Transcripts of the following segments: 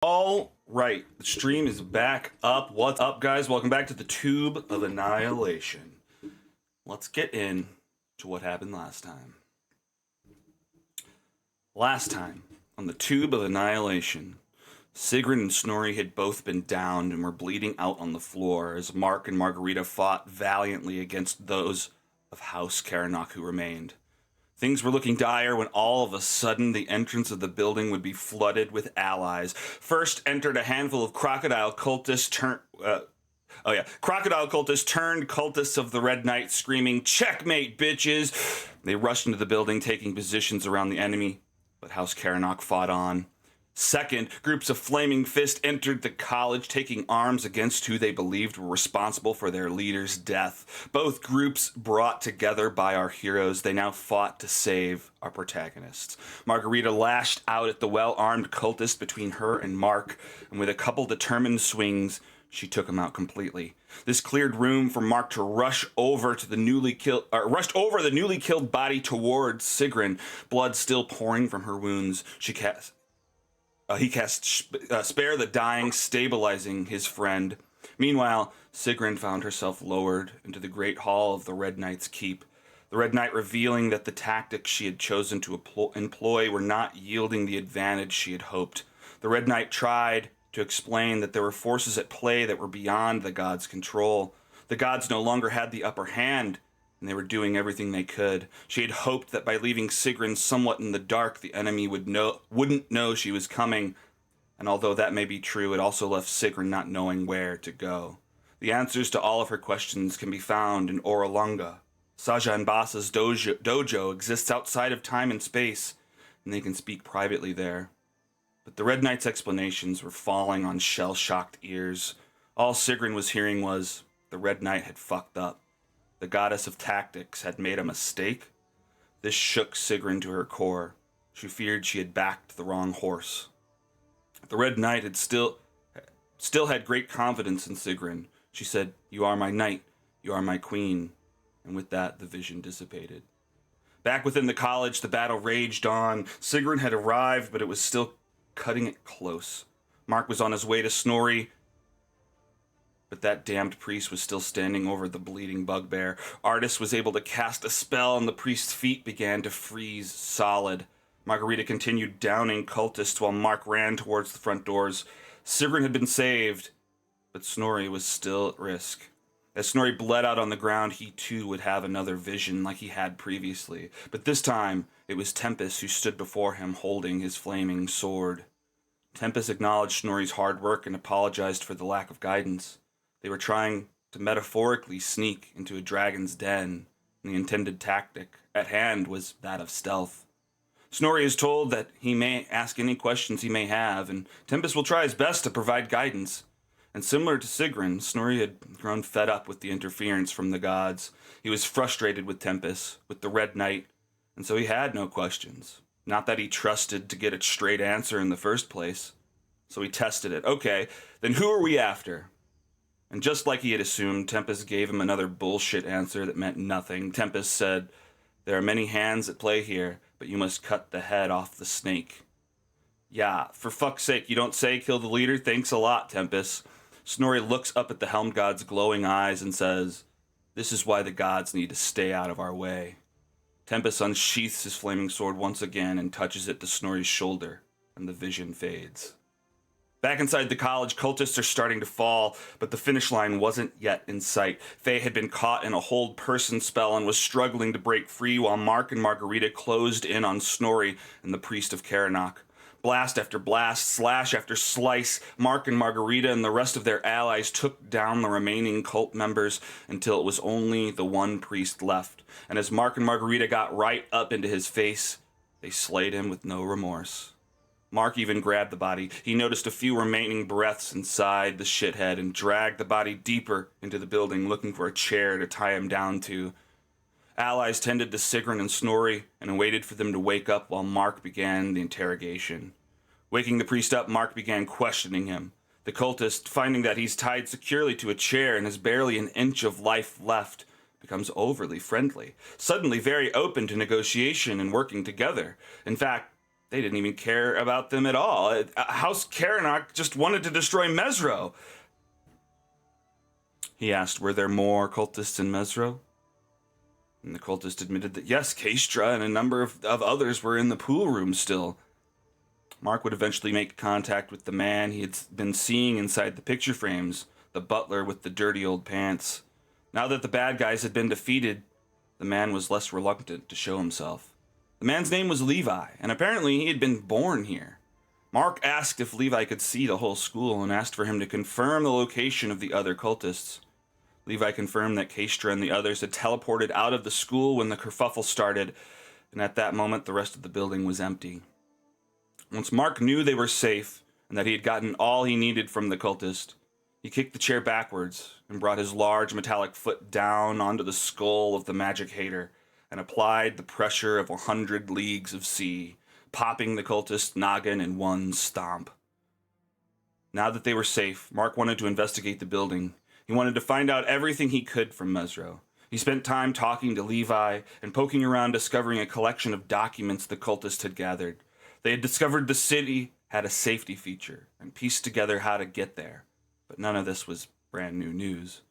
All right, the stream is back up. What's up, guys? Welcome back to the Tube of Annihilation. Let's get in to what happened last time. Last time, on the Tube of Annihilation, Sigrun and Snorri had both been downed and were bleeding out on the floor as Mark and Margarita fought valiantly against those of House Karanok who remained. Things were looking dire when all of a sudden the entrance of the building would be flooded with allies. First entered a handful of crocodile cultists crocodile cultists turned cultists of the Red Knight, screaming, "Checkmate, bitches!" They rushed into the building, taking positions around the enemy, but House Karanok fought on. Second, groups of Flaming Fist entered the college, taking arms against who they believed were responsible for their leader's death. Both groups brought together by our heroes, they now fought to save our protagonists. Margarita lashed out at the well-armed cultist between her and Mark, and with a couple determined swings, she took him out completely. This cleared room for Mark to rushed over the newly killed body towards Sigrun, blood still pouring from her wounds. He cast Spare the Dying, stabilizing his friend. Meanwhile, Sigrun found herself lowered into the great hall of the Red Knight's keep. The Red Knight revealing that the tactics she had chosen to employ were not yielding the advantage she had hoped. The Red Knight tried to explain that there were forces at play that were beyond the gods' control. The gods no longer had the upper hand, and they were doing everything they could. She had hoped that by leaving Sigrun somewhat in the dark, the enemy wouldn't know she was coming. And although that may be true, it also left Sigrun not knowing where to go. The answers to all of her questions can be found in Oralunga. Saja and Basa's dojo exists outside of time and space, and they can speak privately there. But the Red Knight's explanations were falling on shell-shocked ears. All Sigrun was hearing was, the Red Knight had fucked up. The goddess of tactics had made a mistake. This shook Sigrun to her core. She feared she had backed the wrong horse. The Red Knight had still had great confidence in Sigrun. She said, "You are my knight, you are my queen." And with that, the vision dissipated. Back within the college, the battle raged on. Sigrun had arrived, but it was still cutting it close. Mark was on his way to Snorri, but that damned priest was still standing over the bleeding bugbear. Artis was able to cast a spell, and the priest's feet began to freeze solid. Margarita continued downing cultists while Mark ran towards the front doors. Sigrun had been saved, but Snorri was still at risk. As Snorri bled out on the ground, he too would have another vision like he had previously. But this time, it was Tempest who stood before him holding his flaming sword. Tempest acknowledged Snorri's hard work and apologized for the lack of guidance. They were trying to metaphorically sneak into a dragon's den, and the intended tactic at hand was that of stealth. Snorri is told that he may ask any questions he may have, and Tempest will try his best to provide guidance. And similar to Sigrun, Snorri had grown fed up with the interference from the gods. He was frustrated with Tempest, with the Red Knight, and so he had no questions. Not that he trusted to get a straight answer in the first place. So he tested it. Okay, then who are we after? And just like he had assumed, Tempest gave him another bullshit answer that meant nothing. Tempest said, "There are many hands at play here, but you must cut the head off the snake." "Yeah, for fuck's sake, you don't say kill the leader? Thanks a lot, Tempest." Snorri looks up at the Helm God's glowing eyes and says, "This is why the gods need to stay out of our way." Tempest unsheaths his flaming sword once again and touches it to Snorri's shoulder, and the vision fades. Back inside the college, cultists are starting to fall, but the finish line wasn't yet in sight. Faye had been caught in a hold person spell and was struggling to break free while Mark and Margarita closed in on Snorri and the priest of Karanok. Blast after blast, slash after slice, Mark and Margarita and the rest of their allies took down the remaining cult members until it was only the one priest left. And as Mark and Margarita got right up into his face, they slayed him with no remorse. Mark even grabbed the body. He noticed a few remaining breaths inside the shithead and dragged the body deeper into the building, looking for a chair to tie him down to. Allies tended to Sigrun and Snorri and waited for them to wake up while Mark began the interrogation. Waking the priest up, Mark began questioning him. The cultist, finding that he's tied securely to a chair and has barely an inch of life left, becomes overly friendly, suddenly very open to negotiation and working together. In fact, They didn't even care about them at all. House Karanok just wanted to destroy Mesro. He asked, were there more cultists in Mesro? And the cultist admitted that yes, Kaestra and a number of others were in the pool room still. Mark would eventually make contact with the man he had been seeing inside the picture frames, the butler with the dirty old pants. Now that the bad guys had been defeated, the man was less reluctant to show himself. The man's name was Levi, and apparently he had been born here. Mark asked if Levi could see the whole school and asked for him to confirm the location of the other cultists. Levi confirmed that Kaestra and the others had teleported out of the school when the kerfuffle started, and at that moment the rest of the building was empty. Once Mark knew they were safe and that he had gotten all he needed from the cultist, he kicked the chair backwards and brought his large metallic foot down onto the skull of the magic hater and applied the pressure of 100 leagues of sea, popping the cultist's noggin in one stomp. Now that they were safe, Mark wanted to investigate the building. He wanted to find out everything he could from Mesro. He spent time talking to Levi and poking around, discovering a collection of documents the cultist had gathered. They had discovered the city had a safety feature and pieced together how to get there. But none of this was brand new news.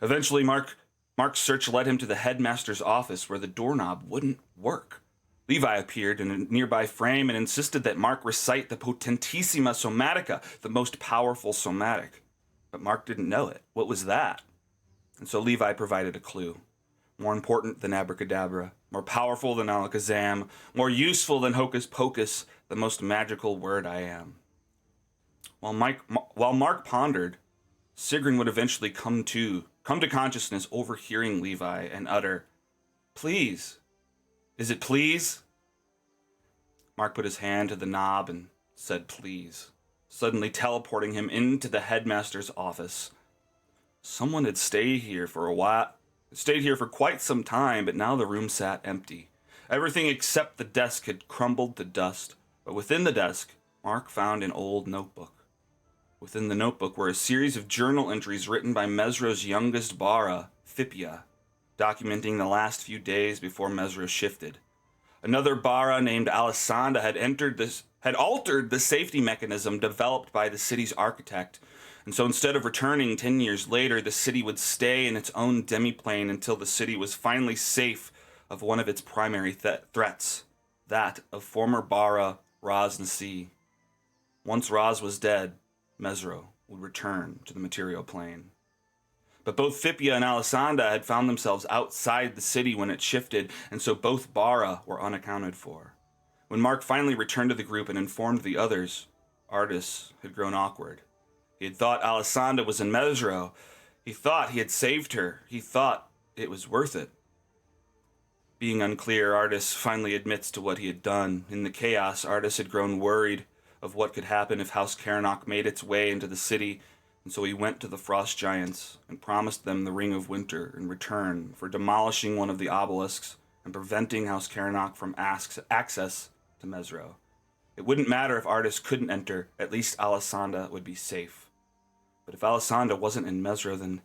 Eventually, Mark's search led him to the headmaster's office where the doorknob wouldn't work. Levi appeared in a nearby frame and insisted that Mark recite the Potentissima Somatica, the most powerful somatic. But Mark didn't know it. What was that? And so Levi provided a clue. More important than abracadabra, more powerful than alakazam, more useful than hocus pocus, the most magical word I am. While Mark pondered, Sigrun would eventually come to consciousness, overhearing Levi and utter, "Please. Is it please?" Mark put his hand to the knob and said please, suddenly teleporting him into the headmaster's office. Someone had stayed here for quite some time, but now the room sat empty. Everything except the desk had crumbled to dust, but within the desk, Mark found an old notebook. Within the notebook were a series of journal entries written by Mesro's youngest Bara, Fipia, documenting the last few days before Mesro shifted. Another Bara named Alessandra had altered the safety mechanism developed by the city's architect, and so instead of returning 10 years later, the city would stay in its own demiplane until the city was finally safe of one of its primary threats, that of former Bara Raz Nasi. Once Raz was dead, Mesro would return to the material plane. But both Fipia and Alessandra had found themselves outside the city when it shifted, and so both Bara were unaccounted for. When Mark finally returned to the group and informed the others, Artis had grown awkward. He had thought Alessandra was in Mesro. He thought he had saved her. He thought it was worth it. Being unclear, Artis finally admits to what he had done. In the chaos, Artis had grown worried of what could happen if House Karanok made its way into the city, and so he went to the Frost Giants and promised them the Ring of Winter in return for demolishing one of the obelisks and preventing House Karanok from access to Mesro. It wouldn't matter if Artis couldn't enter, at least Alessandra would be safe. But if Alessandra wasn't in Mesro, then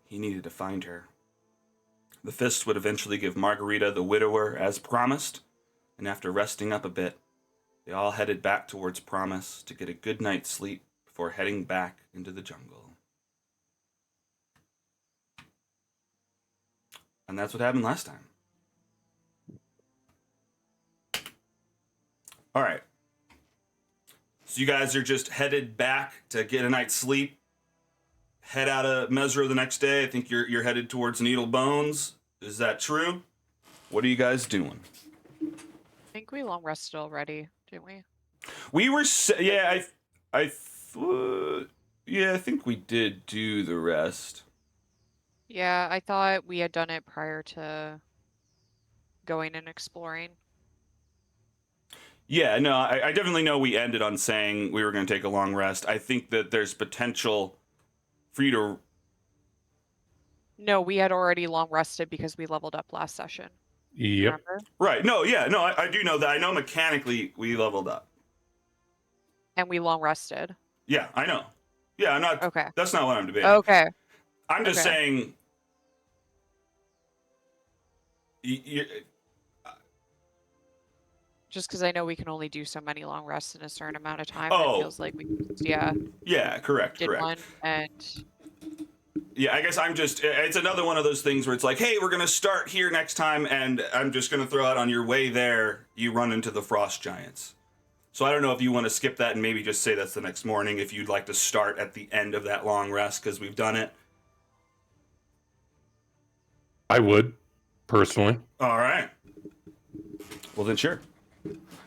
he needed to find her. The Fist would eventually give Margarita the Widower as promised, and after resting up a bit, they all headed back towards Promise to get a good night's sleep before heading back into the jungle. And that's what happened last time. All right. So you guys are just headed back to get a night's sleep. Head out of Mesro the next day. I think you're headed towards Needle Bones. Is that true? What are you guys doing? I think we long rested already, didn't we? We were, I think we did do the rest. Yeah, I thought we had done it prior to going and exploring. Yeah, no, I definitely know we ended on saying we were going to take a long rest. I think that there's potential for you to... No, we had already long rested because we leveled up last session. Yep. Remember? Right, no, yeah, no, I do know that. I know mechanically we leveled up. And we long rested. Yeah, I know. Yeah, I'm not... Okay. That's not what I'm debating. Okay. I'm just saying... Just because I know we can only do so many long rests in a certain amount of time, and it Oh, feels like we just, yeah, yeah, correct. did one, and Yeah, I guess it's another one of those things where it's like, hey, we're going to start here next time, and I'm just going to throw out on your way there, you run into the frost giants. So I don't know if you want to skip that and maybe just say that's the next morning if you'd like to start at the end of that long rest because we've done it. I would, personally. All right. Well, then sure.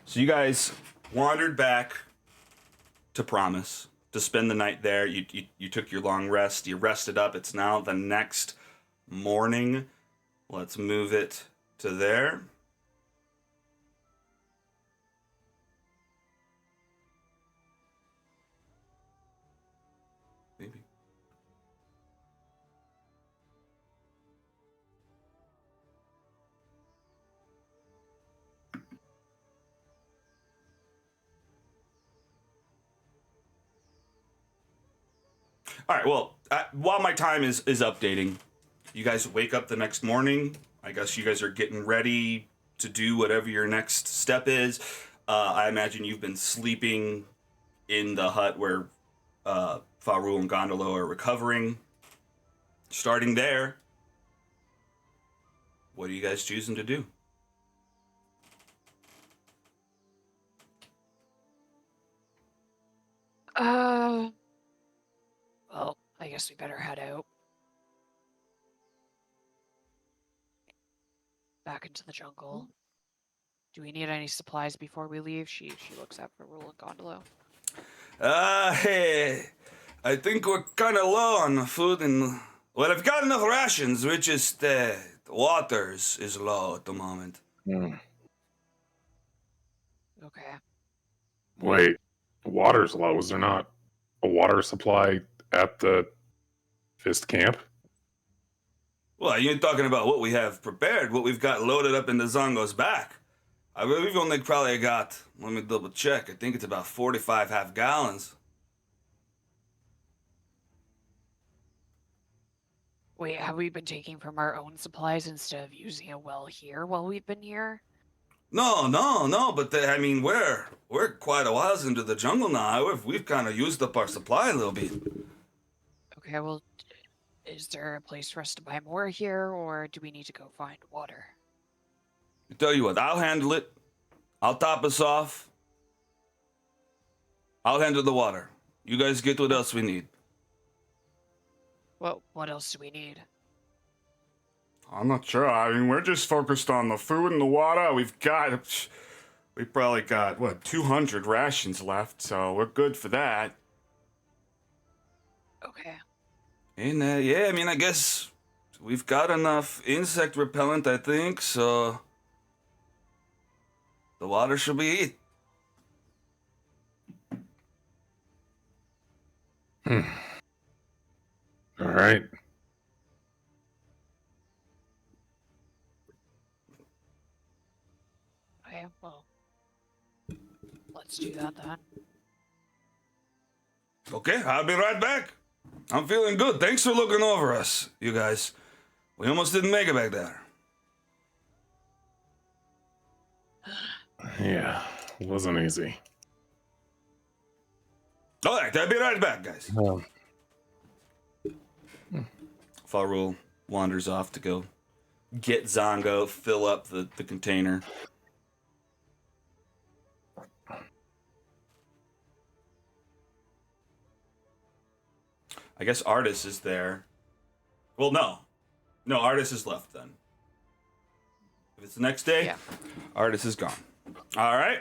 So you guys wandered back to Promise to spend the night there. You took your long rest. You rested up. It's now the next morning. Let's move it to there. Maybe. All right, well, while my time is updating, you guys wake up the next morning. I guess you guys are getting ready to do whatever your next step is. I imagine you've been sleeping in the hut where Faru and Gondolo are recovering. Starting there, what are you guys choosing to do? well, I guess we better head out. Back into the jungle. Do we need any supplies before we leave? She looks up for Rule and Gondolo. Hey, I think we're kind of low on food and... Well, I've got enough rations, we're just... the water is low at the moment. Mm. Okay. Wait, water's low. Is there not a water supply at the Fist camp? Well, you're talking about what we have prepared, what we've got loaded up in the Zongo's back. We've only probably got, let me double check, I think it's about 45 half gallons. Wait, have we been taking from our own supplies instead of using a well here while we've been here? No, but I mean, we're quite a whiles into the jungle now. We've kind of used up our supply a little bit. Okay, well, is there a place for us to buy more here, or do we need to go find water? I tell you what, I'll handle it. I'll top us off. I'll handle the water. You guys get what else we need. What else do we need? I'm not sure. I mean, we're just focused on the food and the water. We probably got, 200 rations left, so we're good for that. Okay. And, yeah, I mean, I guess we've got enough insect repellent, I think, so the water should be it. All right. Okay, well, let's do that then. Okay, I'll be right back. I'm feeling good. Thanks for looking over us, you guys. We almost didn't make it back there. Yeah, it wasn't easy. All right, I'll be right back, guys. Farul wanders off to go get Zongo, fill up the container. I guess Artis is there. Well, no. No, Artis is left then. If it's the next day, Yeah. Artis is gone. All right.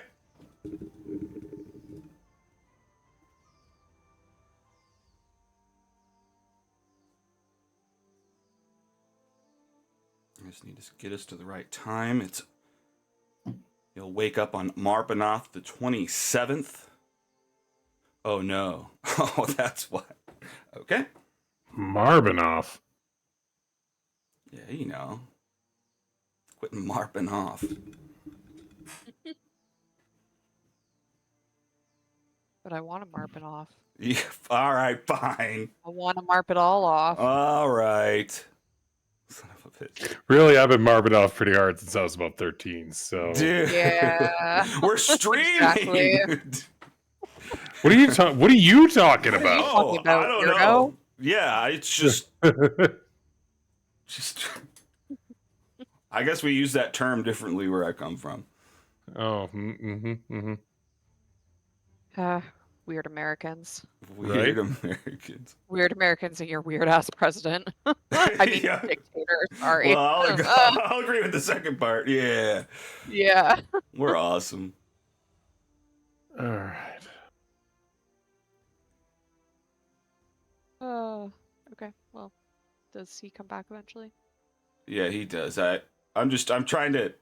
I just need to get us to the right time. You'll wake up on Marpanoth the 27th. Oh no. Oh, that's what. Okay. Marbinoff. Yeah, you know. Quit marping off. But I want to marp it off. Yeah, all right, fine. I want to marp it all off. All right. Son of a it. Really, I've been marving off pretty hard since I was about 13. So, Dude. Yeah. We're streaming. Exactly. what are you talking? What are you talking What are you about? talking about, I don't weirdo? know. Yeah, it's just. I guess we use that term differently where I come from. Oh, mm-hmm. Weird Americans. Weird Right? Americans. Weird Americans and your weird ass president. I mean, Yeah. dictator. Sorry. Well, I'll agree with the second part. Yeah. Yeah. We're awesome. All right. Okay. Well, does he come back eventually? Yeah, he does. I'm trying to.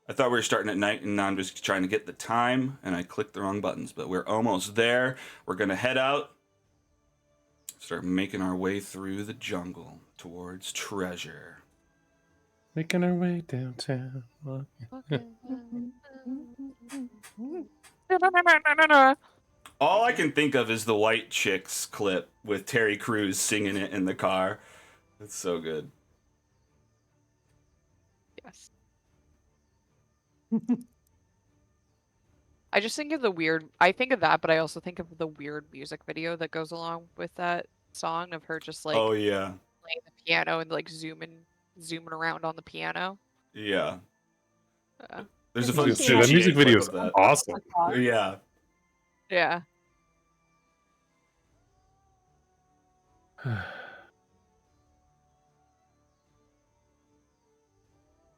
I thought we were starting at night, and now I'm just trying to get the time, and I clicked the wrong buttons. But we're almost there. We're gonna head out, start making our way through the jungle towards treasure. Making our way downtown. All I can think of is the White Chicks clip with Terry Crews singing it in the car. It's so good. Yes. I just think of the weird. I think of that, but I also think of the weird music video that goes along with that song of her just like Oh yeah, playing the piano and like zooming around on the piano. yeah. Uh, There's a Did fun you see Dude, that that music clip video of is that. awesome. Yeah. yeah.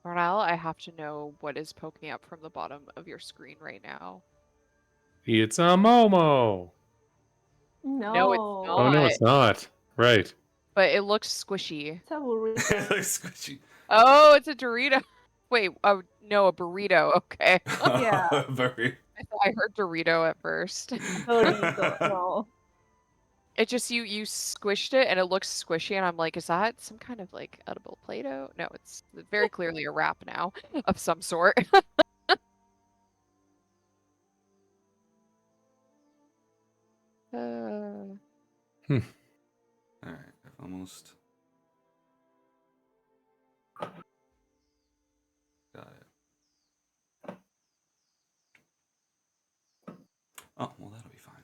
Ronald, I have to know what is poking up from the bottom of your screen right now. It's a Momo. No, it's No. Oh no, it's not. Right. But it looks squishy. It's a burrito. Like squishy. Oh, it's a Dorito. Wait, oh no, a burrito. Okay. Yeah. Very. I heard Dorito at first. Burrito. No. It just you squished it and it looks squishy and I'm like, is that some kind of like edible Play-Doh? No, it's very clearly a wrap now of some sort. All right, I've almost got it. Oh, well, that'll be fine.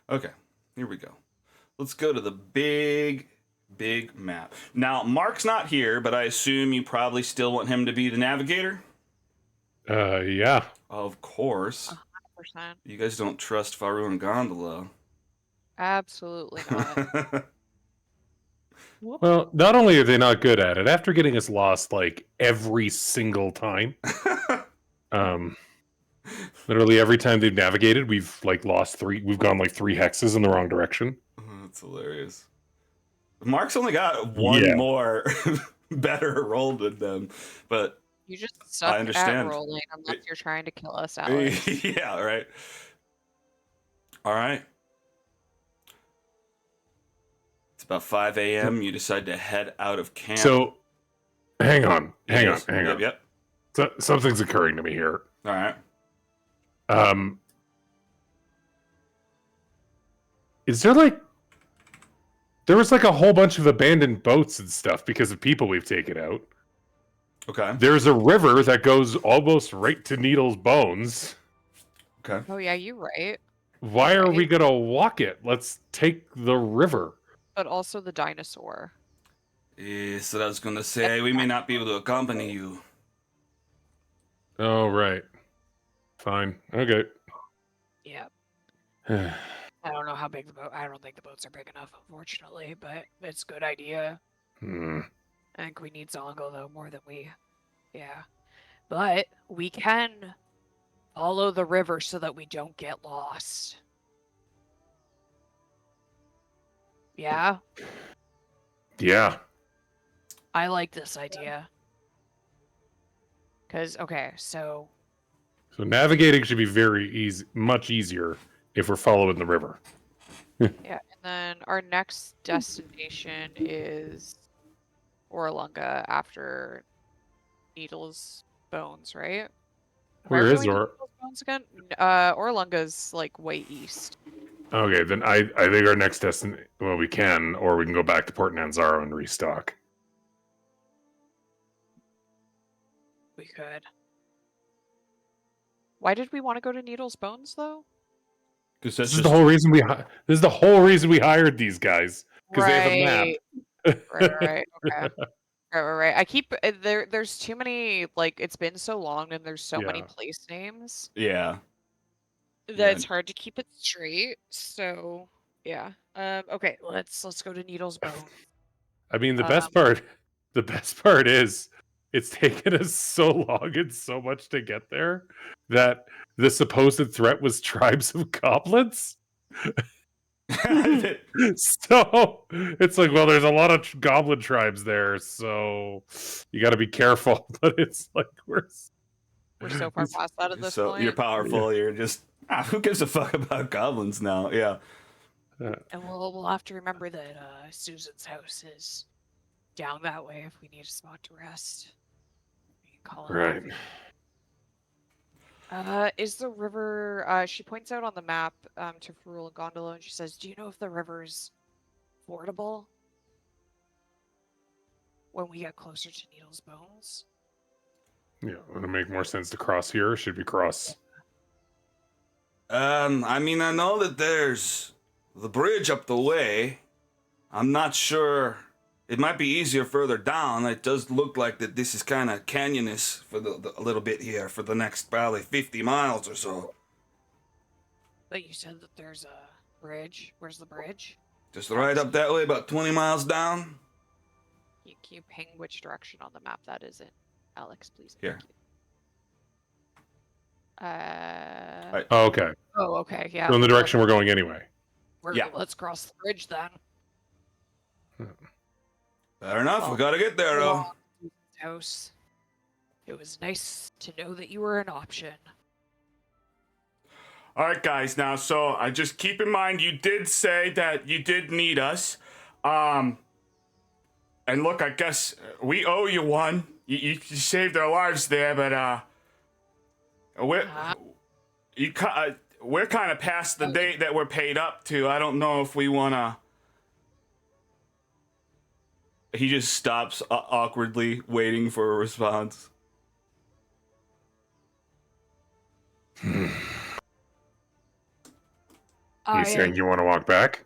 Okay, here we go. Let's go to the big map. Now, Mark's not here, but I assume you probably still want him to be the navigator? Yeah. Of course. 100%. You guys don't trust Faru and Gondola. Absolutely not. Whoop. Well, not only are they not good at it, after getting us lost like every single time, literally every time they've navigated, we've like lost three. We've gone like 3 hexes in the wrong direction. Oh, that's hilarious. Mark's only got one Yeah. more better roll than them, but You just suck at understand. rolling unless you're trying to kill us, Alex. yeah, right. All right. It's about 5 a.m. You decide to head out of camp. So, hang on. Yep. So, something's occurring to me here. All right. Is there like there was like a whole bunch of abandoned boats and stuff because of people we've taken out. Okay. There's a river that goes almost right to Needle's bones. Okay. Oh yeah, you're right. Why are we Right. gonna walk it? Let's take the river. But also the dinosaur. So I was gonna say we may not be able to accompany you. Oh right. Fine. Okay. Yeah. I don't know how big the boat. I don't think the boats are big enough, unfortunately. But it's a good idea. Hmm. I think we need Zongo though more than we. Yeah. But we can follow the river so that we don't get lost. Yeah, Yeah. I like this idea. Cause okay, so So navigating should be very easy, much easier if we're following the river. yeah, and then our next destination is Orlunga after Needle's Bones, right? Where are we is going to Or? Needle's Bones again? Orlunga's like way east. Okay, then I think our next destination. Well, we can, or we can go back to Port Nanzaro and restock. We could. Why did we want to go to Needle's Bones though? Because This is the whole reason we. This is the whole reason we hired these guys because they have a map. Right. Okay. Right. I keep there's too many, like, it's been so long and there's so many Yeah. place names Yeah. that Yeah. it's hard to keep it straight. So yeah. Okay, let's go to Needle's Bone. I mean, the best part is it's taken us so long and so much to get there that the supposed threat was tribes of goblins. So it's like, well, there's a lot of goblin tribes there, so you got to be careful. But it's like We're so far past that at this So point. you're powerful. You're just who gives a fuck about goblins now? Yeah. And we'll have to remember that Susan's house is down that way if we need a spot to rest. We can call it Right. Is the river, she points out on the map to Ferrul and Gondola, and she says, do you know if the river's fordable when we get closer to Needle's Bones? Yeah, would it make more sense to cross here? Or should we cross? I mean, I know that there's the bridge up the way. I'm not sure. It might be easier further down. It does look like that this is kind of canyonous for a little bit here for the next probably 50 miles or so. But you said that there's a bridge. Where's the bridge? Just right up that way, about 20 miles down. Can you ping which direction on the map that is in? Alex, please. Here. Thank you. Oh, okay. Oh, okay, yeah. So in the direction we're going anyway. Yeah. Let's cross the bridge then. Fair enough. Well, We gotta get there, though. House. It was nice to know that you were an option. All right, guys. Now, so I just keep in mind you did say that you did need us. And look, I guess we owe you one. You saved our lives there, but we're kind of past the date that we're paid up to. I don't know if we wanna. He just stops awkwardly, waiting for a response. You saying you want to walk back?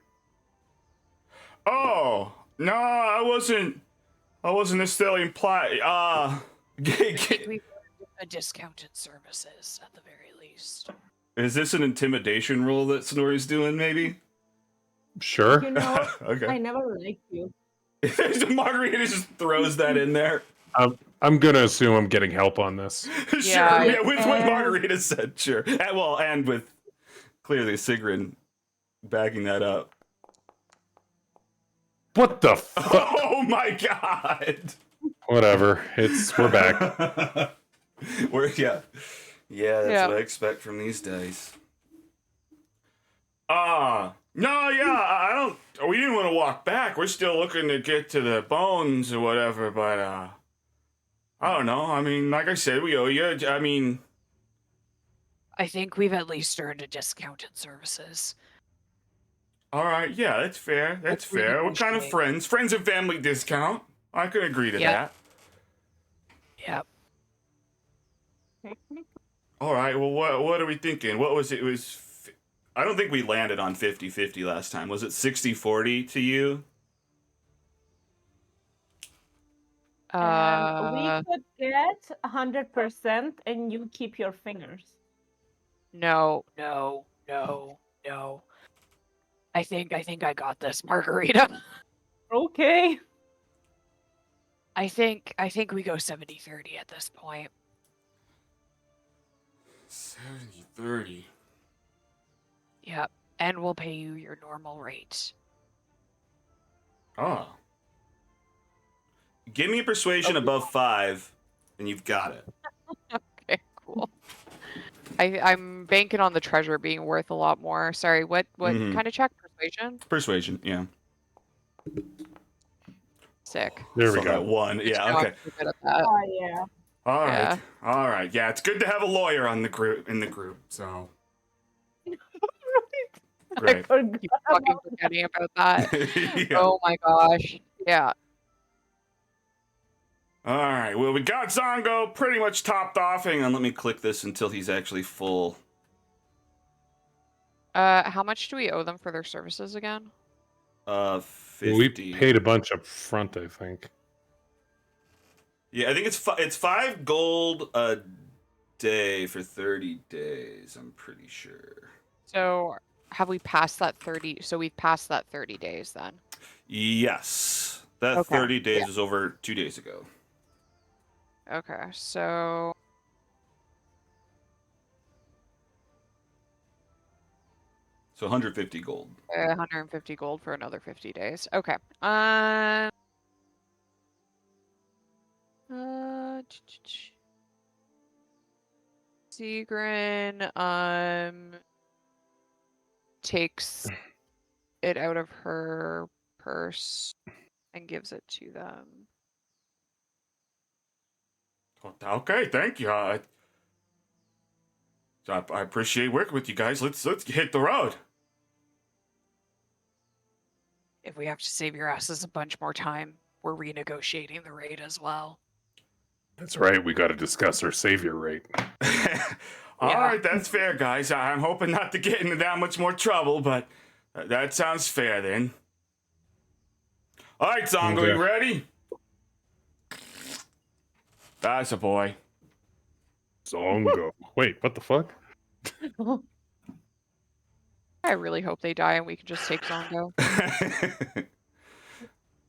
Oh no, I wasn't necessarily implying. We a discounted services at the very least. Is this an intimidation roll that Snorri's doing, maybe? Sure. You know, Okay. I never liked you. Margarita just throws that in there. I'm gonna assume I'm getting help on this. Sure, Yeah, with what Margarita said, sure. And with clearly Sigrun backing that up. What the fuck? Oh my god! Whatever. We're back. That's what I expect from these days. No, yeah, I don't. We didn't want to walk back. We're still looking to get to the bones or whatever. But I don't know. I mean, like I said, we owe you. I mean, I think we've at least earned a discounted services. all right, yeah, that's fair. That's That's fair. What kind of negotiate. friends? Friends and family discount. I could agree to Yeah. that. Yep. All right. Well, what are we thinking? What was it? It was. I don't think we landed on 50-50 last time. Was it 60-40 to you? We could get 100% and you keep your fingers. No. I think I got this, Margarita. Okay. I think we go 70-30 at this point. 70-30. Yep. And we'll pay you your normal rate. Oh. Give me a persuasion above 5, and you've got it. Okay, cool. I'm banking on the treasure being worth a lot more. Sorry, what Mhm. kind of check? Persuasion? Persuasion, yeah. Sick. There we So that go. one. Yeah. Now I'm Okay. so good at that. Oh yeah. All right. Yeah. All right. Yeah, it's good to have a lawyer on the group in the group. So I great. forgot Keep fucking about forgetting about that. Yeah. Oh my gosh. Yeah. All right. Well, we got Zongo pretty much topped off. Hang on. Let me click this until he's actually full. How much do we owe them for their services again? 50. We paid a bunch up front, I think. Yeah, I think it's 5 gold a day for 30 days. I'm pretty sure. So have we passed that 30? So we've passed that 30 days then. Yes, that Okay. 30 days was over 2 days ago. Okay, so So 150 gold. 150 gold for another 50 days. Okay. Sigrin takes it out of her purse and gives it to them. Okay. Thank you. I appreciate working with you guys. Let's hit the road. If we have to save your asses a bunch more time, we're renegotiating the rate as well. That's right. We got to discuss our savior rate. All Yeah. right, that's fair, guys. I'm hoping not to get into that much more trouble, but that sounds fair then. All right, Zongo, Okay. you ready? That's a boy. Zongo. Wait, what the fuck? I really hope they die and we can just take Zongo.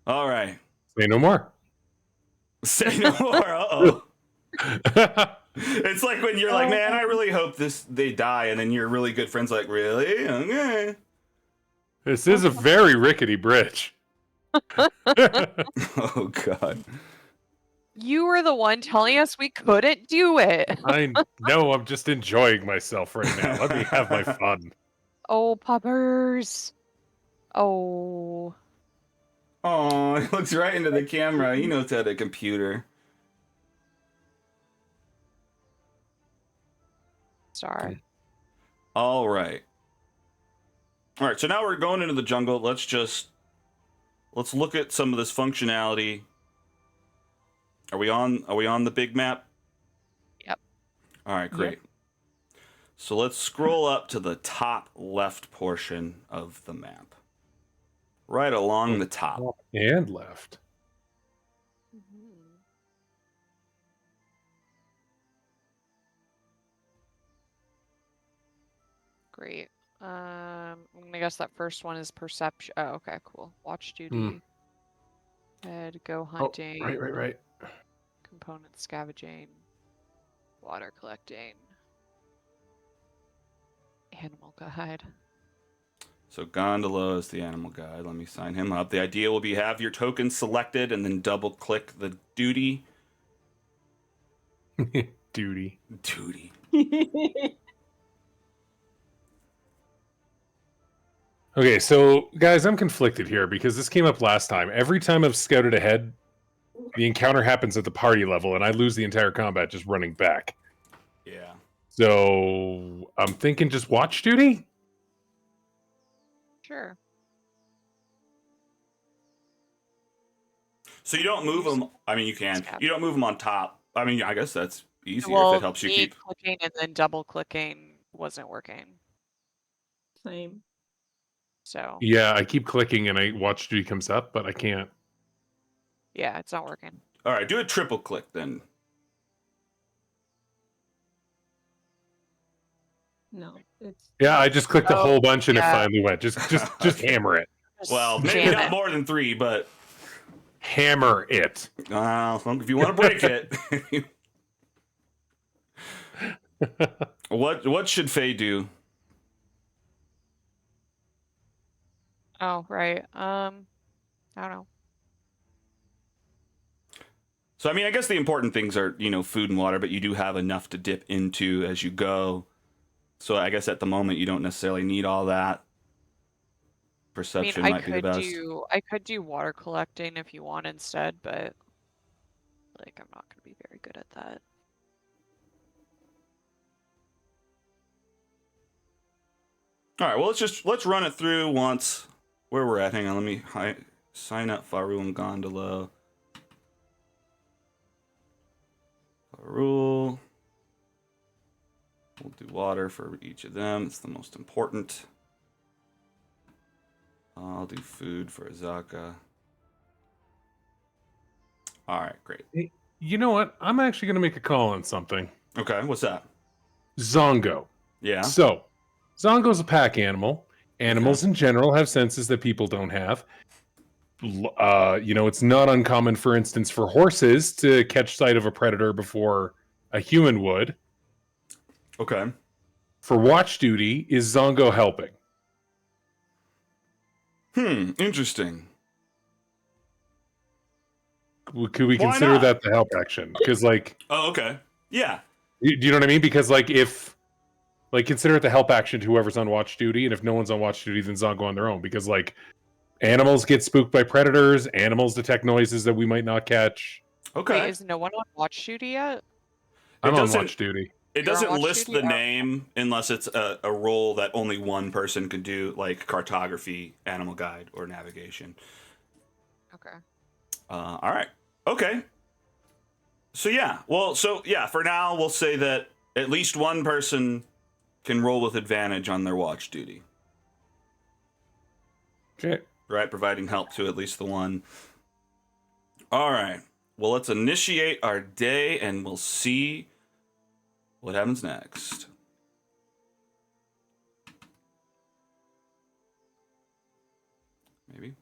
All right. Say no more. Say no more. Uh-oh. It's like when you're like, man, I really hope they die, and then your really good friend's like, really? Okay. This is a very rickety bridge. Oh god. You were the one telling us we couldn't do it. I know, I'm just enjoying myself right now. Let me have my fun. Oh, puppers. Oh. Oh, he looks right into the camera. He knows how to computer. Sorry. All right. All right, so now we're going into the jungle. Let's look at some of this functionality. Are we on the big map? Yep. All right, great. So let's scroll up to the top left portion of the map. Right along the top. Top and left. Great. I'm gonna guess that first one is perception. Oh, okay, cool. Watch duty. Head, go hunting. Oh, right. Component scavenging. Water collecting. Animal guide. So Gondola is the animal guide. Let me sign him up. The idea will be have your token selected and then double click the duty. Duty. Duty. Okay, so guys, I'm conflicted here because this came up last time. Every time I've scouted ahead, the encounter happens at the party level, and I lose the entire combat just running back. Yeah. So I'm thinking just watch duty. Sure. So you don't move them. I mean, you can. You don't move them on top. I mean, I guess that's easier Well, if it helps you me keep. clicking and then double clicking wasn't working. Same. So Yeah, I keep clicking and I watch duty comes up, but I can't. yeah, it's not working. All right, do a triple click then. No, it's Yeah, I just clicked a whole bunch and yeah. it finally went. Just hammer it. Just Well, maybe jam not it. more than 3, but Hammer it. if you want to break it. What should Faye do? Oh, right. I don't know. So I mean, I guess the important things are, food and water, but you do have enough to dip into as you go. So I guess at the moment you don't necessarily need all that. perception I might be the best. I could do water collecting if you want instead, but like I'm not gonna be very good at that. All right, well, let's run it through once. Where we're at? Hang on, let me sign up Faru and Gondola. Faru. We'll do water for each of them. It's the most important. I'll do food for Azaka. All right, great. You know what? I'm actually going to make a call on something. Okay, what's that? Zongo. Yeah. So, Zongo's a pack animal. Animals in general have senses that people don't have. It's not uncommon, for instance, for horses to catch sight of a predator before a human would. Okay. For watch duty, is Zongo helping? Interesting. Could we Why consider not? that the help action? Because, like... Oh, okay. Yeah. Do you know what I mean? Because, like, if... Like, consider it the help action to whoever's on watch duty, and if no one's on watch duty, then Zongo on their own. Because, like, animals get spooked by predators, animals detect noises that we might not catch. Okay. Wait, is no one on watch duty yet? I'm on doesn't- watch duty. It You're on doesn't watch list duty? the Oh. name unless it's a role that only one person can do, like cartography, animal guide, or navigation. Okay. All right. Okay. So for now, we'll say that at least one person can roll with advantage on their watch duty. Okay. Right? Providing help to at least the one. All right. Well, let's initiate our day and we'll see what happens next. Maybe.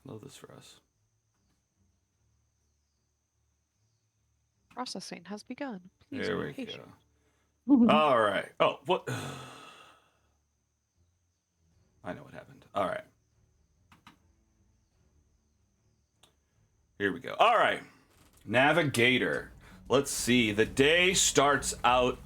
Love this for us. Processing has begun. Please There be we patient. go. All right. Oh, what? I know what happened. All right. Here we go. All right. Navigator. Let's see. The day starts out.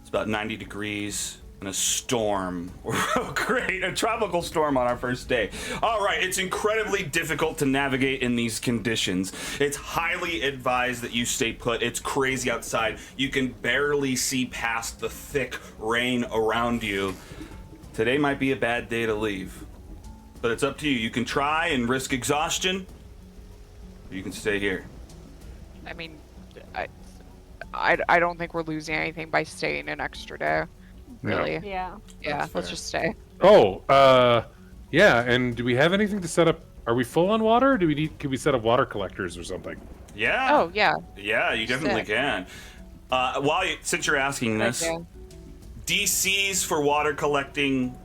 It's about 90 degrees and a storm. Oh, great. A tropical storm on our first day. All right. It's incredibly difficult to navigate in these conditions. It's highly advised that you stay put. It's crazy outside. You can barely see past the thick rain around you. Today might be a bad day to leave, but it's up to you. You can try and risk exhaustion, or you can stay here. I mean, I don't think we're losing anything by staying an extra day. Really? Yeah. Yeah, That's let's fair. just stay. Oh, yeah. And do we have anything to set up? Are we full on water? Or could we set up water collectors or something? Yeah. Oh, yeah. Yeah, you definitely Sick. can. Since you're asking this, Okay. DCs for water collecting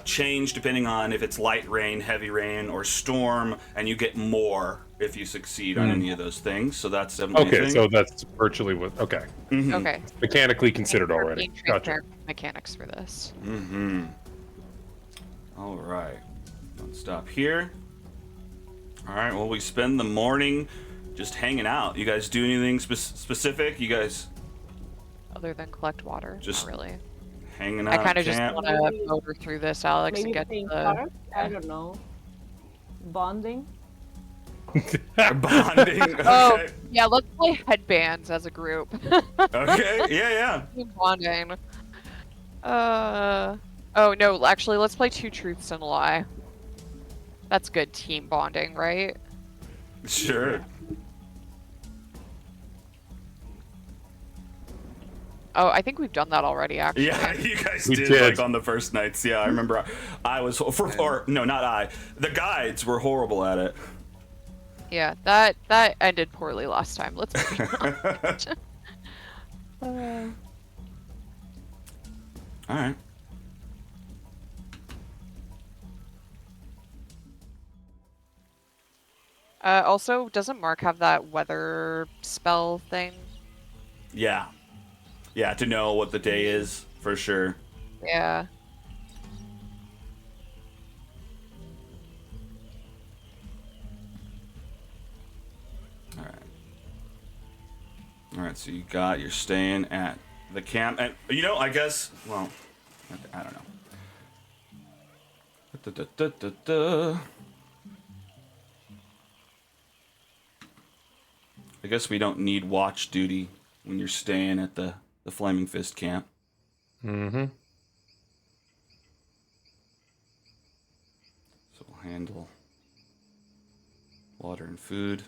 change depending on if it's light rain, heavy rain, or storm, and you get more if you succeed on any of those things. So that's definitely a Okay, thing. so that's virtually what... Okay. Mhm. Okay. Mechanically considered We're already. being Gotcha. transparent with mechanics for this. Mm-hmm. All right. Don't stop here. All right. Well, we spend the morning just hanging out. You guys do anything specific? You guys Other than collect water. Just Not really. hanging out? I kind of just camp? want to motor through this, Alex, and Maybe get playing the... cards? I don't know. Bonding? Bonding. Okay. Oh, yeah, let's play headbands as a group. Okay. Yeah. Team bonding. Oh, no, actually, let's play Two Truths and a Lie. That's good team bonding, right? Sure. Oh, I think we've done that already, actually. Yeah, you guys We did, did. like on the first nights. Yeah, I remember. I was, or no, not I. The guides were horrible at it. Yeah, that ended poorly last time. Let's move on. All right. Also, doesn't Mark have that weather spell thing? Yeah. Yeah, to know what the day is. for sure. Yeah. All right, so you're staying at the camp, and I guess, well, I don't know. I guess we don't need watch duty when you're staying at the Flaming Fist camp. Mm-hmm. So we'll handle water and food.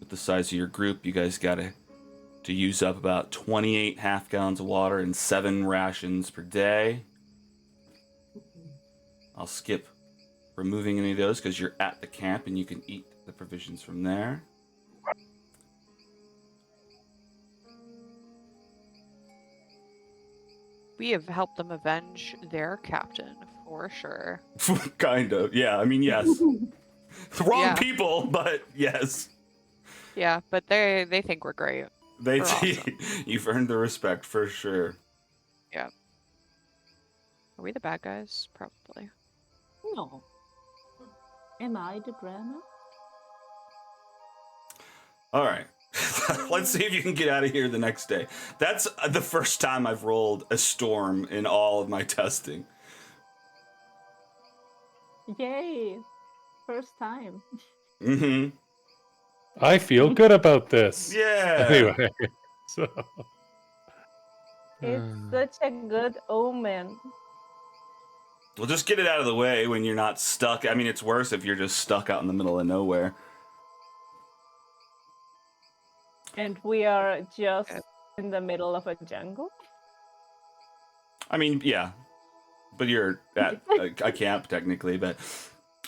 With the size of your group, you guys gotta to use up about 28 half gallons of water and 7 rations per day. I'll skip removing any of those because you're at the camp and you can eat the provisions from there. We have helped them avenge their captain, for sure. Kind of, yeah. I mean, yes. Wrong Yeah. people, but yes. Yeah, but they think we're great. They We're awesome. You've earned the respect for sure. Yeah. Are we the bad guys? Probably. No. Am I the drama? All right. Let's see if you can get out of here the next day. That's the first time I've rolled a storm in all of my testing. Yay! First time. Mm-hmm. I feel good about this. Yeah. Anyway, so It's such a good omen. Well, just get it out of the way when you're not stuck. I mean, it's worse if you're just stuck out in the middle of nowhere. And we are just in the middle of a jungle. I mean, yeah. But you're at a camp, technically. But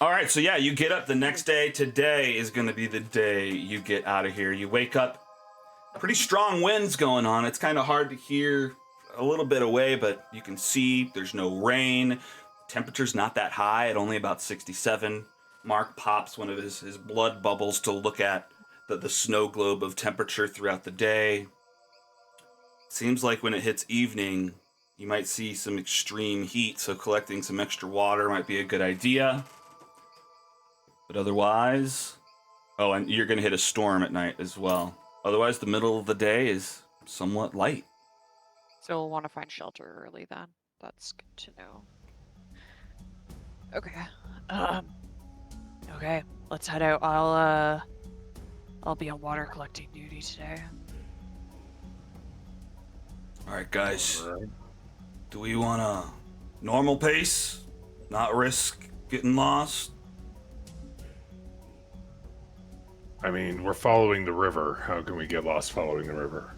all right, so yeah, you get up the next day. Today is going to be the day you get out of here. You wake up, pretty strong winds going on. It's kind of hard to hear a little bit away, but you can see there's no rain. Temperature's not that high at only about 67. Mark pops one of his blood bubbles to look at the snow globe of temperature throughout the day. Seems like when it hits evening, you might see some extreme heat, so collecting some extra water might be a good idea. But otherwise... Oh, and you're going to hit a storm at night as well. Otherwise, the middle of the day is somewhat light. So we'll want to find shelter early then. That's good to know. Okay. Okay, let's head out. I'll be on water collecting duty today. All right, guys. Do we want a normal pace? Not risk getting lost? I mean, we're following the river. How can we get lost following the river?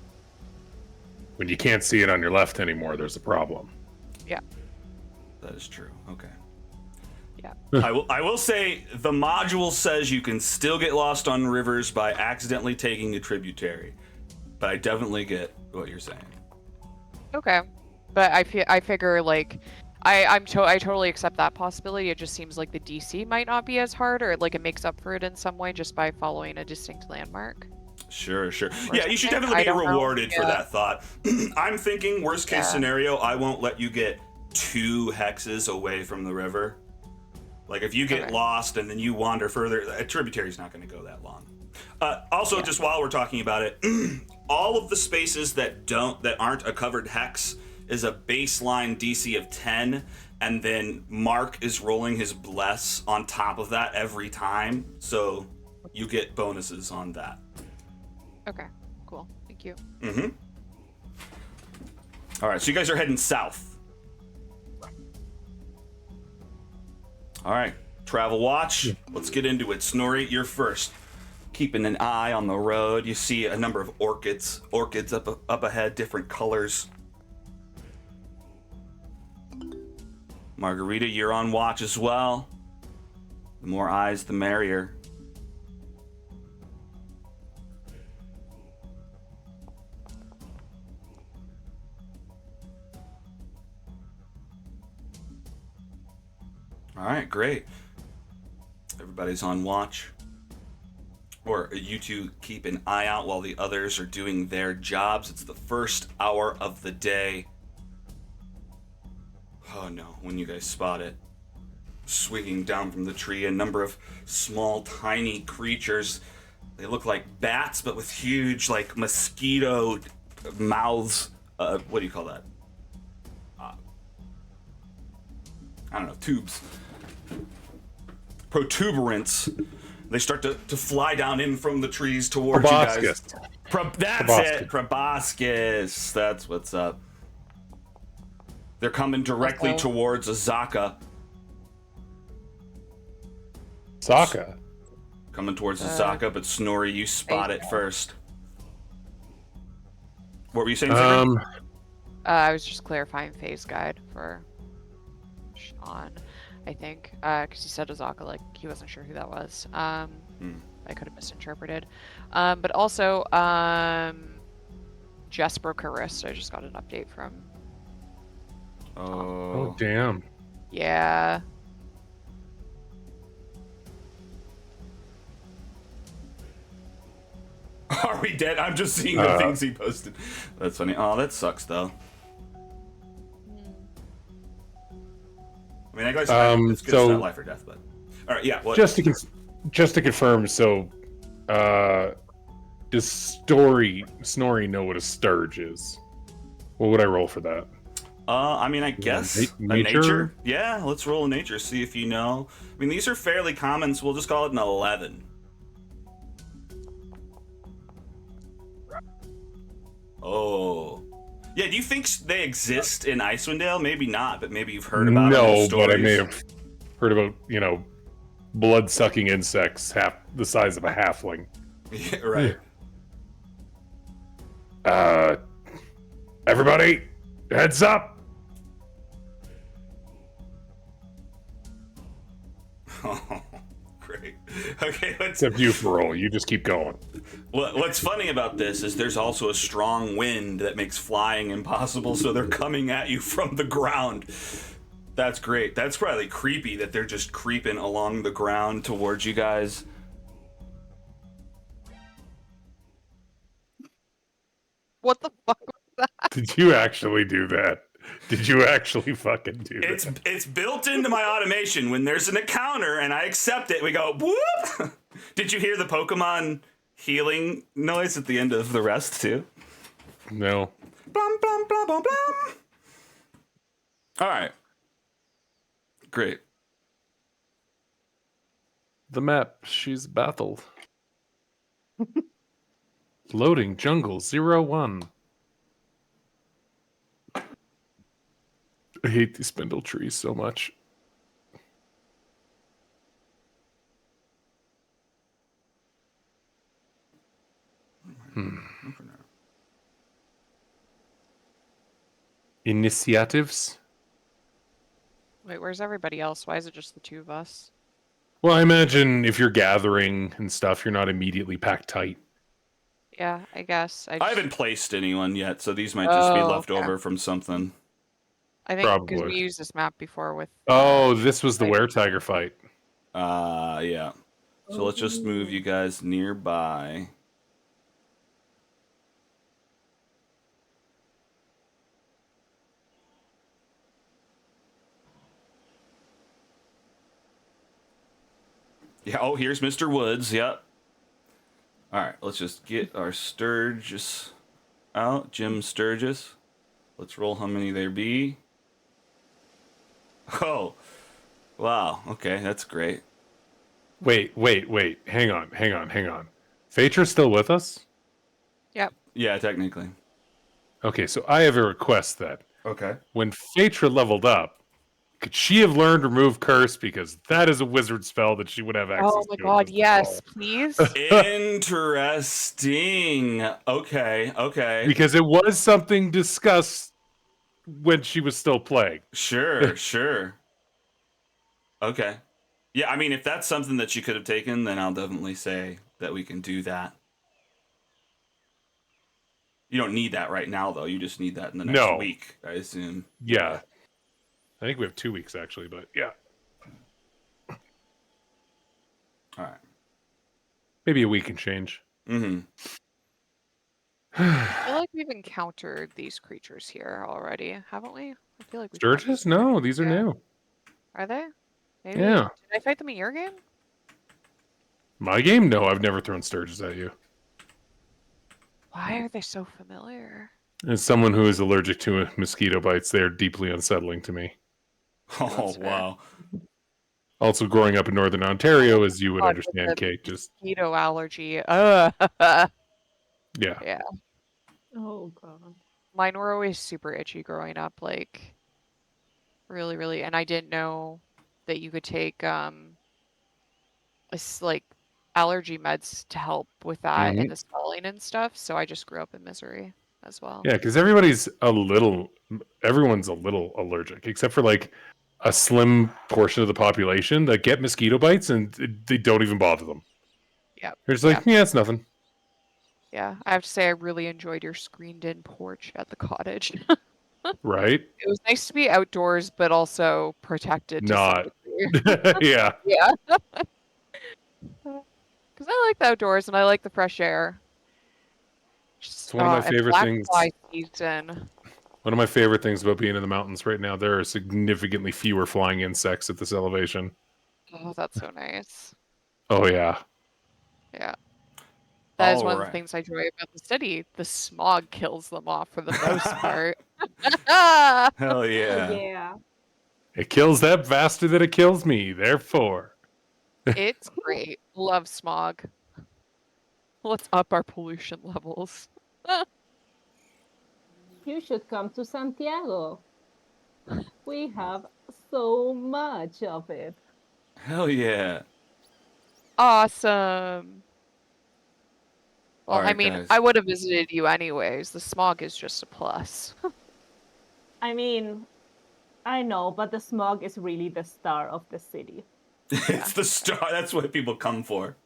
When you can't see it on your left anymore, there's a problem. Yeah. That is true. Okay. Yeah. I will say the module says you can still get lost on rivers by accidentally taking a tributary, but I definitely get what you're saying. Okay. But I figure like I totally accept that possibility. It just seems like the DC might not be as hard, or like it makes up for it in some way just by following a distinct landmark. Sure. Or Yeah, you should something. definitely I be don't know. rewarded for Yeah. that thought. I'm thinking worst case Yeah. scenario, I won't let you get 2 hexes away from the river. Like if you get Okay. lost and then you wander further, a tributary's not going to go that long. Also, just while we're talking about it, all of the spaces that aren't a covered hex is a baseline DC of 10, and then Mark is rolling his bless on top of that every time, so you get bonuses on that. Okay. Cool. Thank you. Mm-hmm. All right, so you guys are heading south. All right, travel watch. Let's get into it. Snorri, you're first. Keeping an eye on the road, you see a number of orchids up ahead, different colors. Margarita, you're on watch as well. The more eyes, the merrier. All right, great. Everybody's on watch. Or you two keep an eye out while the others are doing their jobs. It's the first hour of the day. Oh no, when you guys spot it. Swinging down from the tree, a number of small, tiny creatures. They look like bats, but with huge, like, mosquito mouths. What do you call that? I don't know, tubes. Protuberance. They start to fly down in from the trees towards you guys. That's it, proboscis. That's what's up. They're coming directly towards Azaka. Sokka. Coming towards Azaka, but Snorri, you spot it first. What were you saying, Ziggy? I was just clarifying phase guide for Sean, I think, because he said Azaka, like he wasn't sure who that was. I could have misinterpreted. But also, Jess broke her wrist. I just got an update from. Oh damn. Yeah. Are we dead? I'm just seeing the things he posted. That's funny. Oh, that sucks, though. I mean, I guess it's good it's not life or death, but all right, yeah. What? Just to confirm, so does Snorri know what a sturge is? What would I roll for that? I mean, I guess nature? Yeah, let's roll a nature. See if you know. I mean, these are fairly common, so we'll just call it an 11. Oh. Yeah, do you think they exist in Icewind Dale? Maybe not, but maybe you've heard about them in stories. But I may have heard about, blood-sucking insects half the size of a halfling. Yeah, right. Everybody, heads up! Oh, great. Okay, Except you, Ferrol. You just keep going. What's funny about this is there's also a strong wind that makes flying impossible, so they're coming at you from the ground. That's great. That's probably creepy that they're just creeping along the ground towards you guys. What the fuck was that? Did you actually do that? Did you actually fucking do that? It's built into my automation. When there's an encounter and I accept it, we go, whoop! Did you hear the Pokemon healing noise at the end of the rest, too? No. Blum, blum, blum, blum, blum. All right. Great. The map. She's battled. Loading jungle 01. I hate these spindle trees so much. Initiatives? Wait, where's everybody else? Why is it just the two of us? Well, I imagine if you're gathering and stuff, you're not immediately packed tight. Yeah, I guess. I haven't placed anyone yet, so these might just be left over from something. I think because Probably. we used this map before with. Oh, this was the Were-Tiger fight. Yeah. So let's just move you guys nearby. Yeah, oh, here's Mr. Woods, yep. Alright, let's just get our Sturgis out. Jim Sturgis. Let's roll how many there be. Oh, wow, okay, that's great. Wait. Hang on. Phaedra's still with us? Yep. Yeah, technically. Okay, so I have a request then. Okay. When Phaedra leveled up, could she have learned Remove Curse? Because that is a wizard spell that she would have access to. Oh my god, yes, please. Interesting. Okay. Because it was something discussed when she was still playing. Sure. Okay. Yeah, I mean, if that's something that you could have taken, then I'll definitely say that we can do that. You don't need that right now, though. You just need that in the next week, I assume. Yeah. I think we have 2 weeks, actually, but yeah. All right. Maybe a week and change. Mm-hmm. I feel like we've encountered these creatures here already, haven't we? I feel like we fought Sturges? these No, already. these are Yeah. new. Are they? Maybe. Yeah. Did I fight them in your game? My game? No, I've never thrown Sturges at you. Why are they so familiar? As someone who is allergic to mosquito bites, they are deeply unsettling to me. Oh, That's fair. wow. Also, growing up in Northern Ontario, as you would God, with understand, the Kate, just mosquito allergy. yeah. Yeah. Oh god. Mine were always super itchy growing up, like really, really. And I didn't know that you could take like allergy meds to help with that Mhm. and the swelling and stuff. So I just grew up in misery as well. Yeah, because everyone's a little allergic, except for like a slim portion of the population that get mosquito bites and they don't even bother them. Yeah. They're just like, yeah, it's nothing. Yeah. I have to say I really enjoyed your screened-in porch at the cottage. Right? It was nice to be outdoors, but also protected to some Not. degree. Yeah. Yeah. Because I like the outdoors and I like the fresh air. It's one of my And favorite black things. fly season. One of my favorite things about being in the mountains right now, there are significantly fewer flying insects at this elevation. Oh, that's so nice. Oh, yeah. Yeah. That is All one of the right. things I enjoy about the city. The smog kills them off for the most part. Hell Oh yeah. yeah. It kills them faster than it kills me, therefore. It's great. Love smog. Let's up our pollution levels. You should come to Santiago. We have so much of it. Hell yeah. Awesome. Well, All right, I mean, guys. I would have visited you anyways. The smog is just a plus. I mean, I know, but the smog is really the star of the city. It's the star. That's what people come for.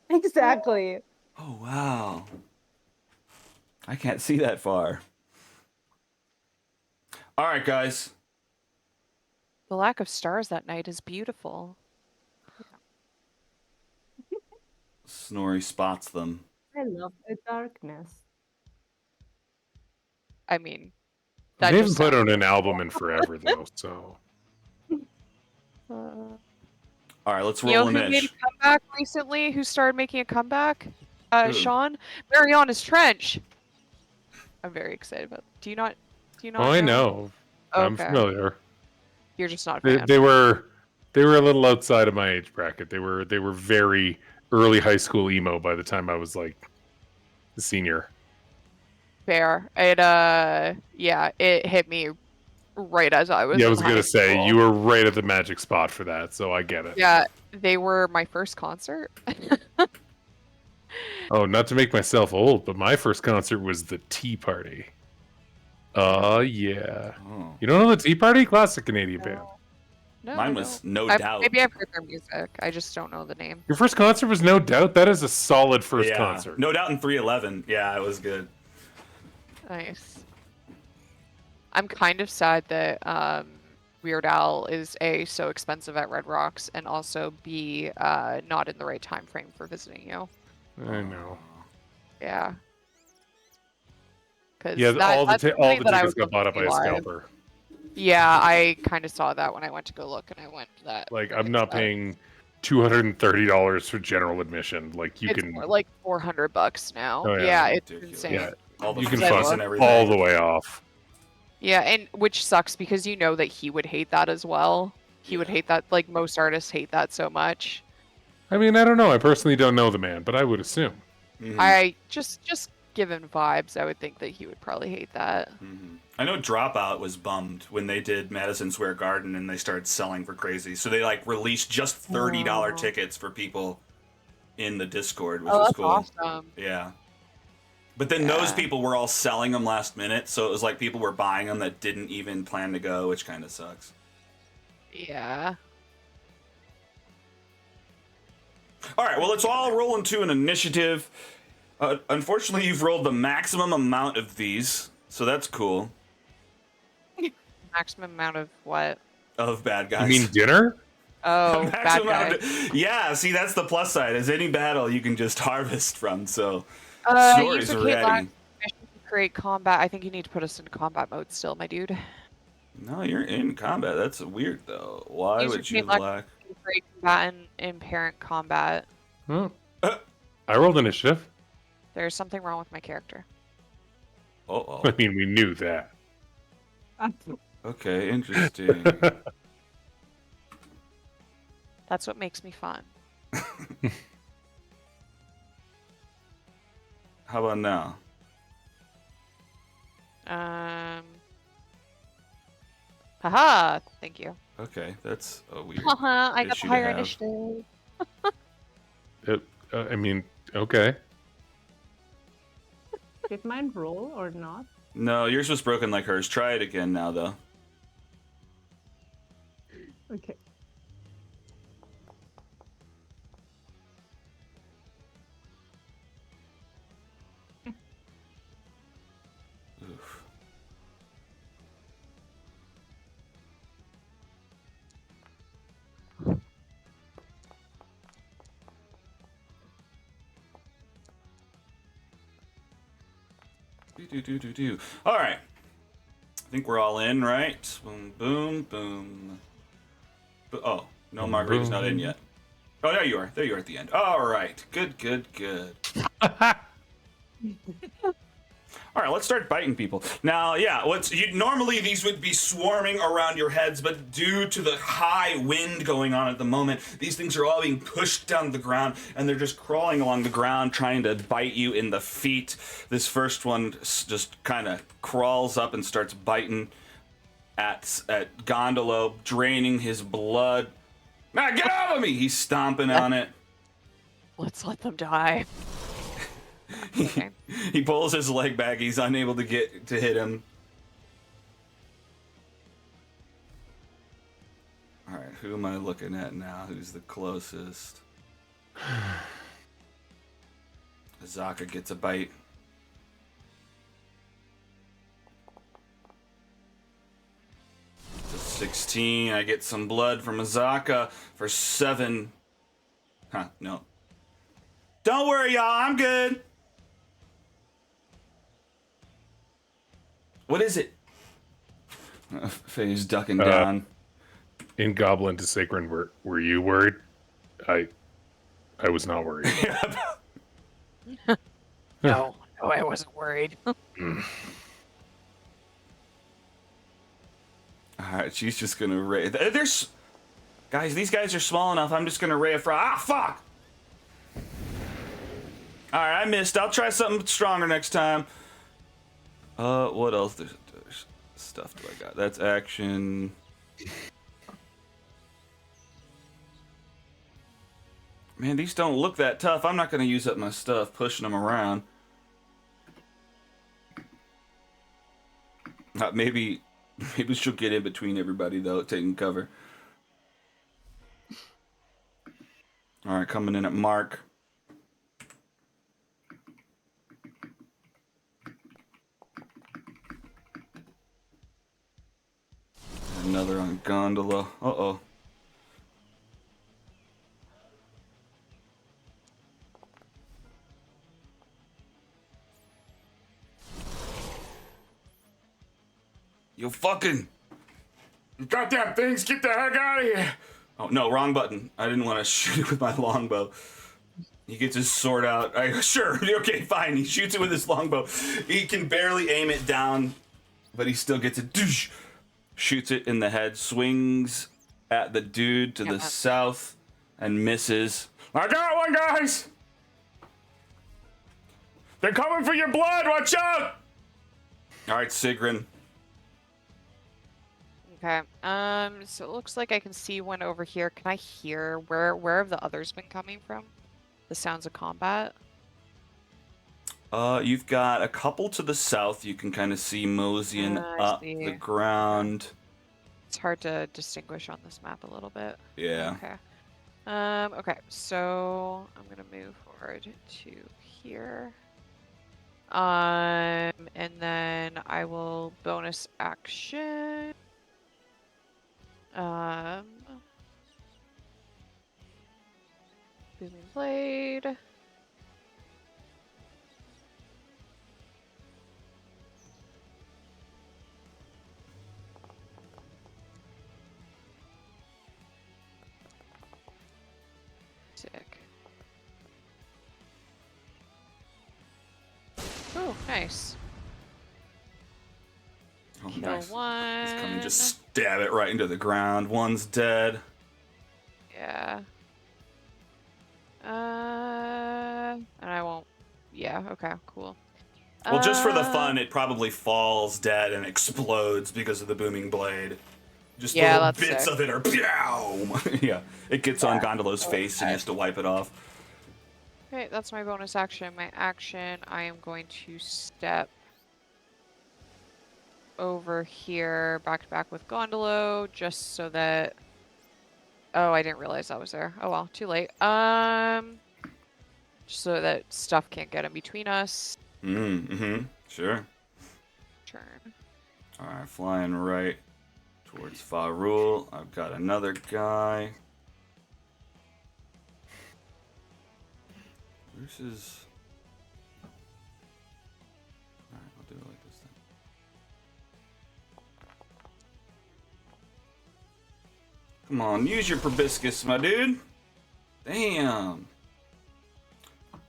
Exactly. Oh, wow. I can't see that far. All right, guys. The lack of stars that night is beautiful. Snorri spots them. I love the darkness. I mean, They that haven't just put sounds out an album in forever, though, so. All right, let's You know roll who an made a itch. comeback recently? Who started making a comeback? Who? Sean. Mariana's Trench. I'm very excited about. Do you not? Oh, I know. I'm Okay. familiar. You're just not a They, fan. they were a little outside of my age bracket. They were very early high school emo by the time I was like a senior. Fair. It yeah, it hit me right as I was. Yeah, I in was high gonna say school. you were right at the magic spot for that, so I get it. Yeah, they were my first concert. Oh, not to make myself old, but my first concert was the Tea Party. Yeah. Oh. You don't know the Tea Party? Classic Canadian band. No, Mine I was don't. No Doubt. Maybe I've heard their music. I just don't know the name. Your first concert was No Doubt. That is a solid first Yeah. concert. No Doubt in 311. Yeah, it was good. Nice. I'm kind of sad that Weird Al is A, so expensive at Red Rocks, and also B, not in the right time frame for visiting you. I know. Yeah. Because Yeah, all the that's tickets something that I would got love bought to up by see a live. scalper. Yeah, I kind of saw that when I went to go look, and I went to that. Like, I'm not paying $230 for general admission. Like, you It's can, more like $400 now. Oh, yeah. Yeah, it's Ridiculous. insane. yeah, All the you can Because I fuck fuss and love- everything. all the way off. Yeah, and which sucks because you know that he would hate that as well. He would hate that. Like most artists hate that so much. I mean, I don't know. I personally don't know the man, but I would assume. Mhm. I just given vibes, I would think that he would probably hate that. Mhm. I know Dropout was bummed when they did Madison Square Garden and they started selling for crazy. So they like released just $30 Oh. tickets for people in the Discord, which Oh, was that's cool. awesome. Yeah. But then those Yeah. people were all selling them last minute, so it was like people were buying them that didn't even plan to go, which kind of sucks. Yeah. All right, well, let's all roll into an initiative. Unfortunately, you've rolled the maximum amount of these, so that's cool. Maximum amount of what? Of bad You guys. mean dinner? Oh, bad Maximum guy. amount yeah, see, that's the plus side. Is any battle you can just harvest from, so Use Snorri's a ready. Kate create combat. I think you need to put us into combat mode still, my dude. No, you're in combat. That's weird though. Why User would you can't lack? create combat in parent combat. Oh. I rolled initiative. There's something wrong with my character. Oh. I mean, we knew that. Okay, interesting. That's what makes me fun. How about now? Haha, thank you. Okay, that's a weird. Haha, I got issue the to higher have. initiative. I mean, okay. Did mine roll or not? No, yours was broken like hers. Try it again now, though. Okay. Oof. Do. All right. I think we're all in, right? Boom, boom, boom. Oh, no, Boom, Margarita's not in boom. yet. Oh, there you are. There you are at the end. All right. Good. All right, let's start biting people. Now, yeah, normally these would be swarming around your heads, but due to the high wind going on at the moment, these things are all being pushed down the ground, and they're just crawling along the ground, trying to bite you in the feet. This first one just kind of crawls up and starts biting at Gondolo, draining his blood. Ah, get off of me! He's stomping on it. Let's let them die. Okay. He pulls his leg back. He's unable to hit him. All right, who am I looking at now? Who's the closest? Azaka gets a bite. It's a 16. I get some blood from Azaka for 7. Huh, no. Don't worry, y'all. I'm good. What is it? Faye's ducking down. In Goblin to Sacred, were you worried? I was not worried. No, I wasn't worried. All right, she's just gonna ray. There's guys. These guys are small enough. I'm just gonna ray a fry. Ah, fuck! All right, I missed. I'll try something stronger next time. What else? There's stuff do I got? That's action. Man, these don't look that tough. I'm not gonna use up my stuff pushing them around. Maybe she'll get in between everybody though, taking cover. All right, coming in at Mark. Another on Gondola. Uh-oh. You fucking... You goddamn things, get the heck out of here! Oh, no, wrong button. I didn't want to shoot it with my longbow. He gets his sword out. Sure, okay, fine. He shoots it with his longbow. He can barely aim it down, but he still gets it. Doosh! Shoots it in the head, swings at the dude to the south, and misses. I got one, guys! They're coming for your blood, watch out! All right, Sigrun. Okay. So it looks like I can see one over here. Can I hear where have the others been coming from? The sounds of combat. You've got a couple to the south. You can kind of see moseying up see. the ground. It's hard to distinguish on this map a little bit. Yeah. Okay. Okay, so I'm gonna move forward to here. And then I will bonus action. Booming Blade. Sick. Oh, nice. Oh, Kill nice. one. He's coming, just stab it right into the ground. One's dead. Yeah. And I won't. Yeah. Okay. Cool. Well, just for the fun, it probably falls dead and explodes because of the booming blade. Just Yeah, little that's bits sick. of it are pow! Yeah, it gets on Gondolo's face and he has to wipe it off. Okay, that's my bonus action. My action, I am going to step over here, back to back with Gondolo, just so that. Oh, I didn't realize that was there. Oh well, too late. Just so that stuff can't get in between us. Sure. Turn. Alright, flying right towards Farul. I've got another guy. This is. Alright, I'll do it like this then. Come on, use your proboscis, my dude. Damn.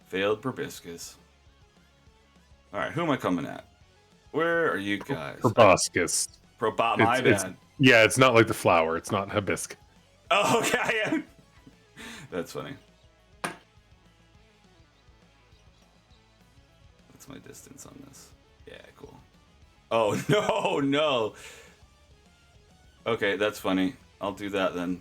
Failed proboscis. Alright, who am I coming at? Where are you guys? Proboscis. My It's- bad. Yeah, it's not like the flower. It's not hibiscus. Oh, okay. That's funny. What's my distance on this? Yeah, cool. Oh, no, no. Okay, that's funny. I'll do that then.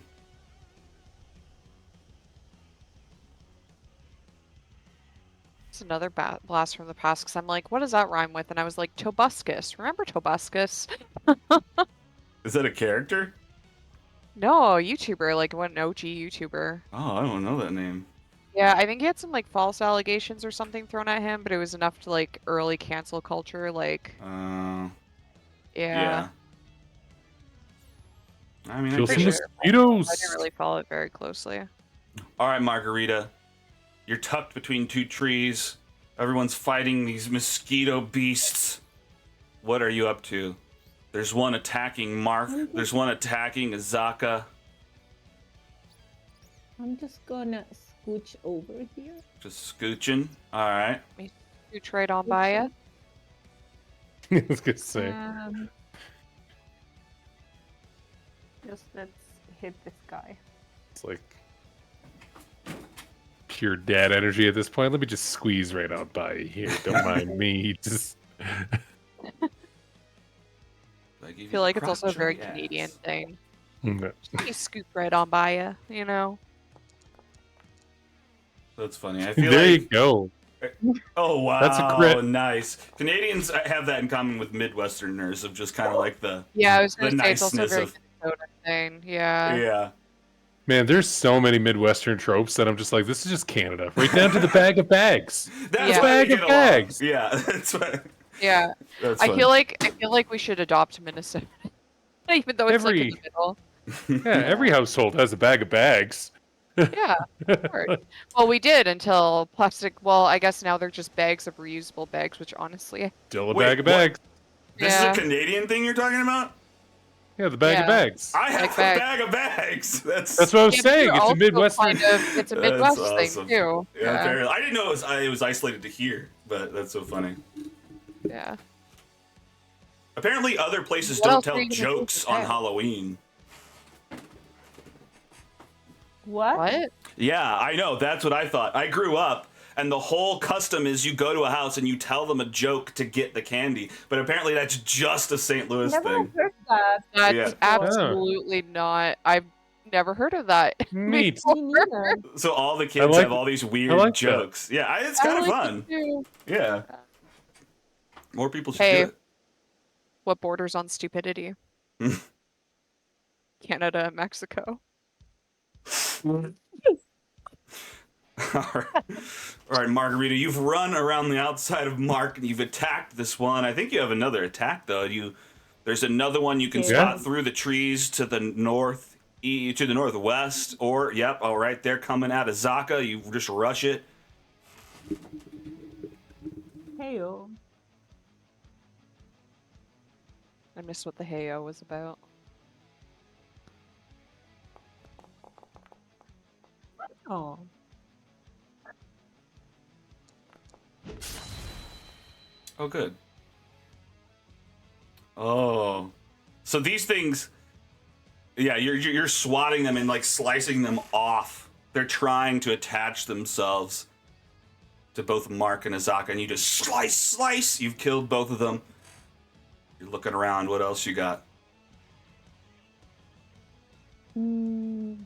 It's another blast from the past because I'm like, what does that rhyme with? And I was like, Tobuscus. Remember Tobuscus? Is that a character? No, YouTuber, like what an OG YouTuber. Oh, I don't know that name. Yeah, I think he had some like false allegations or something thrown at him, but it was enough to like early cancel culture. Like, Yeah. yeah. I mean, Kill some pretty sure. mosquitoes. I didn't really follow it very closely. All right, Margarita. You're tucked between two trees. Everyone's fighting these mosquito beasts. What are you up to? There's one attacking Mark. There's one attacking Azaka. I'm just gonna scooch over here. Just scooching. All right. You trade on by it. I was gonna say. Just let's hit this guy. It's like pure dad energy at this point. Let me just squeeze right on by you here. Don't mind me. Just I feel like it's also a very Canadian thing. No. You scoop right on by you know? That's funny. I feel There like. you go. Oh wow, That's a crit. Nice. Canadians have that in common with Midwesterners of just kind of like the Yeah, I was gonna say it's also a niceness very of Minnesota thing. Yeah. yeah. Man, there's so many Midwestern tropes that I'm just like, this is just Canada. Right down to the bag of bags. That's Yeah. why Bag we of get along. bags. Yeah, that's why. Yeah. That's I funny. feel like we should adopt Minnesota. Even though it's like in the middle. Yeah, every household has a bag of bags. Yeah. Of course. Well, we did until plastic. Well, I guess now they're just bags of reusable bags, which honestly, Still a Wait, bag of what? bags. This Yeah. is a Canadian thing you're talking about? Yeah, the bag of Yeah. bags. I have Like a bag. bag of bags. That's That's what I was Yeah, but saying. you're It's a also Midwestern. it's a That's Midwest awesome. thing too. Yeah, apparently. I didn't know it was isolated to here, but that's so funny. Yeah. Apparently, other places What don't else are tell you gonna do jokes with on that? Halloween. What? What? Yeah, I know. That's what I thought. I grew up, and the whole custom is you go to a house and you tell them a joke to get the candy. But apparently, that's just a St. Louis Never thing. heard that. That's Yeah. absolutely not. I've never heard of that. Neat. Me neither. So all the kids like have all these weird like that. jokes. Yeah, it's I kind of like it fun. too. Yeah. More people should Hey. do it. What borders on stupidity? Canada and Mexico. All right, Margarita, you've run around the outside of Mark and you've attacked this one. I think you have another attack though. There's another one you can Yeah. spot through the trees to the to the northwest. Or yep, all right, they're coming out of Zaka. You just rush it. Heyo. I missed what the heyo was about. Oh. Oh, good. Oh, so these things, yeah, you're swatting them and like slicing them off. They're trying to attach themselves to both Mark and Azaka, and you just slice. You've killed both of them. You're looking around. What else you got? There's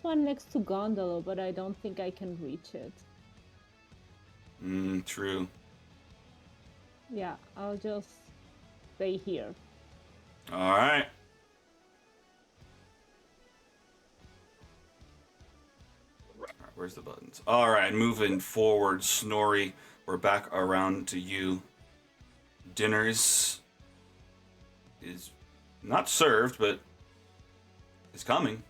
one next to Gondolo, but I don't think I can reach it. True. Yeah, I'll just stay here. All right. Where's the buttons? All right, moving forward, Snorri. We're back around to you. Dinner's is not served, but it's coming.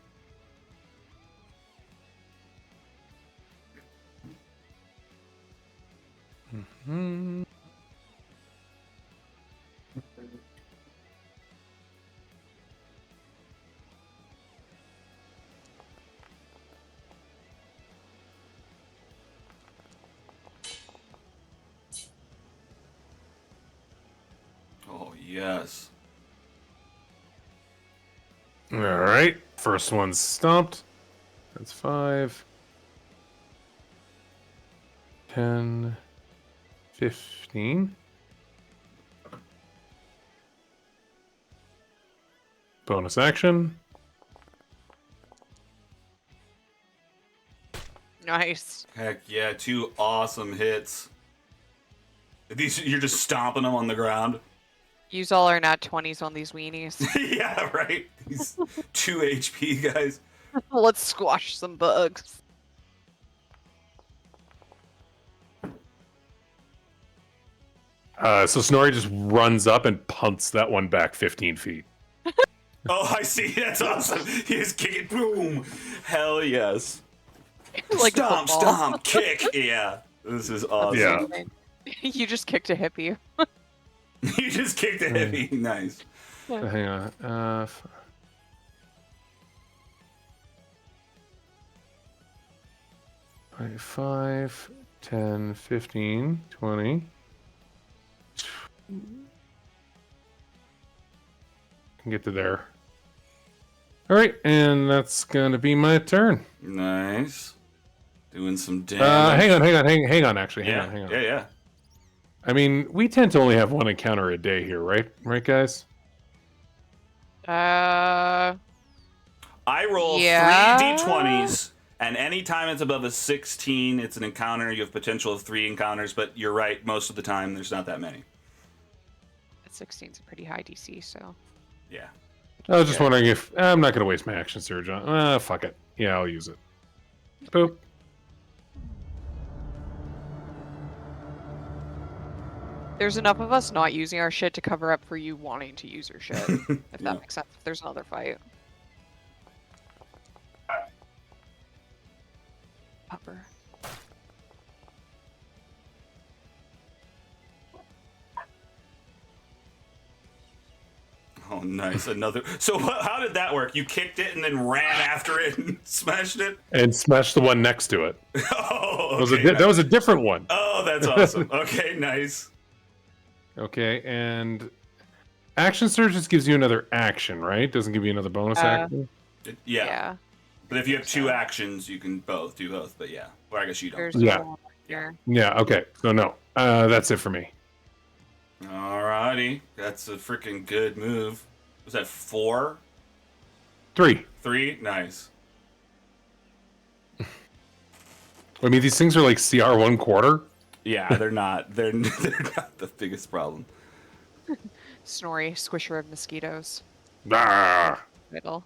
Oh, yes. All right. First one's stumped. That's 5. 10. 15. Bonus action. Nice. Heck yeah, 2 awesome hits. These, you're just stomping them on the ground. Use all our nat 20s on these weenies. Yeah, right. These 2 HP guys. Let's squash some bugs. So Snorri just runs up and punts that one back 15 feet. Oh, I see. That's awesome. He just kick it. Boom. Hell yes. Like Stomp, football. stomp, kick. Yeah. This is awesome. Yeah. You just kicked a hippie. You just kicked a hippie. Nice. So hang on. 5, 10, 15, 20. Can get to there. All right, and that's gonna be my turn. Nice. Doing some damage. Hang on. Actually, Yeah. hang on. Yeah. I mean, we tend to only have one encounter a day here, right? Right, guys? I roll Yeah. 3 d20s, and anytime it's above a 16, it's an encounter. You have potential of 3 encounters, but you're right. Most of the time, there's not that many. 16's a pretty high DC, so. Yeah. I was just wondering if I'm not gonna waste my action surge on. Fuck it. Yeah, I'll use it. Boop. There's enough of us not using our shit to cover up for you wanting to use your shit. If Yeah. that makes sense. If there's another fight. Upper. Oh, nice. Another. So, how did that work? You kicked it and then ran after it and smashed it? And smash the one next to it. Oh, okay. That was a different one. Oh, that's awesome. Okay, nice. Okay, and action surge just gives you another action, right? Doesn't give you another bonus action. Yeah. But if you have 2 actions, you can do both. But yeah. Or I guess you don't. There's Yeah. no one here. Yeah. Okay. So no, that's it for me. Alrighty. That's a freaking good move. Was that 4? 3. 3? Nice. I mean, these things are like CR 1/4. Yeah, they're not. They're not the biggest problem. Snorri, squisher of mosquitoes. Ah. Middle.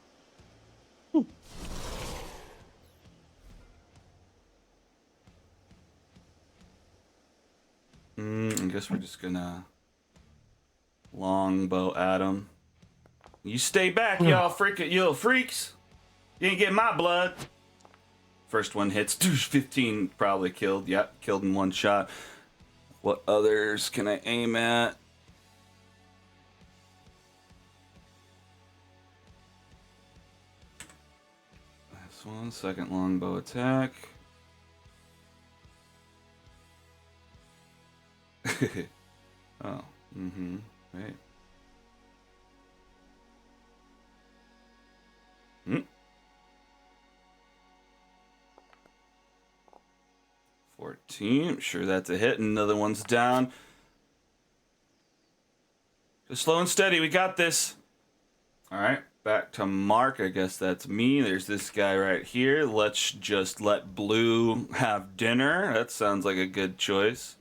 I guess we're just gonna longbow at him. You stay back, y'all freaks. You ain't getting my blood. First one hits. 15 probably killed. Yep, killed in 1 shot. What others can I aim at? This one, second longbow attack. Oh. Mm-hmm. Right. Hmm. 14. I'm sure that's a hit. Another one's down. Just slow and steady. We got this. All right. Back to Mark. I guess that's me. There's this guy right here. Let's just let Blue have dinner. That sounds like a good choice.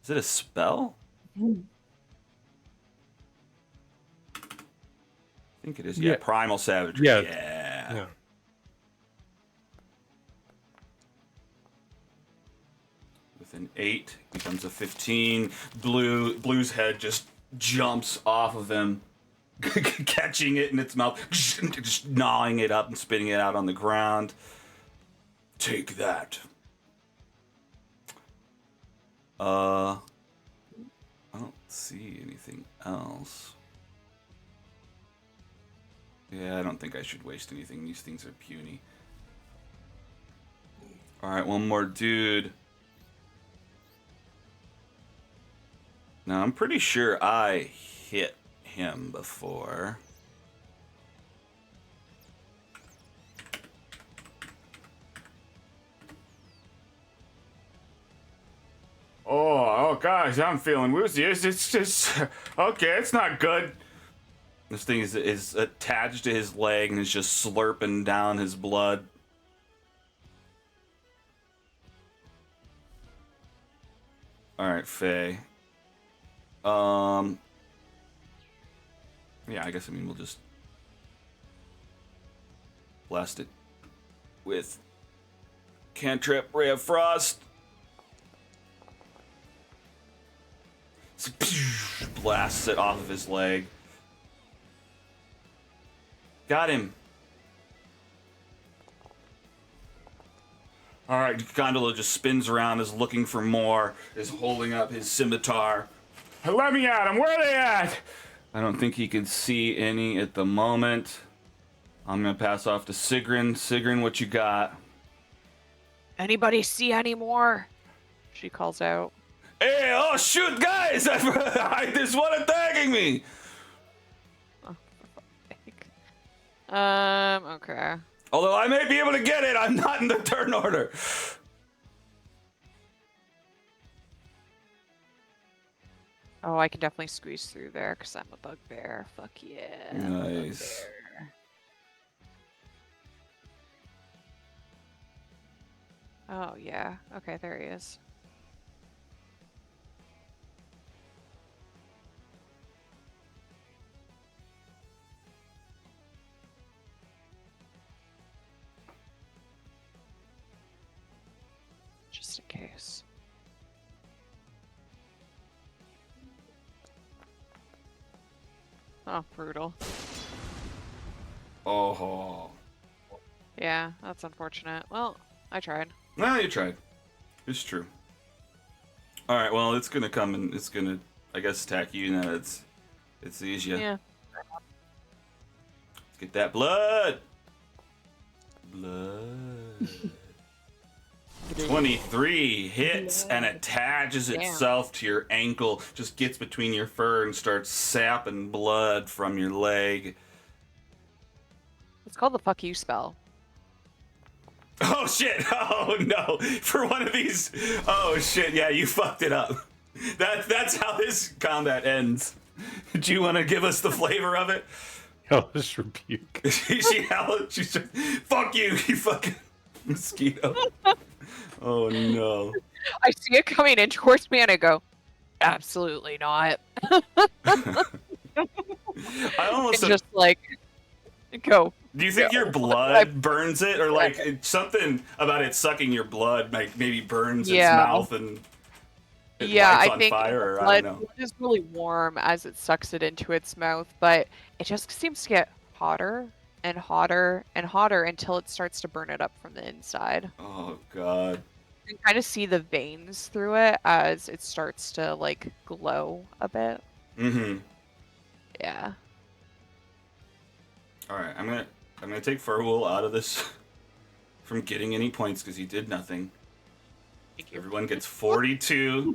Is it a spell? I think it is. Yeah. Yeah. Primal Savagery. Yeah. Yeah. With an 8, becomes a 15. Blue's head just jumps off of him, catching it in its mouth, just gnawing it up and spitting it out on the ground. Take that. I don't see anything else. Yeah, I don't think I should waste anything. These things are puny. Alright, one more dude. Now, I'm pretty sure I hit him before. Oh, gosh, I'm feeling woozy. It's just okay. It's not good. This thing is attached to his leg and is just slurping down his blood. Alright, Faye. Yeah, I guess, we'll just blast it with Cantrip Ray of Frost. Blasts it off of his leg. Got him. All right, Gondola just spins around, is looking for more, is holding up his scimitar. Let me at him. Where are they at? I don't think he can see any at the moment. I'm gonna pass off to Sigrun. Sigrun, what you got? Anybody see any more? She calls out. Hey, oh shoot, guys! There's one attacking me! Okay. Although I may be able to get it, I'm not in the turn order. Oh, I can definitely squeeze through there because I'm a bugbear. Fuck yeah. Nice. Bugbear. Oh, yeah. Okay, there he is. Just in case. Oh, brutal. Oh. Yeah, that's unfortunate. Well, I tried. Well, you tried. It's true. Alright, well, it's gonna come and it's gonna, I guess, attack you now. It's easier. Yeah. Let's get that blood! Blood. 23 hits and attaches itself to your ankle, just gets between your fur and starts sapping blood from your leg. It's called the fuck you spell. Oh shit! Oh no! For one of these, oh shit! Yeah, you fucked it up. That's how this combat ends. Do you want to give us the flavor of it? Hellish rebuke. She howled. She said, "Fuck you, you fucking mosquito." Oh no! I see it coming in towards me and I go, absolutely not. I almost And just like, go. Do you think your blood burns it, or like something about it sucking your blood, like maybe burns its mouth and it lights I on think fire? Or blood, I don't know. blood is really warm as it sucks it into its mouth, but it just seems to get hotter and hotter and hotter until it starts to burn it up from the inside. Oh god. You can kind of see the veins through it as it starts to like glow a bit. Mm-hmm. Yeah. All right, I'm gonna take Furwool out of this from getting any points because he did nothing. Thank you. Everyone gets 42.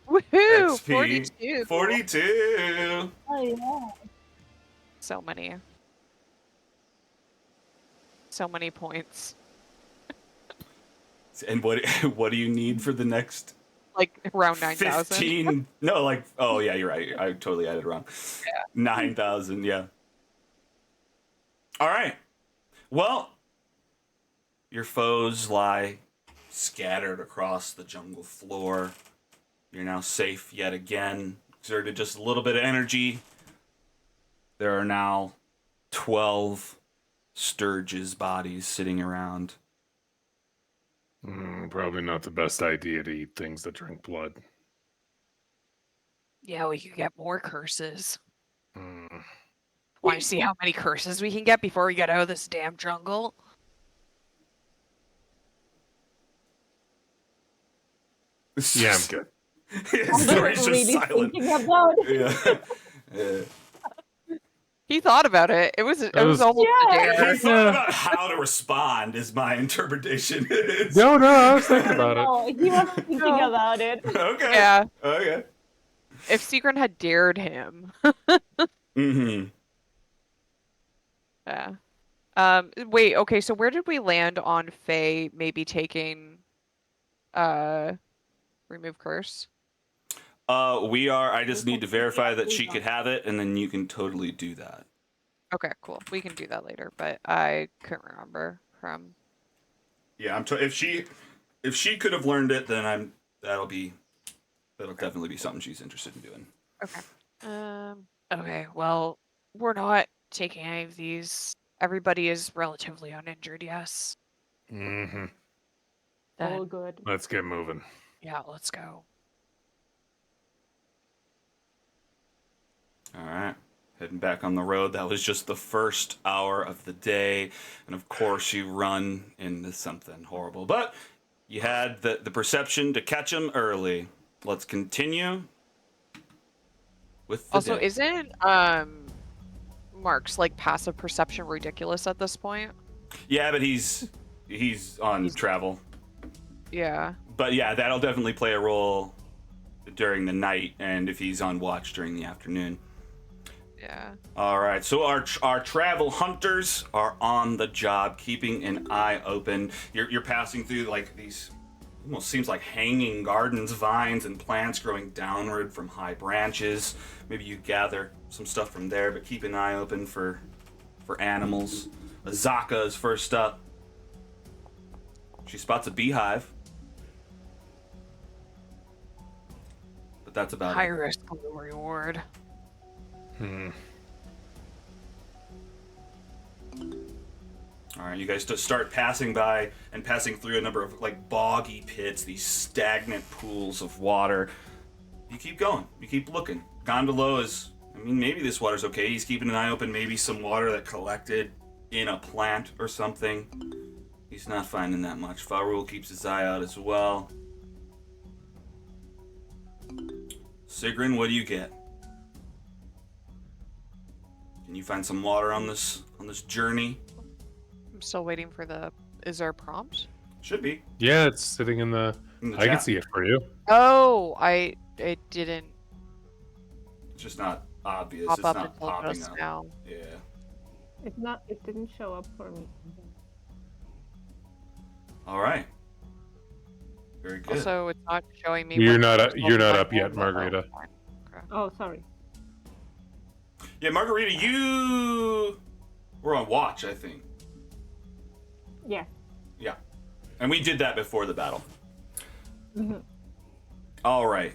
Woohoo! XP 42. 42. Oh yeah. So many. So many points. And what do you need for the next Like around 9,000. 15? No, like, oh yeah, you're right. I totally added wrong. Yeah. 9,000, yeah. All right. Well, your foes lie scattered across the jungle floor. You're now safe yet again. Exerted just a little bit of energy. There are now 12 Sturges bodies sitting around. Probably not the best idea to eat things that drink blood. Yeah, we could get more curses. Mm. Want to see how many curses we can get before we get out of this damn jungle? Yeah, I'm good. Story's really just silent. thinking about it. Yeah. Yeah. He thought about it. It was was- almost a Yeah. dare. He thought about how to respond, is my interpretation. No, I was thinking about it. No, he was thinking No. about it. Okay. Yeah. Okay. If Seagrin had dared him. Mm-hmm. Yeah. Wait, okay, so where did we land on Faye maybe taking remove curse? I just need to verify that she could have it, and then you can totally do that. Okay, cool. We can do that later, but I couldn't remember from Yeah, if she could have learned it, then that'll definitely be something she's interested in doing. Okay. Okay, well, we're not taking any of these. Everybody is relatively uninjured, yes. Mm-hmm. Then, All good. Let's get moving. yeah, let's go. All right. Heading back on the road. That was just the first hour of the day. And of course, you run into something horrible. But you had the perception to catch him early. Let's continue with the Also, day. isn't Mark's like passive perception ridiculous at this point? Yeah, but he's on travel. Yeah. But yeah, that'll definitely play a role during the night, and if he's on watch during the afternoon. Yeah. All right, so our travel hunters are on the job, keeping an eye open. You're passing through like these, almost seems like hanging gardens, vines and plants growing downward from high branches. Maybe you gather some stuff from there, but keep an eye open for animals. Azaka is first up. She spots a beehive, but that's about High it. risk, low reward. All right, you guys start passing by and passing through a number of like boggy pits, these stagnant pools of water. You keep going. You keep looking. Gondolo maybe this water's okay. He's keeping an eye open. Maybe some water that collected in a plant or something. He's not finding that much. Farul keeps his eye out as well. Sigrun, what do you get? Can you find some water on this journey? I'm still waiting for is there a prompt? Should be. Yeah, it's sitting in the. In the I can chat. see it for you. Oh, it didn't It's just not obvious. pop It's up not until popping just up. now. Yeah. It didn't show up for me. All right. Very good. Also, it's not showing me. You're what not the you're not result up yet, was. Margarita. Oh, sorry. Yeah, Margarita, you were on watch, I think. Yeah. Yeah. And we did that before the battle. Mm-hmm. All right.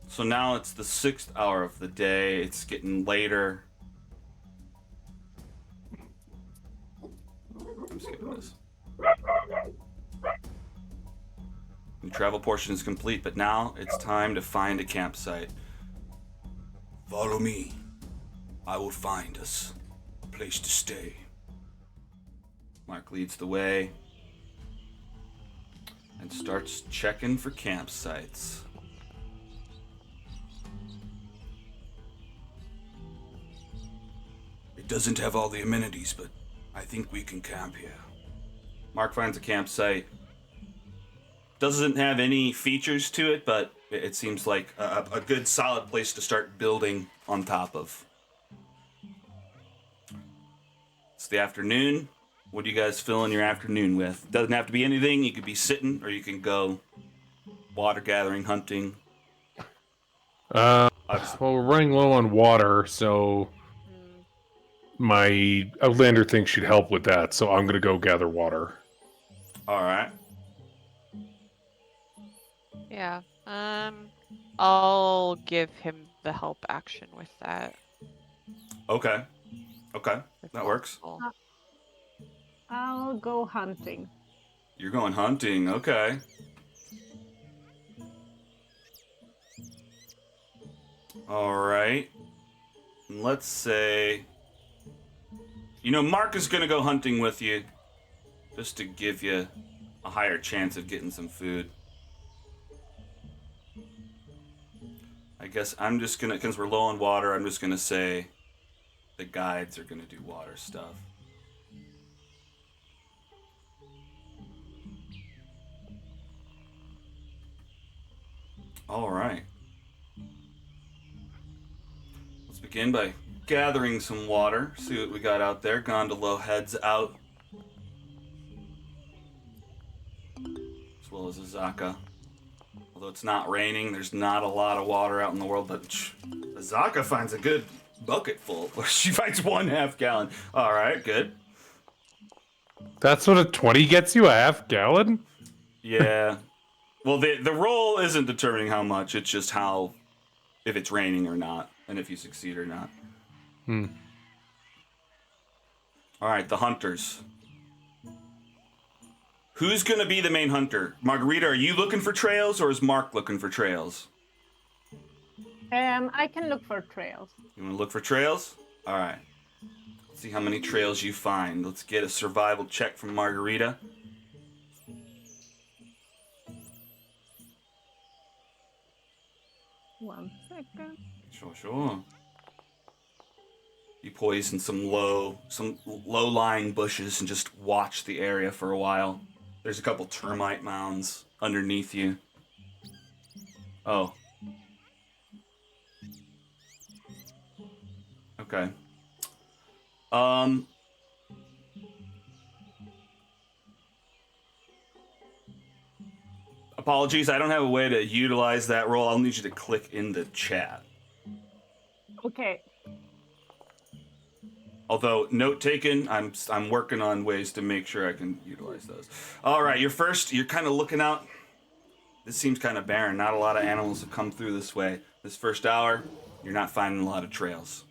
So now it's the 6th hour of the day. It's getting later. I'm skipping this. The travel portion is complete, but now it's time to find a campsite. Follow me. I will find us a place to stay. Mark leads the way and starts checking for campsites. It doesn't have all the amenities, but I think we can camp here. Mark finds a campsite. Doesn't have any features to it, but It seems like a good solid place to start building on top of. It's the afternoon. What do you guys fill in your afternoon with? Doesn't have to be anything. You could be sitting, or you can go water gathering, hunting. Well, Obviously. we're running low on water, so my Outlander thinks she'd help with that, so I'm gonna go gather water. All right. Yeah. I'll give him the help action with that. Okay. Okay. if That works. possible. I'll go hunting. You're going hunting. Okay. All right. Let's say, Mark is going to go hunting with you just to give you a higher chance of getting some food. I guess I'm just going to, because we're low on water, I'm just going to say the guides are going to do water stuff. All right. Let's begin by gathering some water. See what we got out there. Gondola heads out. As well as Azaka. Although it's not raining, there's not a lot of water out in the world, but Azaka finds a good bucket full. She finds 1/2 gallon. All right, good. That's what a 20 gets you, a half gallon? Yeah. Well, the roll isn't determining how much. It's just if it's raining or not, and if you succeed or not. All right, the hunters. Who's going to be the main hunter? Margarita, are you looking for trails, or is Mark looking for trails? I can look for trails. You want to look for trails? All right. Let's see how many trails you find. Let's get a survival check from Margarita. One second. Sure. You poison some low-lying bushes and just watch the area for a while. There's a couple termite mounds underneath you. Oh. Okay. Apologies, I don't have a way to utilize that roll. I'll need you to click in the chat. Okay. Although, note taken, I'm working on ways to make sure I can utilize those. All right, you're kind of looking out. This seems kind of barren. Not a lot of animals have come through this way. This first hour, you're not finding a lot of trails.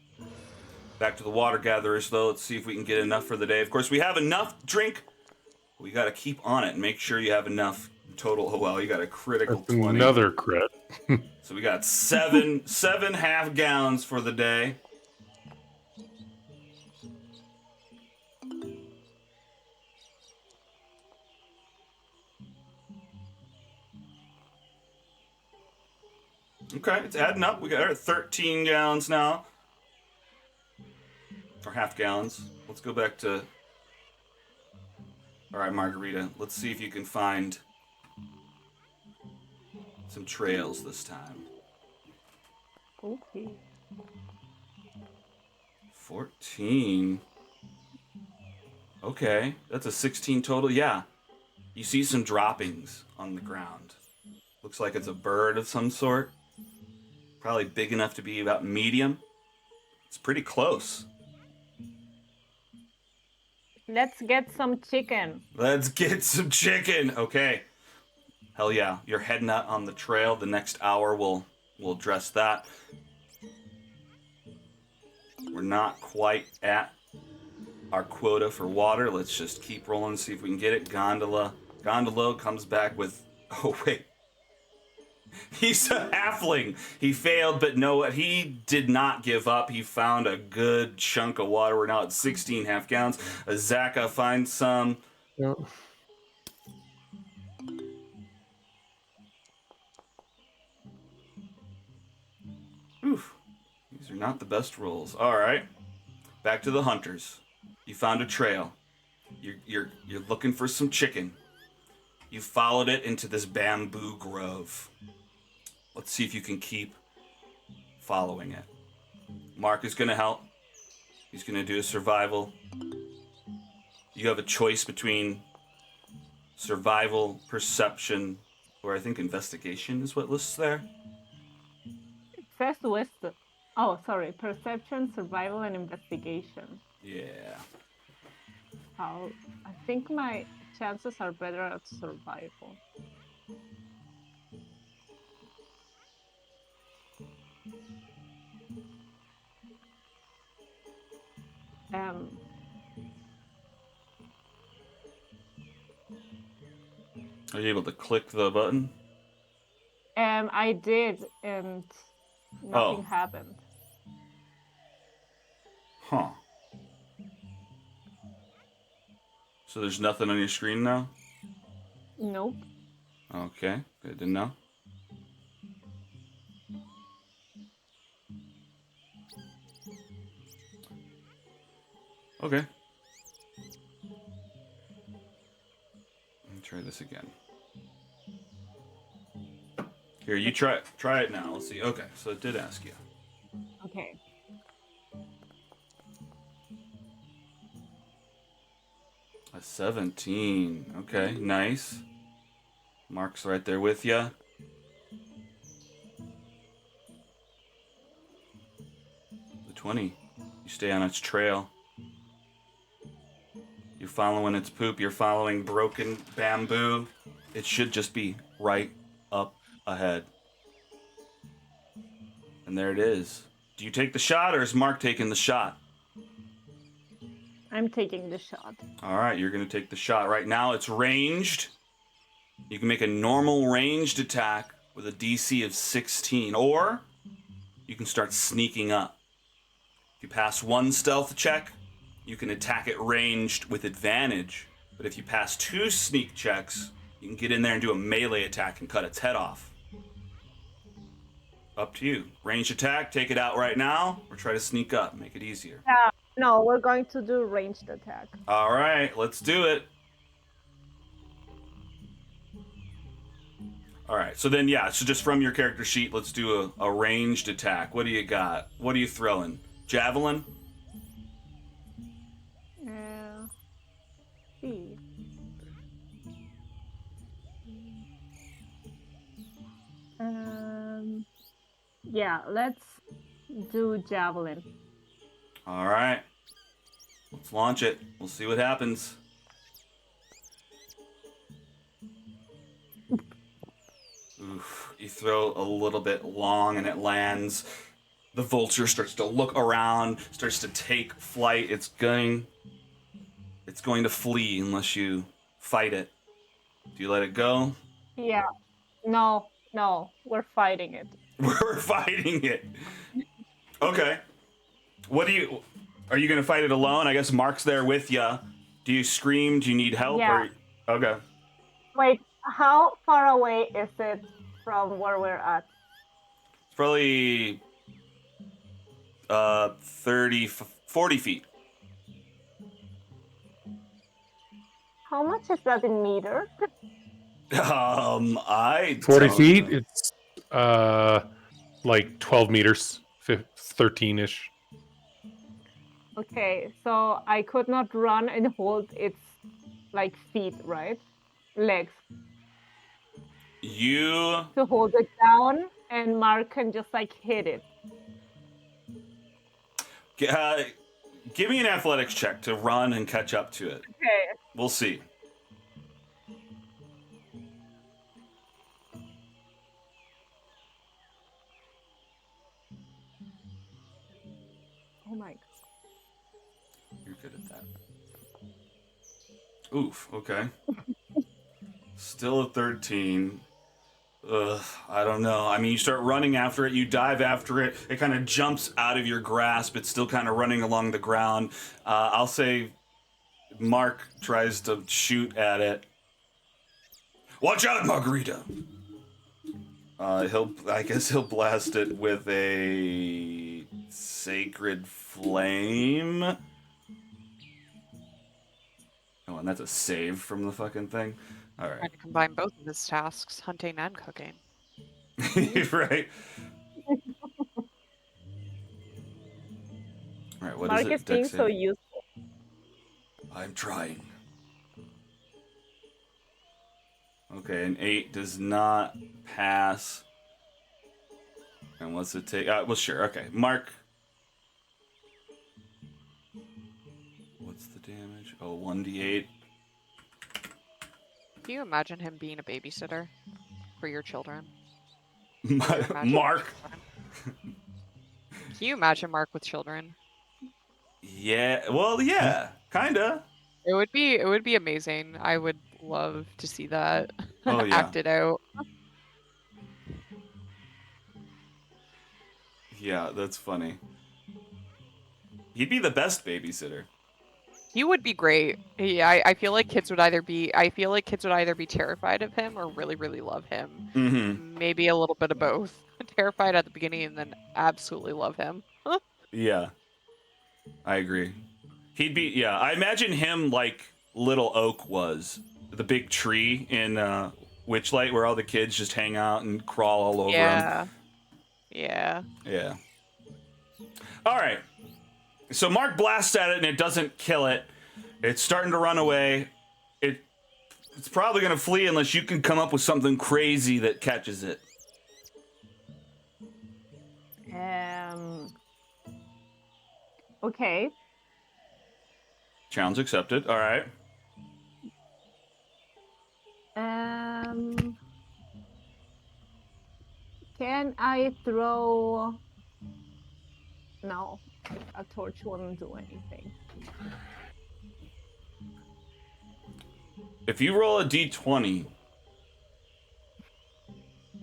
Back to the water gatherers, though. Let's see if we can get enough for the day. Of course, we have enough drink. We got to keep on it and make sure you have enough total. Oh, well, you got a critical That's 20. another crit. So we got seven half gallons for the day. Okay, it's adding up. We got 13 gallons now. Or half gallons. Let's go back to... All right, Margarita. Let's see if you can find some trails this time. Okay. 14. Okay, that's a 16 total. Yeah. You see some droppings on the ground. Looks like it's a bird of some sort. Probably big enough to be about medium. It's pretty close. Let's get some chicken. Let's get some chicken. Okay. Hell yeah. You're heading out on the trail. The next hour we'll address that. We're not quite at our quota for water. Let's just keep rolling, see if we can get it. Gondola comes back with... Oh, wait. He's a halfling. He failed, but no, he did not give up. He found a good chunk of water. We're now at 16 half gallons. Azaka finds some. Yep. Oof. These are not the best rolls. All right. Back to the hunters. You found a trail. You're looking for some chicken. You followed it into this bamboo grove. Let's see if you can keep following it. Mark is going to help. He's going to do a survival. You have a choice between survival, perception, or I think investigation is what lists there. It says wisdom. Oh, sorry. Perception, survival, and investigation. Yeah. I think my chances are better at survival. Are you able to click the button? I did, and nothing happened. Huh. So there's nothing on your screen now? Nope. Okay, good to know. Okay. Let me try this again. Here, you try it now. Let's see. Okay, so it did ask you. Okay. A 17. Okay, nice. Mark's right there with you. The 20. You stay on its trail. You're following its poop. You're following broken bamboo. It should just be right up ahead. And there it is. Do you take the shot, or is Mark taking the shot? I'm taking the shot. All right, you're going to take the shot. Right now, it's ranged. You can make a normal ranged attack with a DC of 16, or you can start sneaking up. If you pass one stealth check, you can attack it ranged with advantage. But if you pass 2 sneak checks, you can get in there and do a melee attack and cut its head off. Up to you. Ranged attack, take it out right now, or try to sneak up, make it easier. No, we're going to do ranged attack. All right, let's do it. All right, so then, yeah, so just from your character sheet, let's do a ranged attack. What do you got? What are you throwing? Javelin? See. Yeah, let's do javelin. All right. Let's launch it. We'll see what happens. Oof. You throw a little bit long and it lands. The vulture starts to look around, starts to take flight. It's going to flee unless you fight it. Do you let it go? Yeah. No, we're fighting it. We're fighting it. Okay. Are you going to fight it alone? I guess Mark's there with you. Do you scream? Do you need help? Yeah. Okay. Wait, how far away is it from where we're at? It's probably 40 feet. How much is that in meters? 40 40 feet. It's like 12 meters, 13-ish. Okay, so I could not run and hold its like feet, right? Legs. You To hold it down, and Mark can just like hit it. give me an athletics check to run and catch up to it. Okay. We'll see. Oh my god. You're good at that. Oof, okay. Still a 13. Ugh, I don't know. I mean, you start running after it, you dive after it, it kind of jumps out of your grasp, it's still kind of running along the ground. I'll say Mark tries to shoot at it. Watch out, Margarita! I guess he'll blast it with a sacred flame. Oh, and that's a save from the fucking thing. All right. Trying to combine both of his tasks, hunting and cooking. Right. All right, what is Mark is it? being Dex so save? useful. I'm trying. Okay, an 8 does not pass. And what's it take? Well, sure. Okay, Mark. What's the damage? Oh, 1d8. Can you imagine him being a babysitter for your children? For your imaginary Mark. children? Can you imagine Mark with children? Yeah. Well, yeah. Kinda. It would be amazing. I would love to see that Oh yeah. acted out. Yeah, that's funny. He'd be the best babysitter. He would be great. I feel like kids would either be terrified of him or really, really love him. Mm-hmm. Maybe a little bit of both. Terrified at the beginning and then absolutely love him. Yeah. I agree. He'd be, yeah. I imagine him like Little Oak was, the big tree in Witchlight, where all the kids just hang out and crawl all over him. Yeah. Yeah. Yeah. All right. So Mark blasts at it and it doesn't kill it. It's starting to run away. It's probably going to flee unless you can come up with something crazy that catches it. Okay. Challenge accepted. All right. Can I throw? No, a torch wouldn't do anything. If you roll a d20,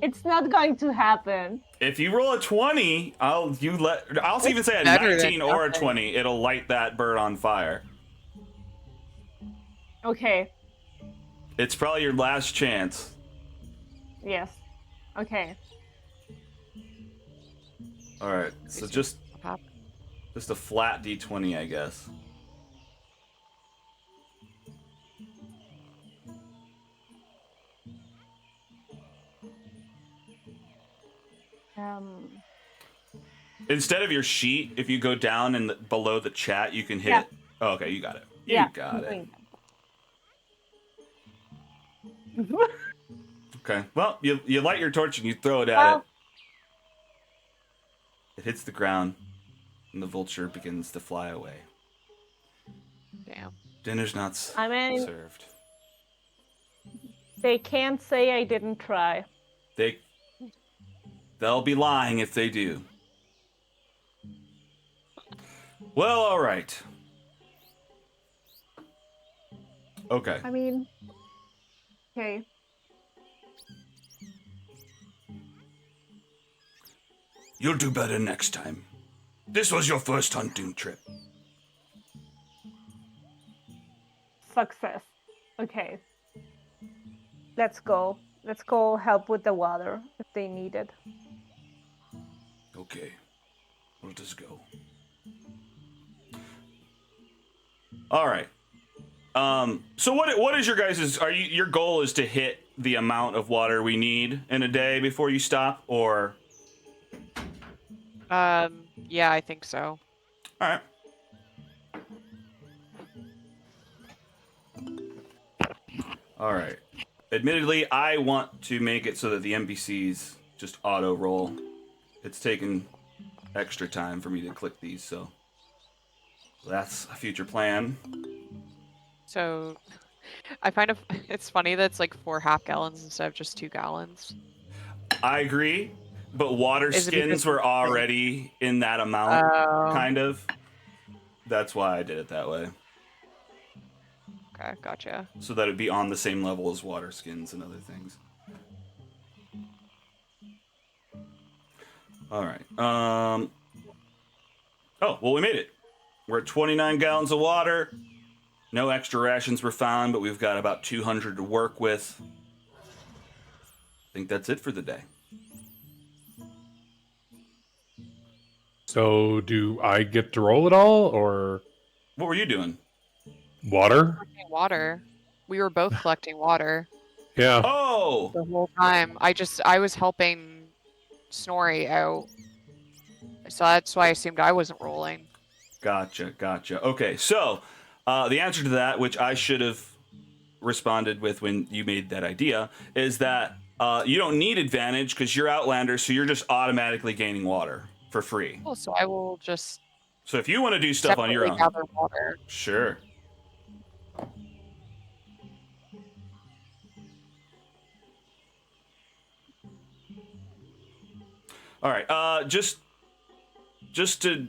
It's not going to happen. if you roll a 20, I'll even say a better than 19 or a nothing. 20, it'll light that bird on fire. Okay. It's probably your last chance. Yes. Okay. All right. So just a flat d20, I guess. Instead of your sheet, if you go down and below the chat, you can hit it. Oh, okay, you got it. You got it. Okay. Well, you light your torch and you throw it at it. It hits the ground, and the vulture begins to fly away. Damn. Dinner's not served. They can't say I didn't try. They'll be lying if they do. Well, all right. Okay. I mean, okay. You'll do better next time. This was your first hunting trip. Success. Okay. Let's go. Let's go help with the water if they need it. Okay. Let us go. All right. So what is your guys'? Your goal is to hit the amount of water we need in a day before you stop, or? Yeah, I think so. All right. All right. Admittedly, I want to make it so that the NPCs just auto roll. It's taken extra time for me to click these, so that's a future plan. So, I find it's funny that it's like 4 half-gallons instead of just 2 gallons. I agree, but water Is it skins because- were already in that amount, kind of. That's why I did it that way. Okay, gotcha. So that it'd be on the same level as water skins and other things. All right. Oh, well, we made it. We're at 29 gallons of water. No extra rations were found, but we've got about 200 to work with. I think that's it for the day. So, do I get to roll it all, or What were you doing? water? Collecting water. We were both collecting water Yeah. Oh! the whole time. I was helping Snorri out. So that's why I assumed I wasn't rolling. Gotcha. Okay, so the answer to that, which I should have responded with when you made that idea, is that you don't need advantage because you're Outlander, so you're just automatically gaining water for free. Oh, so I will just So if you want to do stuff on your separately own, gather water. sure. All right. Just to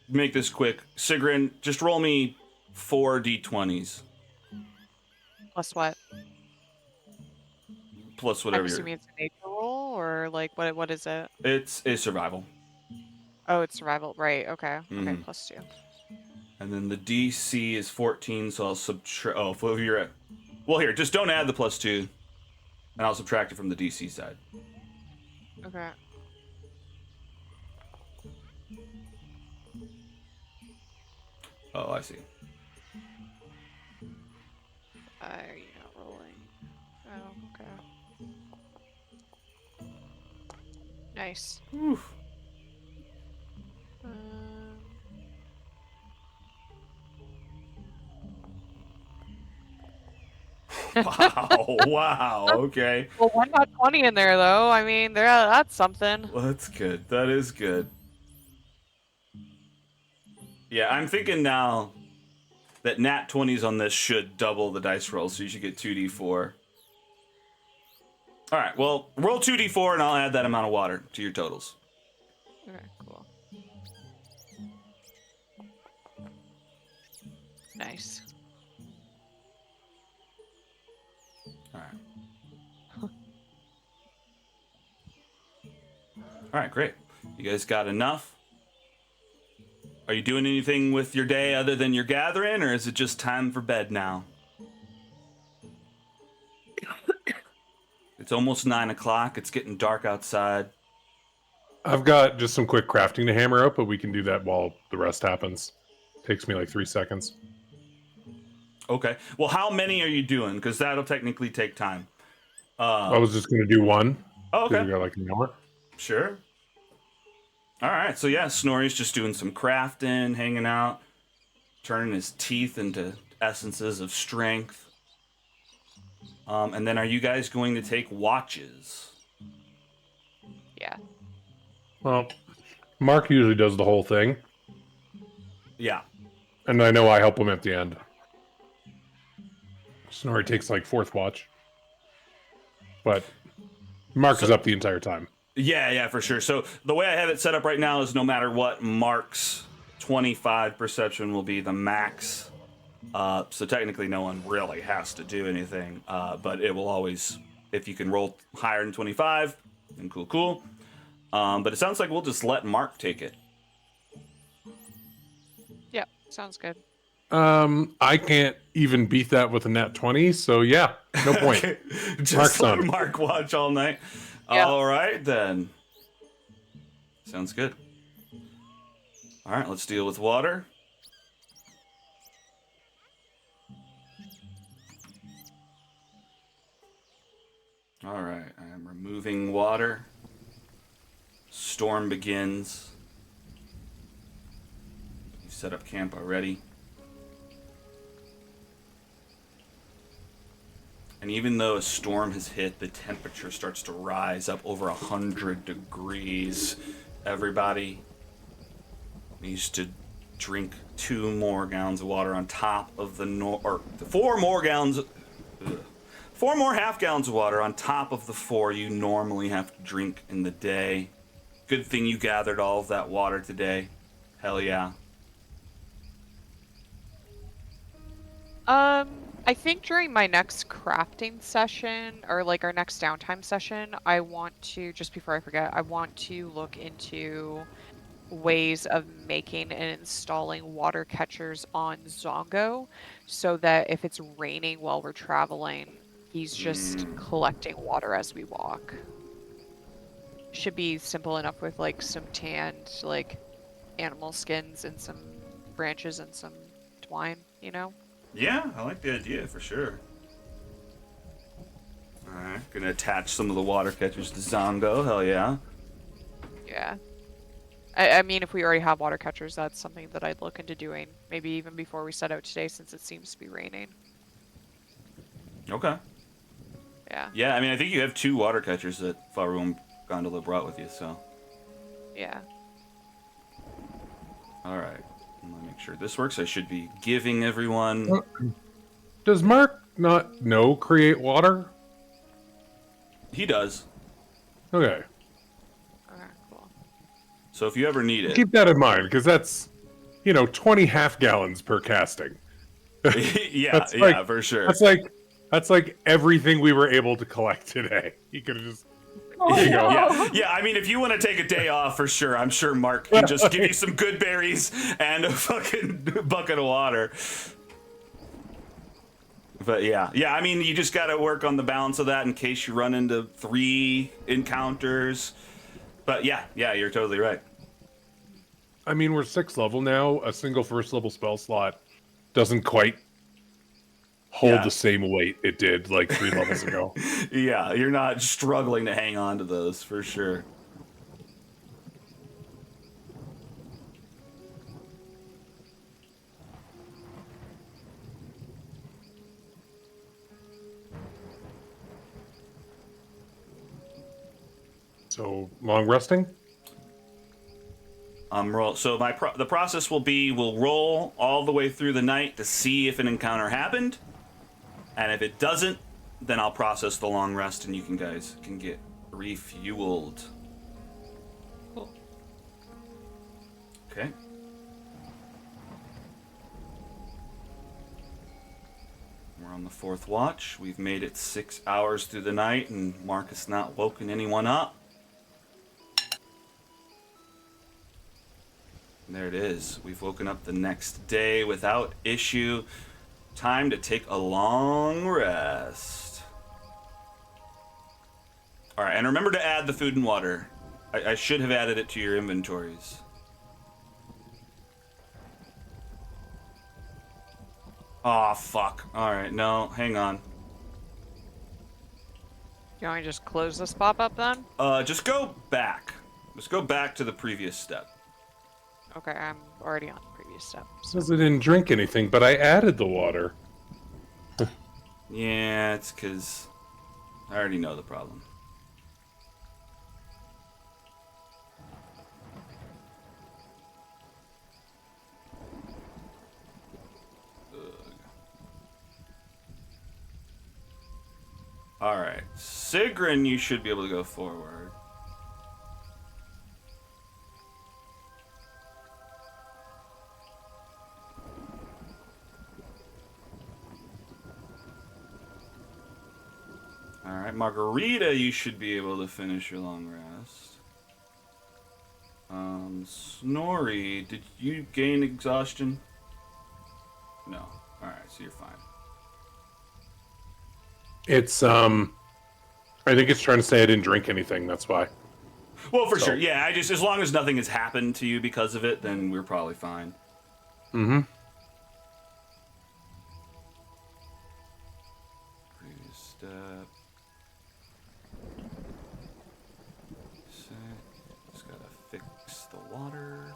make this quick, Sigrun, just roll me 4 d20s Plus what? plus I'm whatever you're. assuming it's a nature roll, or like what is it? It's a survival, Oh, it's survival. Right. Okay. Okay. Mhm. +2. and then the DC is 14, so I'll subtract. Oh, if you're at. Well, here, just don't add the +2, and I'll subtract it from the DC side. Okay. Oh, I see. You're not rolling. Oh, okay. Nice. Whew. Um, Wow. Okay. well, one got 20 in there though. I mean, that's something. Well, that's good. That is good. Yeah, I'm thinking now that nat 20s on this should double the dice roll, so you should get 2d4. All right, well, roll 2d4 and I'll add that amount of water to your totals. Okay, cool. Nice. All right. All right, great. You guys got enough? Are you doing anything with your day other than your gathering, or is it just time for bed now? It's almost 9 o'clock. It's getting dark outside. I've got just some quick crafting to hammer out, but we can do that while the rest happens. Takes me like 3 seconds. Okay. Well, how many are you doing? Because that'll technically take time. I was just going to do one. Oh, 'cause okay. We got like an hour. Sure. All right. So yeah, Snorri's just doing some crafting, hanging out, turning his teeth into essences of strength. And then are you guys going to take watches? Yeah. Well, Mark usually does the whole thing, Yeah. and I know I help him at the end. Snorri takes like 4th watch, but Mark is up the entire time. Yeah, for sure. So the way I have it set up right now is no matter what, Mark's 25 perception will be the max. So technically no one really has to do anything, but it will always, if you can roll higher than 25, then cool. But it sounds like we'll just let Mark take it. Yep. Sounds good. I can't even beat that with a nat 20, so yeah, no point. Just Mark's let on. Mark watch all night. Yeah. All right, then. Sounds good. All right, let's deal with water. All right, I am removing water. Storm begins. You set up camp already. And even though a storm has hit, the temperature starts to rise up over 100 degrees. Everybody needs to drink 2 more gallons of water on top of the 4 more gallons. 4 more half gallons of water on top of the 4 you normally have to drink in the day. Good thing you gathered all of that water today. Hell yeah. I think during my next crafting session, or like our next downtime session, I want to, just before I forget, I want to look into ways of making and installing water catchers on Zongo so that if it's raining while we're traveling, he's just collecting water as we walk. Should be simple enough with like some tanned like animal skins and some branches and some twine, you know? Yeah, I like the idea for sure. Alright, gonna attach some of the water catchers to Zongo, hell yeah. Yeah. I mean, if we already have water catchers, that's something that I'd look into doing. Maybe even before we set out today, since it seems to be raining. Okay. Yeah. Yeah, I mean, I think you have 2 water catchers that Farum Gondola brought with you, so. Yeah. All right. Let me make sure this works. I should be giving everyone. Does Mark not know create water? He does. Okay. Okay, cool. So if you ever need it. Keep that in mind, because that's, 20 half gallons per casting. Yeah, like- for sure. That's like everything we were able to collect today. You could have just. Oh, There you go. no. Yeah, I mean, if you want to take a day off for sure, I'm sure Mark can just give you some good berries and a fucking bucket of water. But yeah, I mean, you just got to work on the balance of that in case you run into 3 encounters. But yeah, you're totally right. I mean, we're 6th level now. A single 1st level spell slot doesn't quite hold Yeah. the same weight it did like 3 levels ago. Yeah, you're not struggling to hang on to those for sure. So, long resting? Roll. So the process will be we'll roll all the way through the night to see if an encounter happened, and if it doesn't, then I'll process the long rest, and you guys can get refueled. Cool. Okay. We're on the 4th watch. We've made it 6 hours through the night, and Mark has not woken anyone up. And there it is. We've woken up the next day without issue. Time to take a long rest. All right, and remember to add the food and water. I should have added it to your inventories. Aw, fuck. All right, no, hang on. You want me to just close this pop-up then? Just go back. Just go back to the previous step. Okay, I'm already on the previous step. So. Says I didn't drink anything, but I added the water. Yeah, it's because I already know the problem. All right, Sigrun, you should be able to go forward. All right, Margarita, you should be able to finish your long rest. Snorri, did you gain exhaustion? No. All right, so you're fine. It's, I think it's trying to say I didn't drink anything, that's why. Well, for So- sure, yeah. As long as nothing has happened to you because of it, then we're probably fine. Mm-hmm. Previous step. Just gotta fix the water.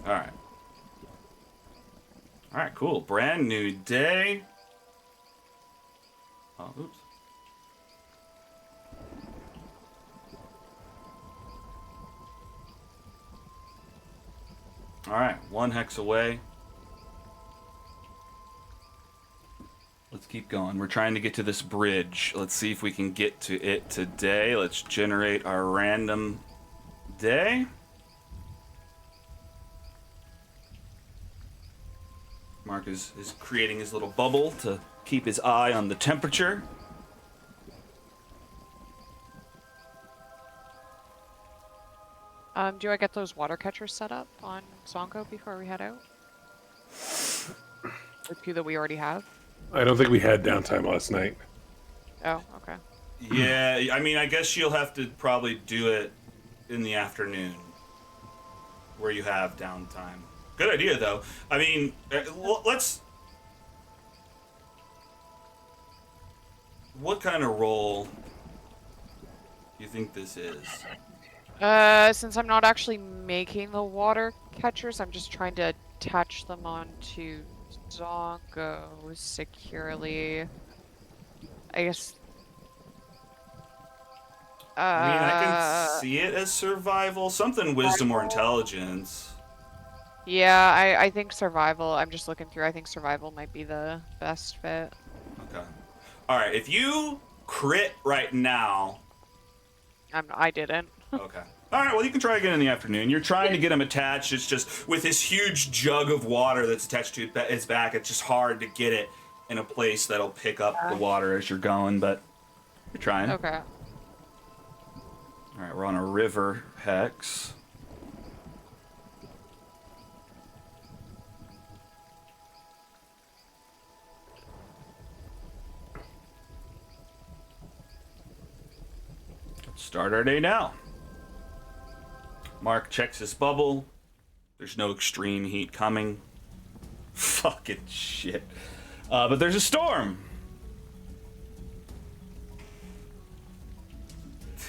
All right. All right, cool. Brand new day. Oh, oops. All right, 1 hex away. Let's keep going. We're trying to get to this bridge. Let's see if we can get to it today. Let's generate our random day. Mark is creating his little bubble to keep his eye on the temperature. Do I get those water catchers set up on Zonko before we head out? The 2 that we already have? I don't think we had downtime last night. Oh, okay. Yeah, I mean, I guess you'll have to probably do it in the afternoon. where you have downtime. Good idea, though. I mean, let's... What kind of roll do you think this is? Since I'm not actually making the water catchers, I'm just trying to attach them onto Zongo securely. I guess. I mean, I can see it as survival. Something wisdom or intelligence. Yeah, I think survival. I'm just looking through. I think survival might be the best fit. Okay. All right, if you crit right now... I didn't. Okay. All right, well, you can try again in the afternoon. You're trying to get him attached. It's just with this huge jug of water that's attached to his back, it's just hard to get it in a place that'll pick up the water as you're going, but you're trying. Okay. All right, we're on a river hex. Let's start our day now. Mark checks his bubble. There's no extreme heat coming. Fucking shit. But there's a storm.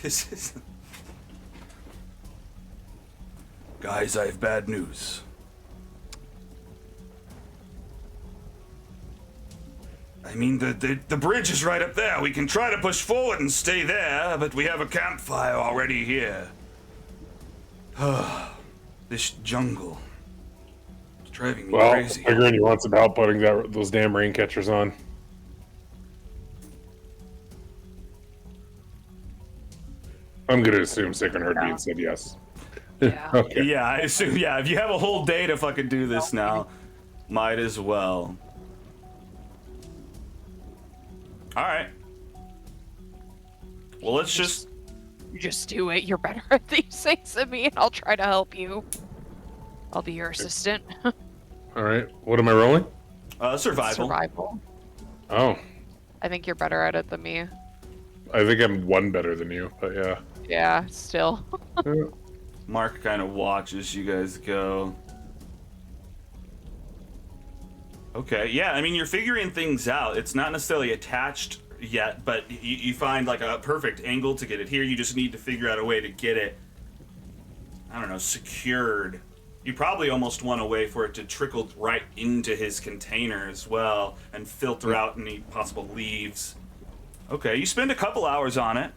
This is... Guys, I have bad news. I mean, the bridge is right up there. We can try to push forward and stay there, but we have a campfire already here. This jungle. It's driving me crazy. Figuring he wants about putting those damn rain catchers on. I'm gonna assume Sacred Heartbeat said yes. Yeah. Okay. Yeah, I assume, yeah, if you have a whole day to fucking do this now, might as well. Alright. Well, let's just... You just do it. You're better at these things than me, and I'll try to help you. I'll be your assistant. All right. What am I rolling? Survival. Survival. Oh, I think you're better at it than me. I think I'm one better than you, but yeah. Yeah, still. Mark kind of watches you guys go. Okay, yeah, I mean, you're figuring things out. It's not necessarily attached yet, but you find like a perfect angle to get it here. You just need to figure out a way to get it, I don't know, secured. You probably almost want a way for it to trickle right into his container as well and filter out any possible leaves. Okay, you spend a couple hours on it,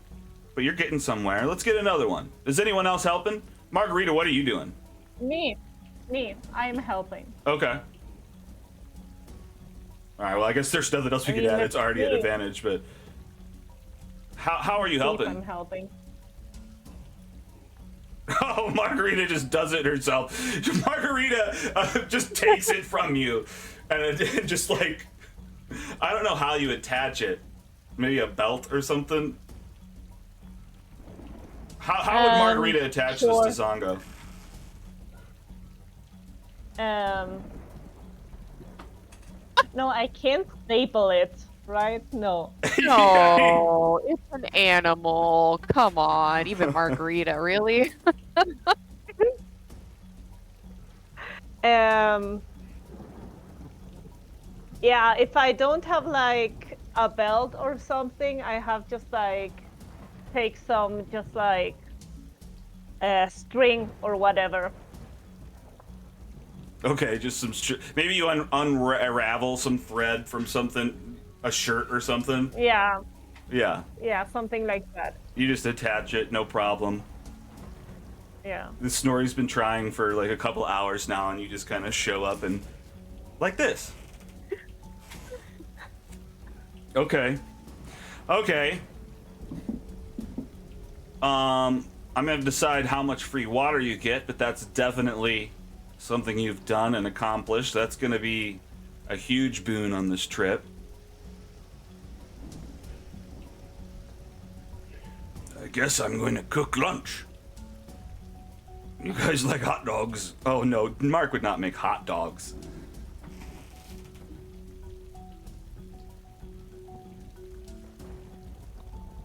but you're getting somewhere. Let's get another one. Is anyone else helping? Margarita, what are you doing? Me. I'm helping. Okay. All right, well, I guess there's nothing else we could add. It's already at advantage, but... How are you helping? I'm helping. Oh, Margarita just does it herself. Margarita just takes it from you. And it just like... I don't know how you attach it. Maybe a belt or something? How would Margarita attach this to Zongo? No, I can't staple it, right? No. No, it's an animal. Come on, even Margarita, really? Yeah, if I don't have like a belt or something, I have just like take some just like string or whatever. Okay, just some maybe you unravel some thread from something, a shirt or something. Yeah. Yeah. Yeah, something like that. You just attach it, no problem. Yeah. The Snorri's been trying for like a couple hours now, and you just kind of show up and like this. Okay. Okay. I'm gonna decide how much free water you get, but that's definitely something you've done and accomplished. That's gonna be a huge boon on this trip. I guess I'm going to cook lunch. You guys like hot dogs? Oh no, Mark would not make hot dogs.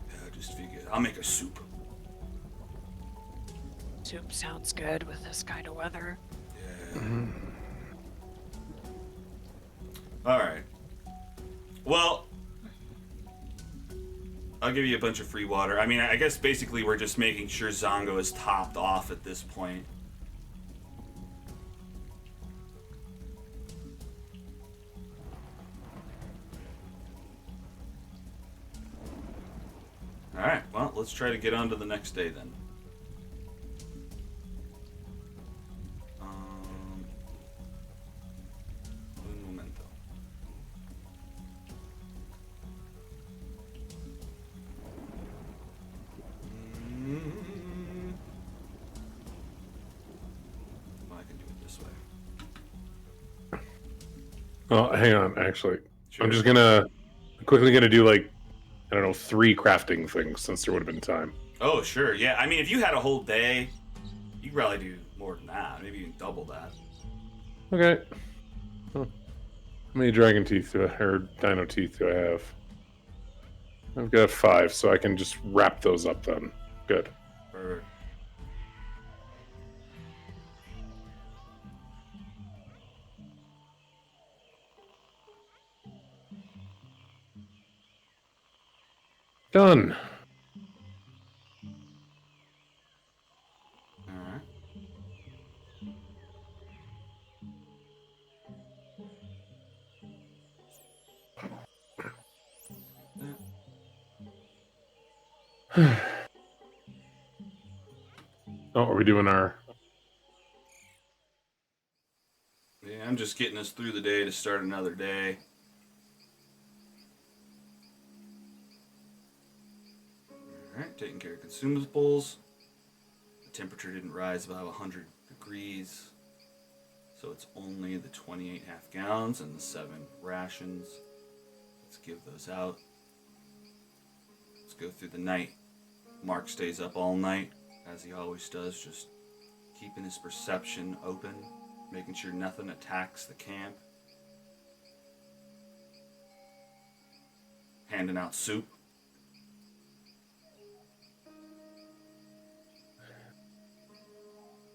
Yeah, I just figured I'll make a soup. Soup sounds good with this kind of weather. Yeah. All right. Well, I'll give you a bunch of free water. I mean, I guess basically we're just making sure Zongo is topped off at this point. All right. Well, let's try to get on to the next day then. Un momento. Well, I can do it this way. Oh, hang on. Actually, Sure. I'm just quickly gonna do like, I don't know, 3 crafting things since there would have been time. Oh, sure. Yeah. I mean, if you had a whole day, you could probably do more than that. Maybe even double that. Okay. Huh. How many dragon teeth or dino teeth do I have? I've got 5, so I can just wrap those up then. Good. Perfect. Done. All right. Oh, are we doing our... Yeah, I'm just getting us through the day to start another day. Alright, taking care of consumables. The temperature didn't rise above 100 degrees. So it's only the 28 half gallons and the 7 rations. Let's give those out. Let's go through the night. Mark stays up all night, as he always does, just keeping his perception open, making sure nothing attacks the camp. Handing out soup.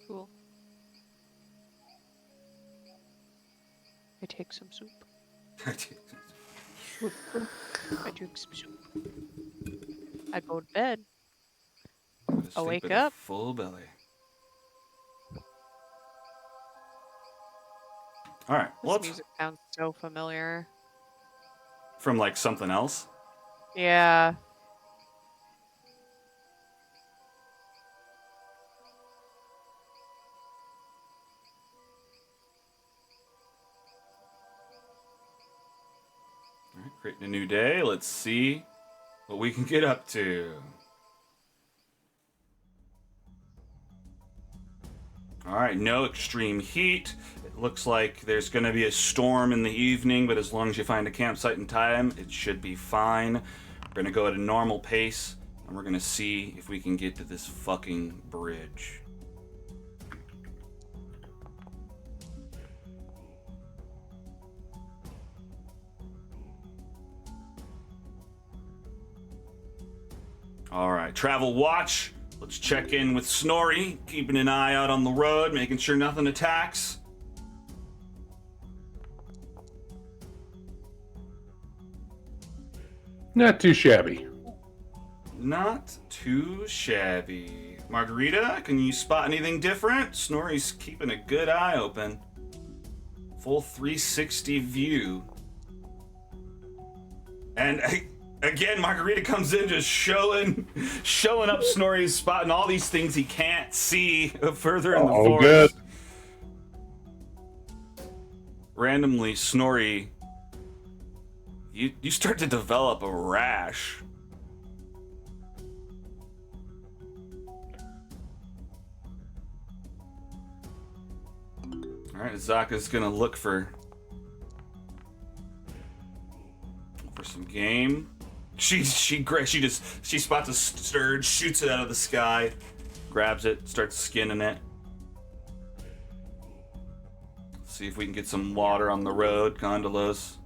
Cool. I take some soup. I drink some soup. I go to bed. I'll wake up. Full belly. All right. This Well, music sounds so familiar. from like something else. Yeah. All right, creating a new day. Let's see what we can get up to. All right, no extreme heat. It looks like there's going to be a storm in the evening, but as long as you find a campsite in time, it should be fine. We're going to go at a normal pace, and we're going to see if we can get to this fucking bridge. All right, travel watch. Let's check in with Snorri, keeping an eye out on the road, making sure nothing attacks. Not too shabby. Not too shabby. Margarita, can you spot anything different? Snorri's keeping a good eye open. Full 360 view. And again, Margarita comes in just showing up Snorri's spot and all these things he can't see further in the forest. Good. Randomly, Snorri, you start to develop a rash. All right, Zaka's gonna look for some game. She spots a sturge, shoots it out of the sky, grabs it, starts skinning it. See if we can get some water on the road. Gondolas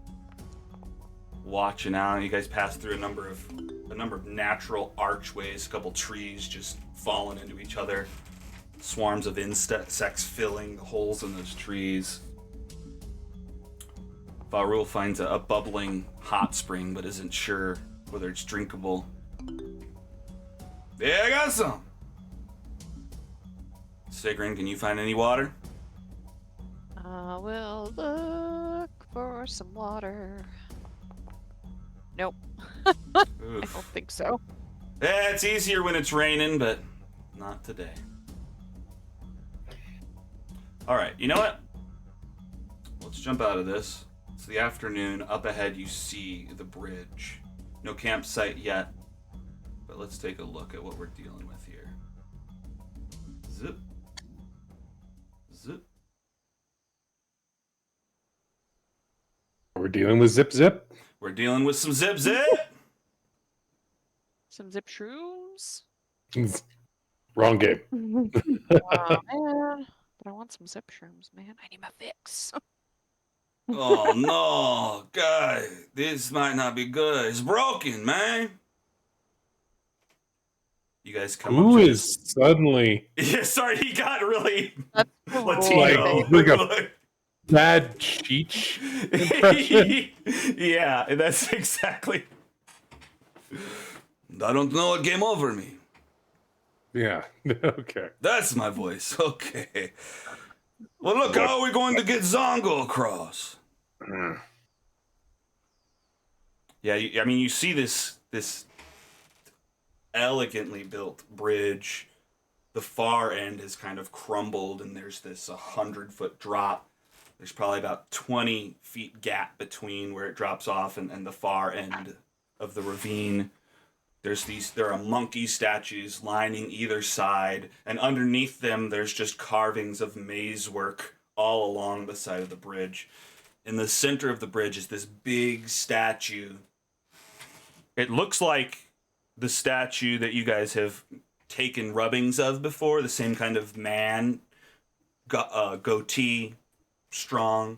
watching out. You guys pass through a number of natural archways, a couple trees just falling into each other. swarms of insects filling the holes in those trees. Varul finds a bubbling hot spring, but isn't sure whether it's drinkable. Yeah, I got some. Sigrun, can you find any water? I will look for some water. Nope. I don't think so. Yeah, it's easier when it's raining, but not today. All right, you know what? Let's jump out of this. It's the afternoon. Up ahead, you see the bridge. No campsite yet, but let's take a look at what we're dealing with here. Zip. Zip. We're dealing with zip zip. We're dealing with some zip zip. Some zip shrooms. Wrong game. Man. But I want some zip shrooms, man. I need my fix. Oh no, guy, this might not be good. It's broken, man. You guys come Who up to is suddenly Yeah, sorry, he got really That's Latino. Like a bad Cheech impression? Yeah, that's exactly. I don't know what came over me. Yeah. Okay. That's my voice. Okay. Well, look, how are we going to get Zongo across? Yeah, I mean, you see this elegantly built bridge. The far end has kind of crumbled, and there's this 100-foot drop. There's probably about 20 feet gap between where it drops off and the far end of the ravine. There are monkey statues lining either side, and underneath them there's just carvings of maze work all along the side of the bridge. In the center of the bridge is this big statue. It looks like the statue that you guys have taken rubbings of before, the same kind of man, goatee, strong,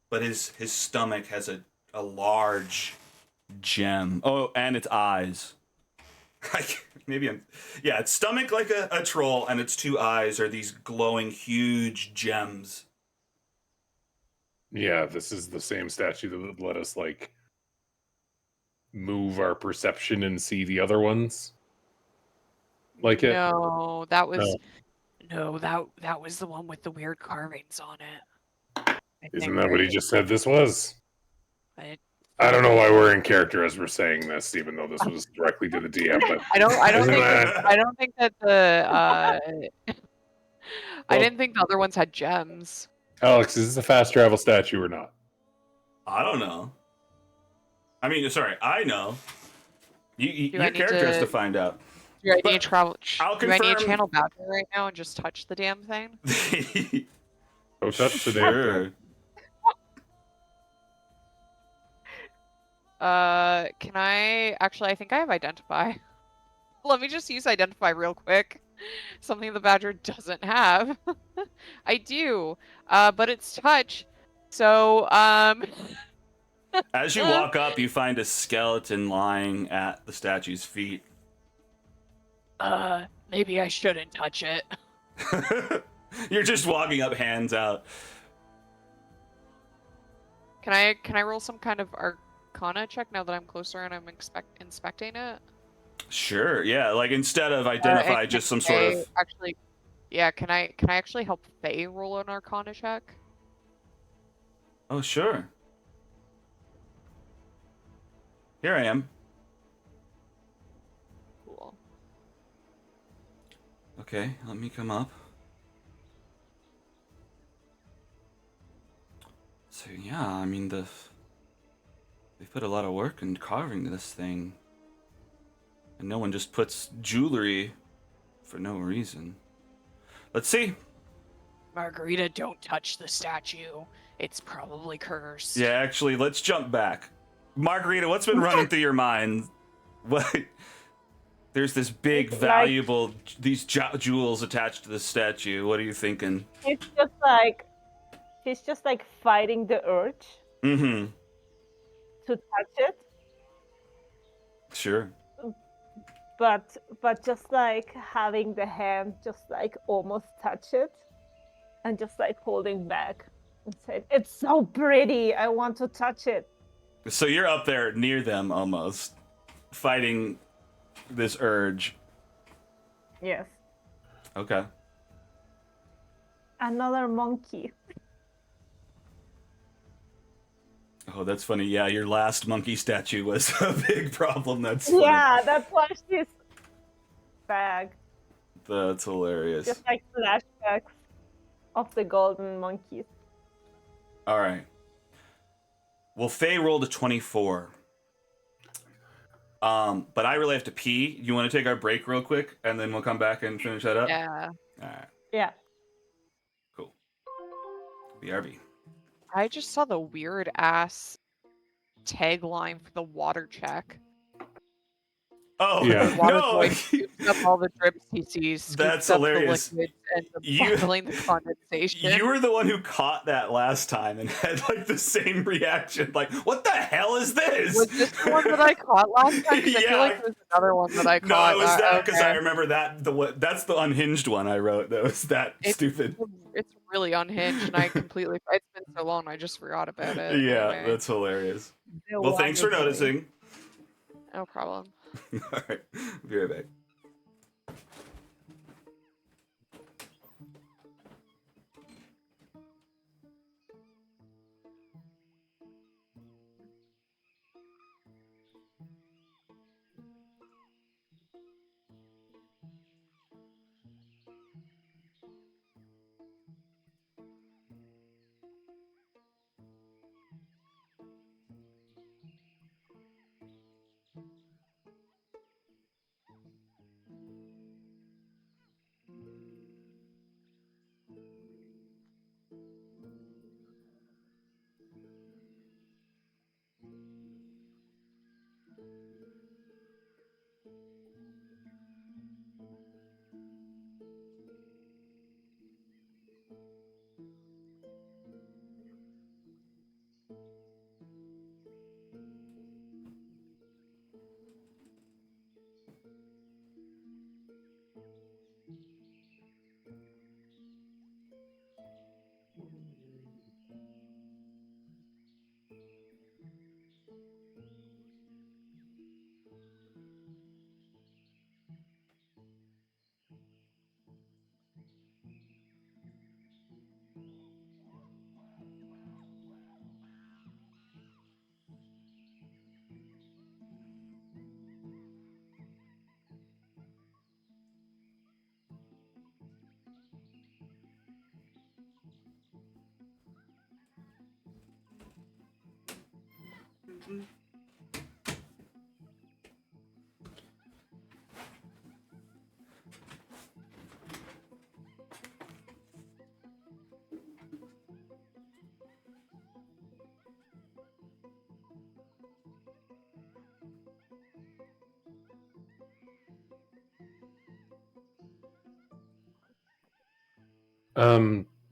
but his stomach has a large gem. Oh, and its eyes. Its stomach like a troll, and its two eyes are these glowing huge gems. Yeah, this is the same statue that would let us like move our perception and see the other ones. Like it. No, that was that was the one with the weird carvings on it. Isn't that what he just said this was? I don't know why we're in character as we're saying this, even though this was directly to the DM. But I don't Isn't think that- I don't think that the I didn't think the other ones had gems. Alex, is this a fast travel statue or not? I don't know. I mean, sorry, I know. Your I need character has to- to find out. Do I But need to travel? I'll Do I need to confirm- channel Badger right now and just touch the damn thing? Go touch the Sure. Can I actually? I think I have identify. Let me just use identify real quick. Something the Badger doesn't have. I do, but it's touch. So As you walk up, you find a skeleton lying at the statue's feet. maybe I shouldn't touch it. You're just walking up, hands out. Can I roll some kind of Arcana check now that I'm closer and I'm inspecting it? Sure, yeah. Like instead of identify, And just some can sort Faye of. actually. Yeah, can I actually help Faye roll an Arcana check? Oh, sure. Here I am. Cool. Okay, let me come up. So yeah, I mean they put a lot of work in carving this thing, and no one just puts jewelry for no reason. Let's see. Margarita, don't touch the statue. It's probably cursed. Yeah, actually, let's jump back. Margarita, what's been running through your mind? What? There's this big, It's like- valuable, these jewels attached to the statue. What are you thinking? He's just like fighting the urge Mm-hmm. to touch it. Sure. but just like having the hand just like almost touch it, and just like holding back and say, "It's so pretty. I want to touch it." So you're up there near them almost, fighting this urge. Yes. Okay. Another monkey. Oh, that's funny. Yeah, your last monkey statue was a big problem. That's funny. Yeah, that's why she's bag. That's hilarious. Just like flashbacks of the golden monkeys. All right. Well, Faye rolled a 24. But I really have to pee. You want to take our break real quick, and then we'll come back and finish that up? Yeah. All right. Yeah. Cool. BRB. I just saw the weird ass tagline for the water check. Oh, Yeah. Water no! boy scoops up all the drips he sees. That's scoops up hilarious. The liquids and You- bottling the condensation. You were the one who caught that last time and had like the same reaction. Like, what the hell is this? Was this the one that I caught last time? 'Cause I Yeah. feel like there was another one that I No, caught. it was that because I okay. remember that. That's the unhinged one I wrote. That was that stupid. It's really unhinged, and I completely. It's been so long, I just forgot about it. Yeah, Anyway, that's hilarious. The Well, thanks for water boy. noticing. no problem. All right, be right back.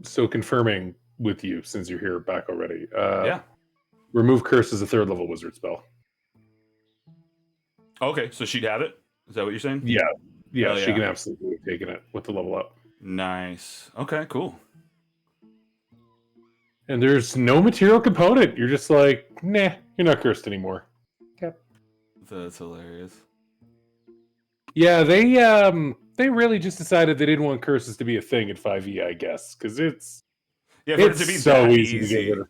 So confirming with you, since you're here back already. Yeah. Remove curse is a 3rd level wizard spell. Okay, so she'd have it. Is that what you're saying? Yeah, Hell she yeah. can absolutely have taken it with the level up. Nice. Okay, cool. And there's no material component. You're just like, nah, you're not cursed anymore. That's hilarious. Yeah, they really just decided they didn't want curses to be a thing at 5e, I guess, because it's Yeah, for it to be so that easy to get rid of.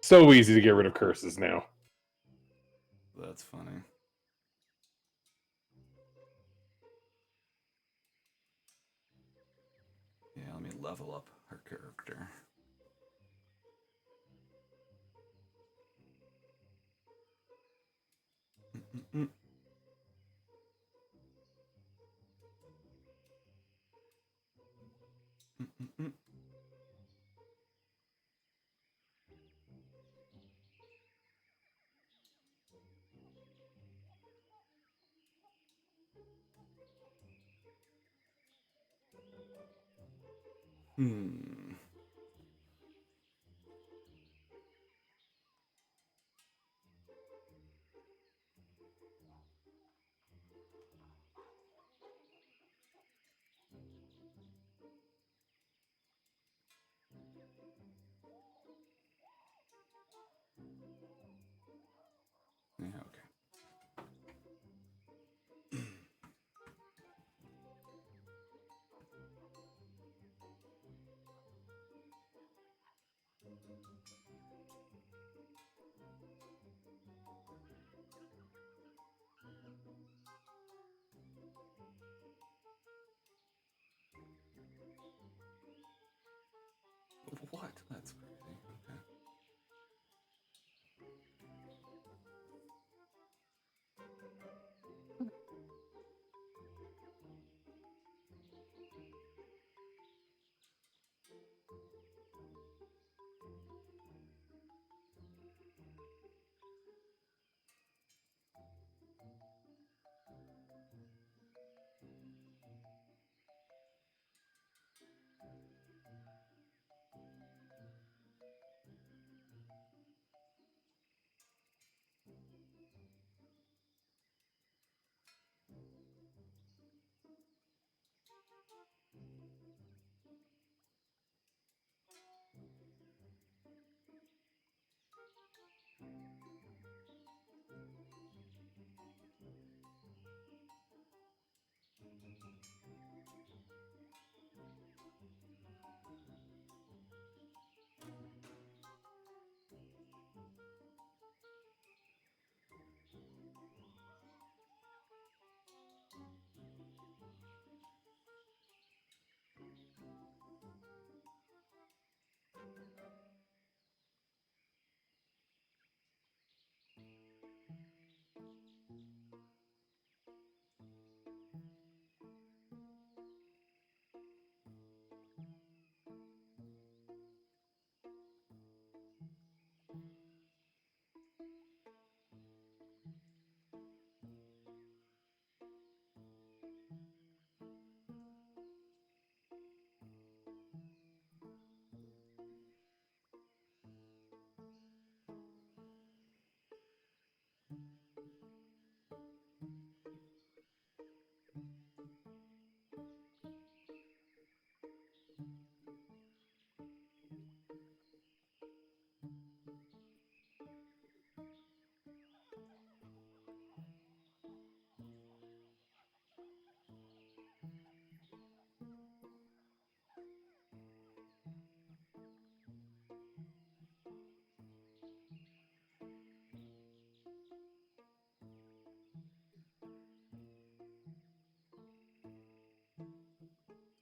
So easy to get rid of curses now. That's funny. Yeah, let me level up her character. Mm-mm-mm. Mm-mm-mm. Hmm. What? That's crazy. Okay.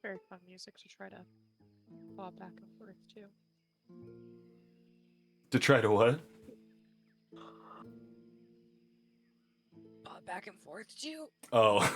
Very fun music to try to bob back and forth to. To try to what? Bob back and forth to. Oh.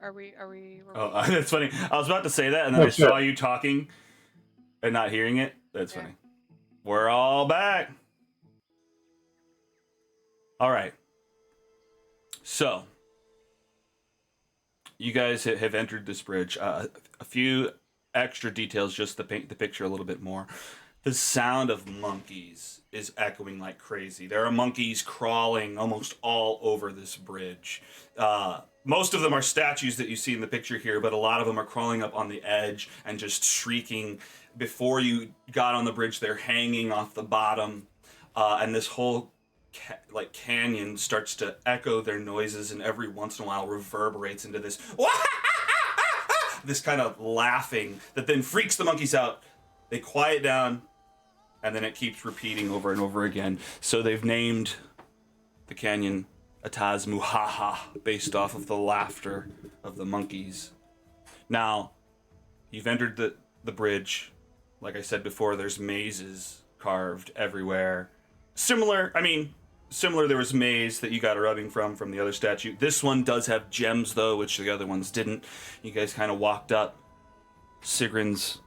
Are we? Oh, that's funny. I was about to say that, and then I saw you talking and not hearing it. That's funny. We're all back. All right. So, you guys have entered this bridge. A few extra details just to paint the picture a little bit more. The sound of monkeys is echoing like crazy. There are monkeys crawling almost all over this bridge. Most of them are statues that you see in the picture here, but a lot of them are crawling up on the edge and just shrieking. Before you got on the bridge, they're hanging off the bottom, and this whole canyon starts to echo their noises, and every once in a while reverberates into this this kind of laughing that then freaks the monkeys out. They quiet down, and then it keeps repeating over and over again. So they've named the canyon Ataaz Muhahah, based off of the laughter of the monkeys. Now, you've entered the bridge. Like I said before, there's mazes carved everywhere. Similar, I mean, similar, there was maize that you got a rubbing from the other statue. This one does have gems, though, which the other ones didn't. You guys kind of walked up. Sigrun's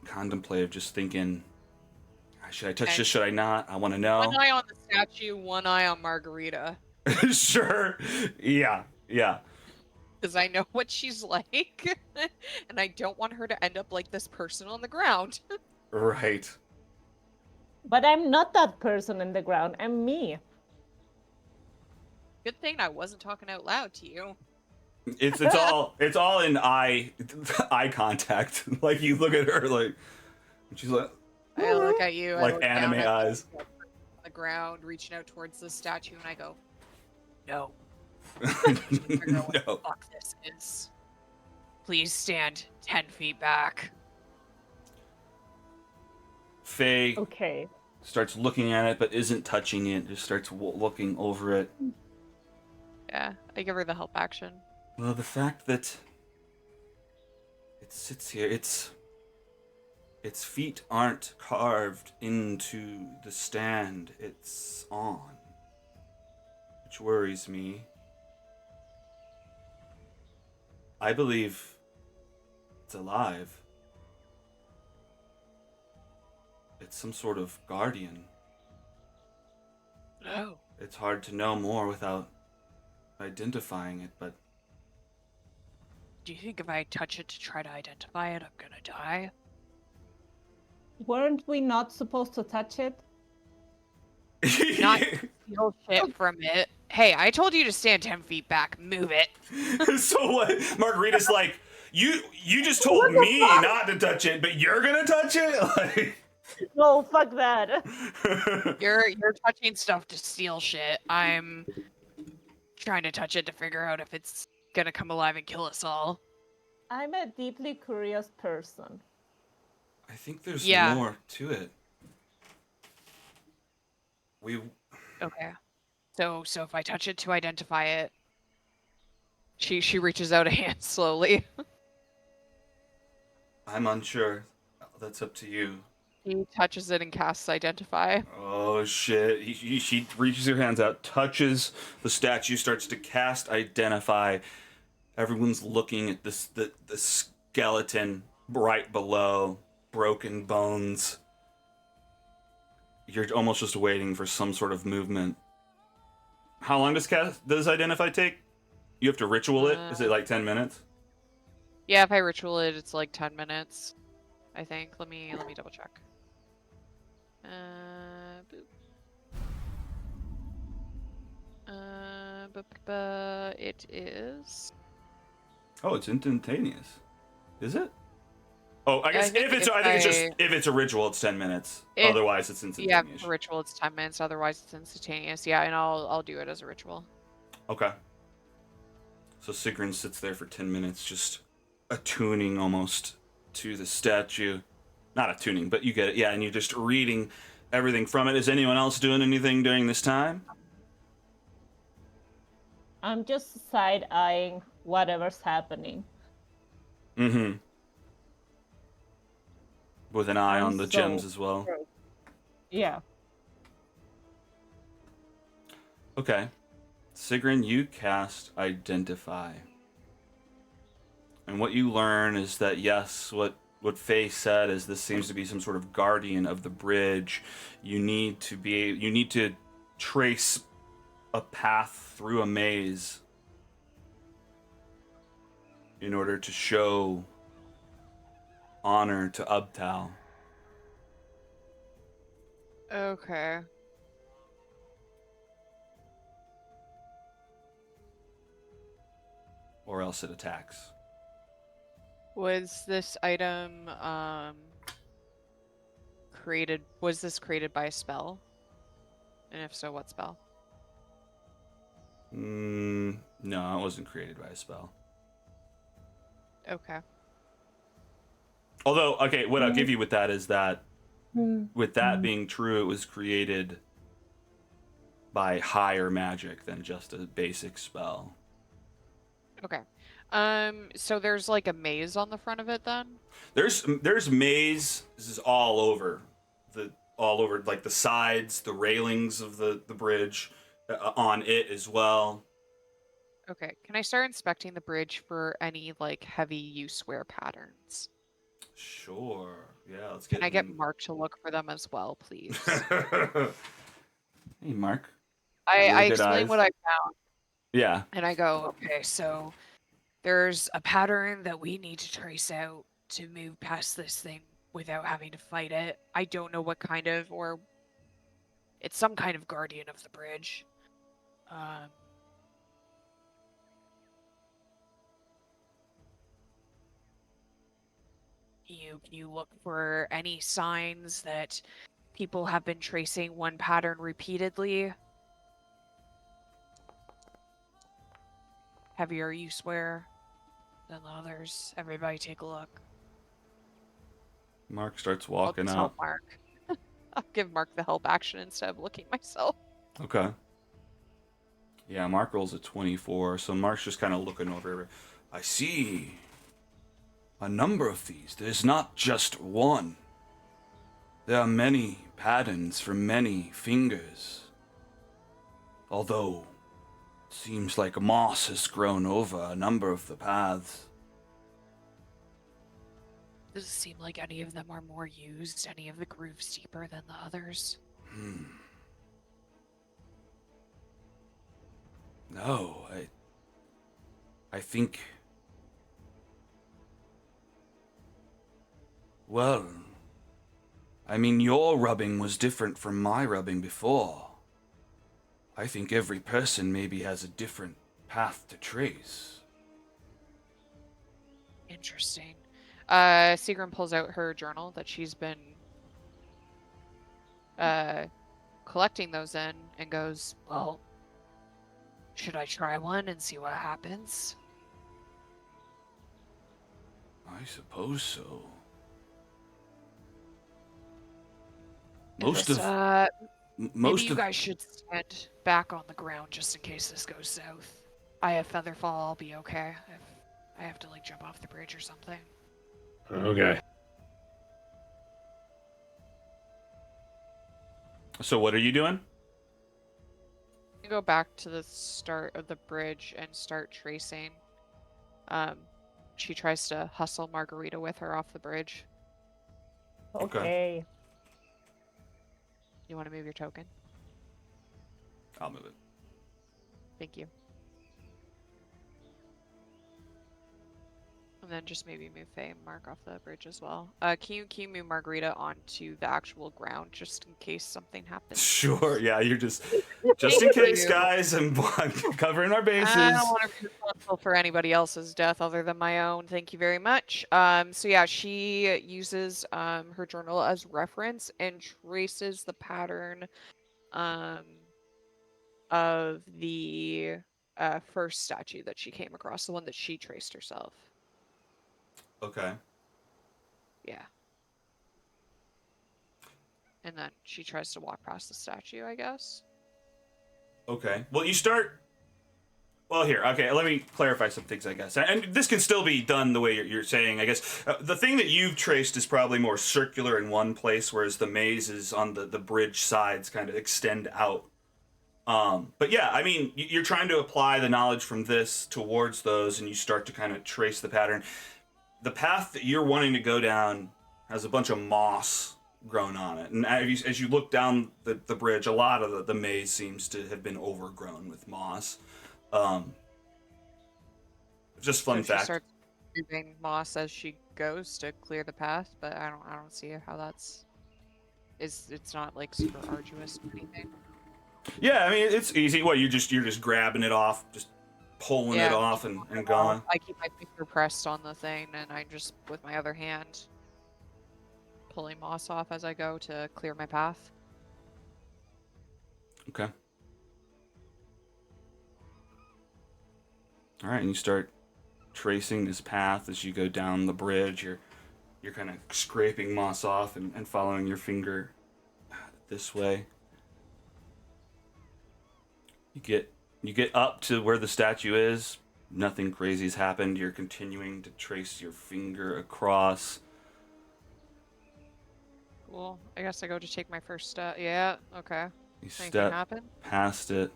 contemplative, just thinking, should I touch this? Should I not? I want to know. One eye on the statue, one eye on Margarita. Sure. Yeah. Because I know what she's like. And I don't want her to end up like this person on the ground. Right. But I'm not that person in the ground. I'm me. Good thing I wasn't talking out loud to you. It's all in eye contact. Like you look at her like she's like I look at you. like I look anime down at eyes. on the ground, reaching out towards the statue, and I go, "No, figure out what the No. fuck this is. Please stand 10 feet back." Faye Okay. starts looking at it but isn't touching it. Just starts looking over it. Yeah, I give her the help action. Well, the fact that it sits here, its feet aren't carved into the stand it's on, which worries me. I believe it's alive. It's some sort of guardian. No. It's hard to know more without identifying it, but Do you think if I touch it to try to identify it, I'm gonna die? Weren't we not supposed to touch it? Not steal shit from it. Hey, I told you to stand 10 feet back. Move it. So what? Margarita's like, you just told me not to touch it, but you're gonna touch it? Like... No, fuck that. You're touching stuff to steal shit. I'm trying to touch it to figure out if it's gonna come alive and kill us all. I'm a deeply curious person. I think there's Yeah. more to it. Okay. So if I touch it to identify it, she reaches out a hand slowly. I'm unsure. That's up to you. He touches it and casts identify. Oh shit. She reaches her hands out, touches the statue, starts to cast identify. Everyone's looking at the skeleton right below, broken bones. You're almost just waiting for some sort of movement. How long does identify take? You have to ritual it? Is it like 10 minutes? Yeah, if I ritual it, it's like 10 minutes, I think. Let me double check. Boop. It is. Oh, it's instantaneous. Is it? Oh, I guess I think if it's a ritual, it's 10 minutes. If- Otherwise, it's Yeah, instantaneous. for ritual it's 10 minutes. Otherwise, it's instantaneous. Yeah, and I'll do it as a ritual. Okay. So Sigrun sits there for 10 minutes, just attuning almost to the statue. Not attuning, but you get it. Yeah, and you're just reading everything from it. Is anyone else doing anything during this time? I'm just side-eyeing whatever's happening. Mm-hmm. With an eye I'm on the so gems as well. Yeah. Okay. Sigrun, you cast Identify. And what you learn is that, yes, what Faye said is this seems to be some sort of guardian of the bridge. You need to trace a path through a maze in order to show honor to Ubtal. Okay. Or else it attacks. Was this item created? Was this created by a spell? And if so, what spell? No, it wasn't created by a spell. Okay. Although, okay, what I'll give you with that is that, with that being true, it was created by higher magic than just a basic spell. Okay. So there's like a maze on the front of it then? There's mazes all over all over, like the sides, the railings of the bridge, on it as well. Okay, can I start inspecting the bridge for any like heavy use-wear patterns? Sure. Yeah, let's Can get I get in. Mark to look for them as well, please? Hey, Mark. I, Really I good explain eyes. what I found, Yeah. and I go, okay, so there's a pattern that we need to trace out to move past this thing without having to fight it. I don't know what kind of, or it's some kind of guardian of the bridge. Um, you look for any signs that people have been tracing one pattern repeatedly? Heavier use wear than the others. Everybody take a look. Mark starts I'll walking just out. help Mark. I'll give Mark the help action instead of looking myself. Okay. Yeah, Mark rolls a 24, so Mark's just kind of looking over. I see a number of these. There's not just one. There are many patterns for many fingers. Although, it seems like moss has grown over a number of the paths. Does it seem like any of them are more used? Any of the grooves deeper than the others? No, I think... Well, I mean, your rubbing was different from my rubbing before. I think every person maybe has a different path to trace. Interesting. Seagrim pulls out her journal that she's been collecting those in and goes, well, should I try one and see what happens? I suppose so. Most maybe Most you of... guys should stand back on the ground just in case this goes south. I have Featherfall, I'll be okay. If I have to like jump off the bridge or something. Okay. So what are you doing? You go back to the start of the bridge and start tracing. She tries to hustle Margarita with her off the bridge. Okay. You want to move your token? I'll move it. Thank you. And then just maybe move Faye and Mark off the bridge as well. Can you move Margarita onto the actual ground just in case something happens? Sure, yeah, you're just in case, guys, I'm covering our bases. I don't want to be responsible for anybody else's death other than my own. Thank you very much. So yeah, she uses her journal as reference and traces the pattern of the first statue that she came across, the one that she traced herself. Okay. Yeah. And then she tries to walk past the statue, I guess. Okay. Well, you start... Well, here, okay, let me clarify some things, I guess. And this can still be done the way you're saying, I guess. The thing that you've traced is probably more circular in one place, whereas the mazes on the bridge sides kind of extend out. But yeah, I mean, you're trying to apply the knowledge from this towards those, and you start to kind of trace the pattern. The path that you're wanting to go down has a bunch of moss grown on it. And as you look down the bridge, a lot of the maze seems to have been overgrown with moss. Just fun fact. She starts moving moss as she goes to clear the path, but I don't see how it's not like super arduous or anything. Yeah, I mean it's easy. What you're just grabbing it off, just pulling it off and going. I keep my finger pressed on the thing, and I just with my other hand pulling moss off as I go to clear my path. Okay. All right, and you start tracing this path as you go down the bridge. You're kind of scraping moss off and following your finger this way. You get up to where the statue is. Nothing crazy's happened. You're continuing to trace your finger across. Cool. cool. I guess I go to take my first step. Yeah, okay. You Anything step happen? past it.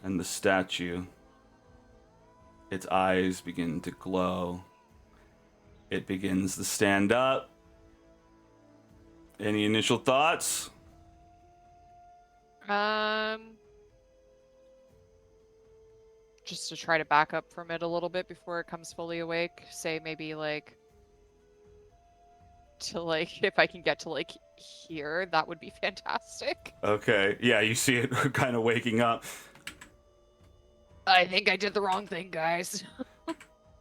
And the statue, its eyes begin to glow. It begins to stand up. Any initial thoughts? Just to try to back up from it a little bit before it comes fully awake. Say maybe like to like if I can get to like here, that would be fantastic. Okay, yeah, you see it kind of waking up. I think I did the wrong thing, guys.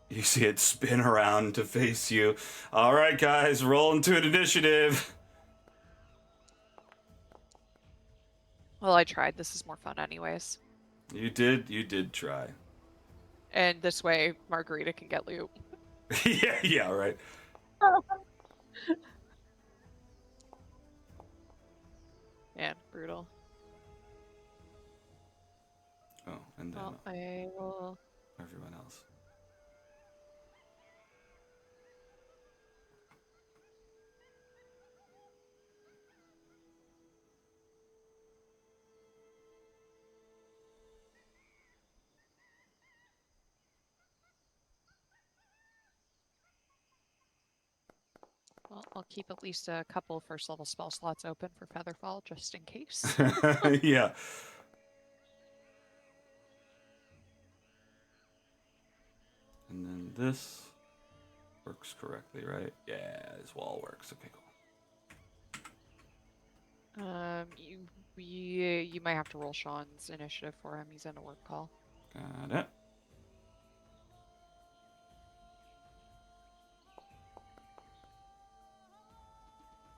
You see it spin around to face you. All right, guys, roll into an initiative. Well, I tried. This is more fun anyways. You did try. And this way, Margarita can get loot. yeah, right. Man, brutal. Oh, and then Well, I will... everyone else. Well, I'll keep at least a couple first level spell slots open for Featherfall, just in case. Yeah. And then this works correctly, right? Yeah, this wall works. Okay, cool. You might have to roll Sean's initiative for him. He's in a work call. Got it.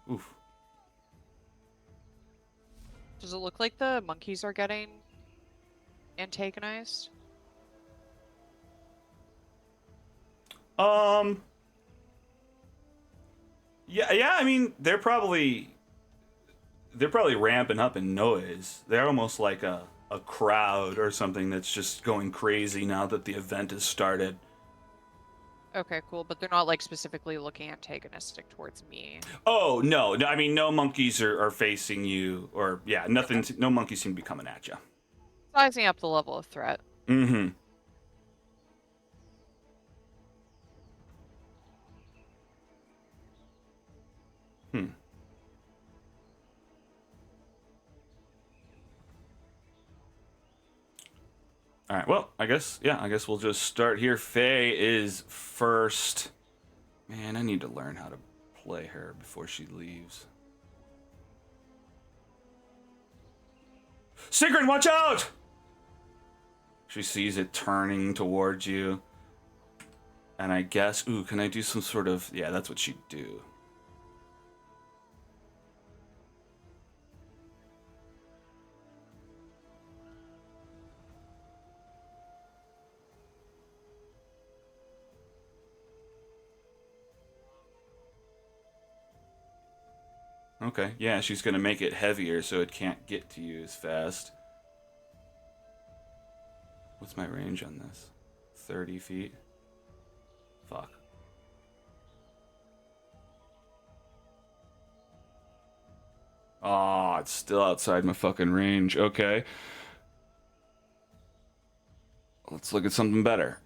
Oof. Does it look like the monkeys are getting antagonized? Yeah, I mean, they're probably ramping up in noise. They're almost like a crowd or something that's just going crazy now that the event has started. Okay, cool. But they're not like specifically looking antagonistic towards me. Oh, no, I mean, no monkeys are facing you, or, yeah, nothing, Okay. no monkeys seem to be coming at you. Sizing up the level of threat. Mm-hmm. All right, well, I guess we'll just start here. Faye is first. Man, I need to learn how to play her before she leaves. Sigrun, watch out! She sees it turning towards you. And I guess, ooh, can I do some sort of, yeah, that's what she'd do. Okay, yeah, she's gonna make it heavier so it can't get to you as fast. What's my range on this? 30 feet? Fuck. Oh, it's still outside my fucking range. Okay. Let's look at something better.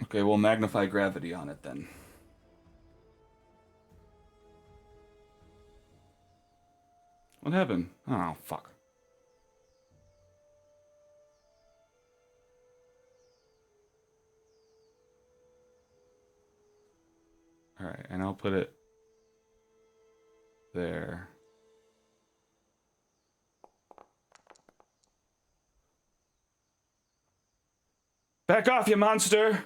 Okay, we'll magnify gravity on it then. What happened? Oh, fuck. Alright, and I'll put it there. Back off, you monster!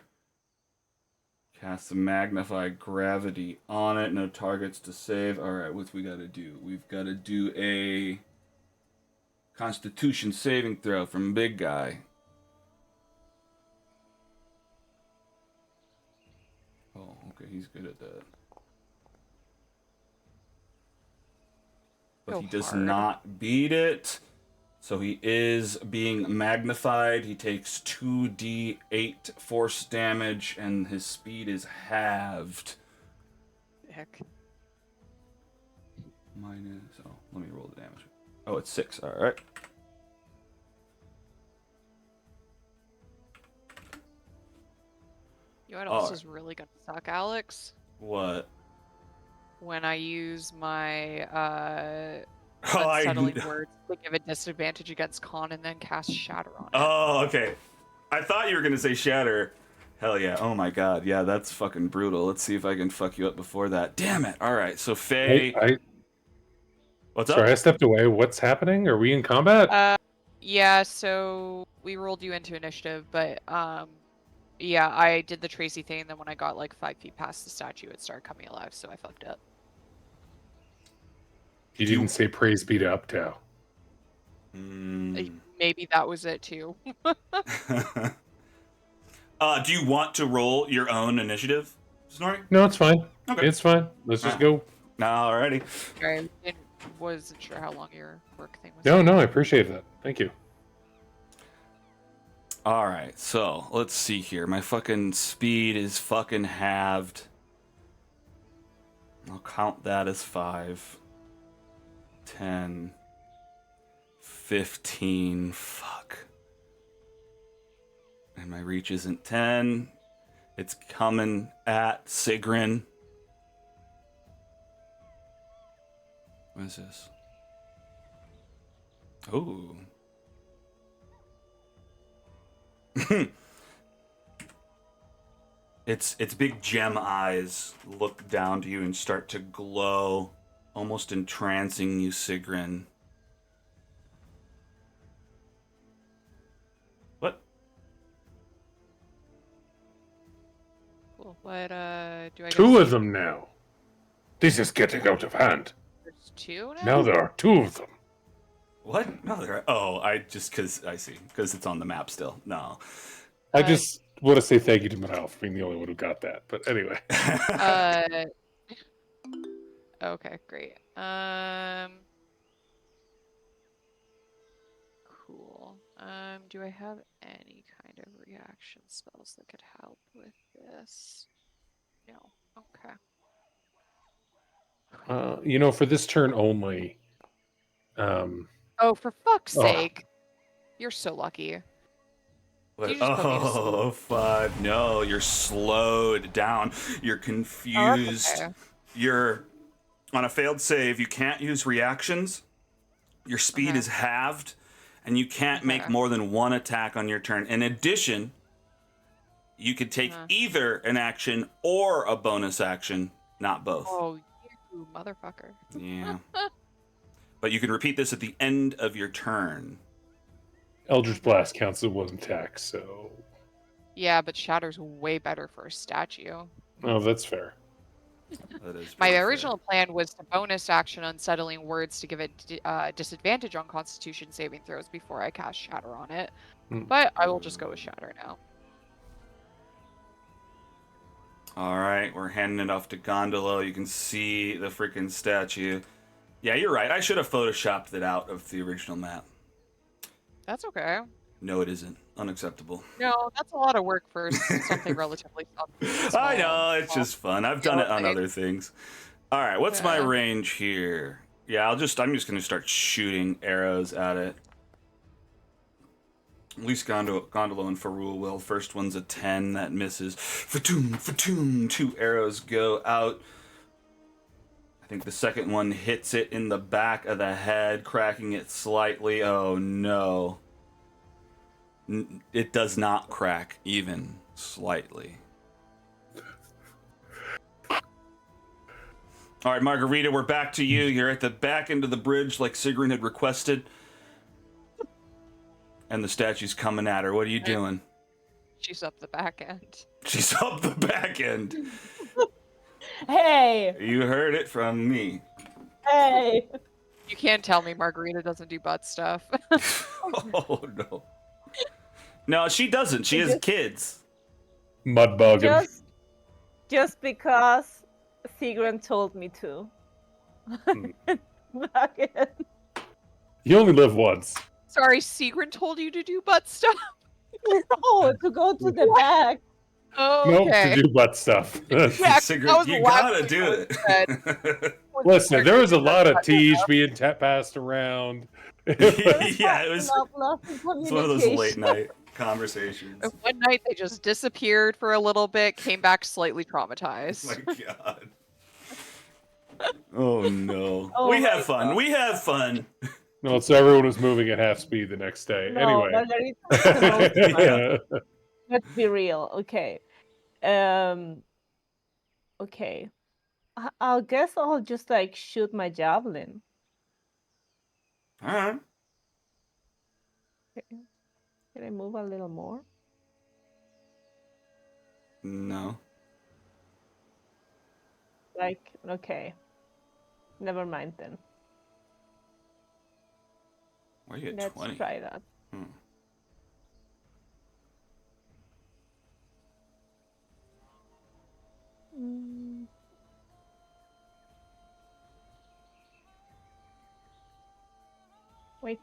Cast the magnified gravity on it. No targets to save. Alright, what's we gotta do? We've gotta do a Constitution saving throw from big guy. Oh, okay, he's good at that. but Go he does hard. not beat it. So he is being magnified. He takes 2d8 force damage, and his speed is halved. Heck. Minus. Oh, let me roll the damage. Oh, it's 6. All right. You know what else is really gonna suck, Alex? What? When I use my Oh, unsettling words to give a disadvantage against con and then cast Shatter on it. Oh, okay. I thought you were gonna say Shatter. Hell yeah. Oh my god. Yeah, that's fucking brutal. Let's see if I can fuck you up before that. Damn it. All right. So Faye. What's Sorry, up? I stepped away. What's happening? Are we in combat? Yeah, so we rolled you into initiative, but yeah, I did the Tracy thing, and then when I got like 5 feet past the statue, it started coming alive, so I fucked up. You didn't say praise be to Uptow. Maybe that was it too. Do you want to roll your own initiative, Snorri? No, it's fine. Okay. It's fine. Let's just go. Alrighty. Sorry, I wasn't sure how long your work thing was. No, I appreciate that. Thank you. Alright, so let's see here. My fucking speed is fucking halved. I'll count that as 5. 10. 15. Fuck. And my reach isn't 10. It's coming at Sigrun. What is this? Ooh. Its big gem eyes look down to you and start to glow, almost entrancing you, Sigrun. What? Cool. What do I get? Two of them now. This is getting out of hand. There's 2 now? Now there are 2 of them. What? No, there are. Oh, I just because I see because it's on the map still. No. I just want to say thank you to Morale for being the only one who got that. But anyway. Okay, great. Cool. Do I have any kind of reaction spells that could help with this? No. Okay. For this turn only. Oh, for fuck's sake. You're so lucky. What? You just put me to sleep. Oh, fuck. No, you're slowed down. You're confused. Oh, okay. You're on a failed save. You can't use reactions. Your speed Okay. is halved, and you can't make Okay. more than 1 attack on your turn. In addition, you could take either an action or a bonus action, not both. Oh, you motherfucker. Yeah. But you can repeat this at the end of your turn. Eldritch Blast counts as 1 attack, so. Yeah, but Shatter's way better for a statue. Oh, that's fair. That is My pretty fair. original plan was to bonus action Unsettling Words to give it disadvantage on Constitution saving throws before I cast Shatter on it. But I will just go with Shatter now. All right, we're handing it off to Gondolo. You can see the freaking statue. Yeah, you're right. I should have photoshopped it out of the original map. That's okay. No, it isn't. Unacceptable. No, that's a lot of work for something relatively small. I know, it's just fun. I've done it on other things. All right, what's my range here? Yeah, I'm just gonna start shooting arrows at it. At least Gondolo and Farul will. First one's a 10 that misses. Fatoom. 2 arrows go out. I think the second one hits it in the back of the head, cracking it slightly. Oh no. It does not crack even slightly. All right, Margarita, we're back to you. You're at the back end of the bridge like Sigrun had requested. And the statue's coming at her. What are you doing? She's up the back end. She's up the back end. Hey! You heard it from me. Hey! You can't tell me Margarita doesn't do butt stuff. Oh, no. No, she doesn't. She has kids. Mudbug him. Just because Sigrun told me to. back in. You only live once. Sorry, Sigrun told you to do butt stuff. No, to go to the back. Oh, Nope, okay. to do butt stuff. Yeah, Sigrid, that was the you last gotta thing do I it. Listen, there was a lot of butt teas stuff. being passed around. Yeah, it was. Lost in It's one of those late communication. night conversations. And one night they just disappeared for a little bit, came back slightly traumatized. My God. Oh no. Oh we my have fun. God. We have fun. No, so everyone was moving at half speed the next day. No, Anyway. Margarita, Yeah. let's be real. Okay. Okay. I'll guess I'll just like shoot my javelin. All right. Okay. Can I move a little more? No. Like, okay. Never mind then. Why are you at Let's 20? try that. Hmm. Mm. Wait.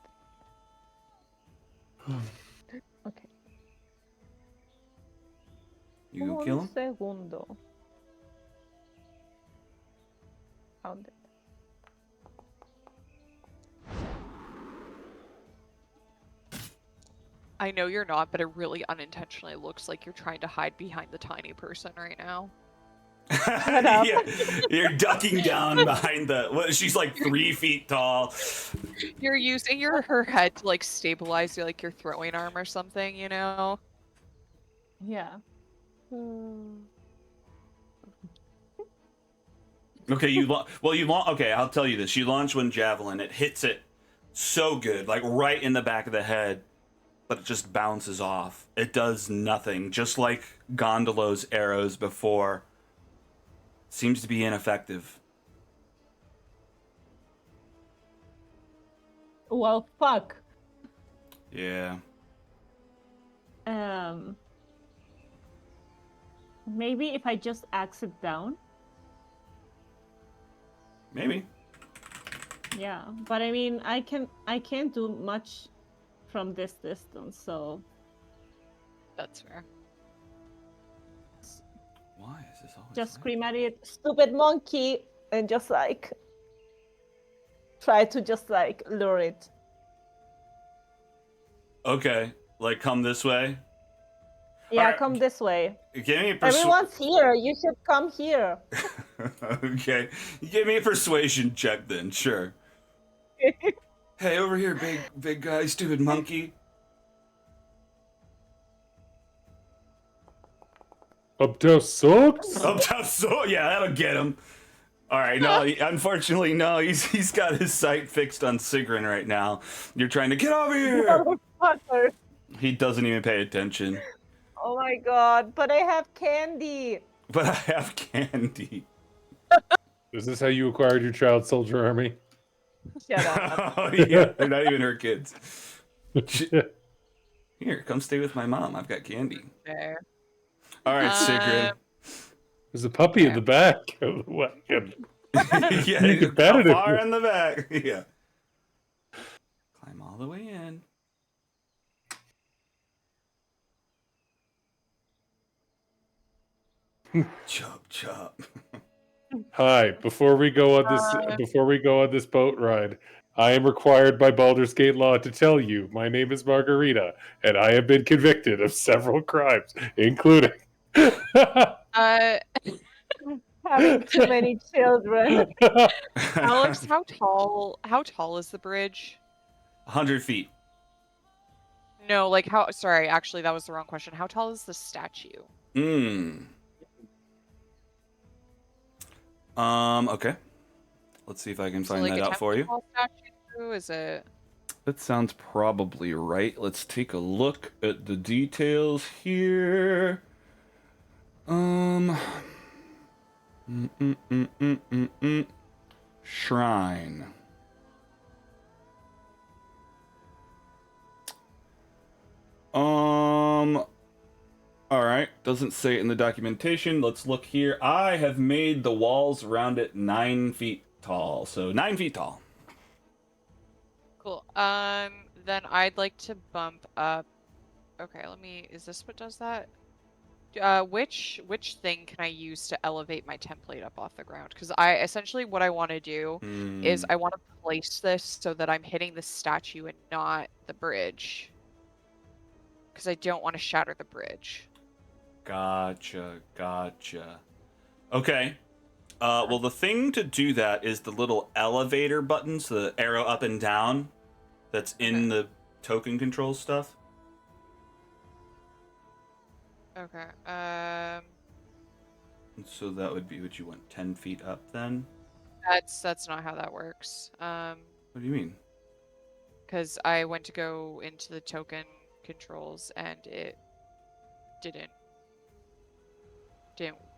Okay. You gonna kill him? Un segundo. Found it. I know you're not, but it really unintentionally looks like you're trying to hide behind the tiny person right now. up. Yeah, you're ducking down behind the. What, she's like 3 feet tall. You're using her head to like stabilize like your throwing arm or something, you know? Yeah. Hmm. Okay, okay, I'll tell you this. You launch one javelin, it hits it so good, like right in the back of the head, but it just bounces off. It does nothing, just like Gondolo's arrows before. Seems to be ineffective. Well, fuck. Yeah. Maybe if I just axe it down. Maybe. Yeah, but I mean, I can't do much from this distance, so That's fair. Why is this always just like- scream at it, stupid monkey, and just like try to just like lure it. Okay, like come this way. Yeah, Alright. come this way. Give me a Everyone's here. You should come here. Okay, give me a persuasion check then. Sure. Hey, over here, big guy, stupid monkey. Uptown sucks. Oh, so yeah, that'll get him. All right, no, unfortunately, no. He's got his sight fixed on Sigrun right now. You're trying to get over here. Motherfucker. He doesn't even pay attention. Oh my god! But I have candy. But I have candy. Is this how you acquired your child soldier army? Shut up. Oh yeah, they're not even her kids. Here, come stay with my mom. I've got candy. Fair. All right, Sigrun. There's a puppy in the back of the wagon. Yeah, You can bet it if far you- in the back. Yeah. Climb all the way in. Chop chop. Hi, before we go on this boat ride, I am required by Baldur's Gate law to tell you my name is Margarita, and I have been convicted of several crimes, including Having too many children. Alex, how tall is the bridge? 100 feet. No, like how sorry, actually that was the wrong question. How tall is the statue? Okay. Let's see if I can So, find like that a out for you. temple statue? Is it That sounds probably right. Let's take a look at the details here. Shrine. All right. Doesn't say it in the documentation. Let's look here. I have made the walls around it 9 feet tall. So 9 feet tall. Cool. Then I'd like to bump up. Okay, let me. Is this what does that? Which thing can I use to elevate my template up off the ground? Because I essentially what I want to do is I want to place this so that I'm hitting the statue and not the bridge. Because I don't want to shatter the bridge. Gotcha. Okay. Well, the thing to do that is the little elevator buttons, the arrow up and down, that's in the token control stuff. Okay. So that would be what you want, 10 feet up then? That's not how that works. What do you mean? Because I went to go into the token controls and it didn't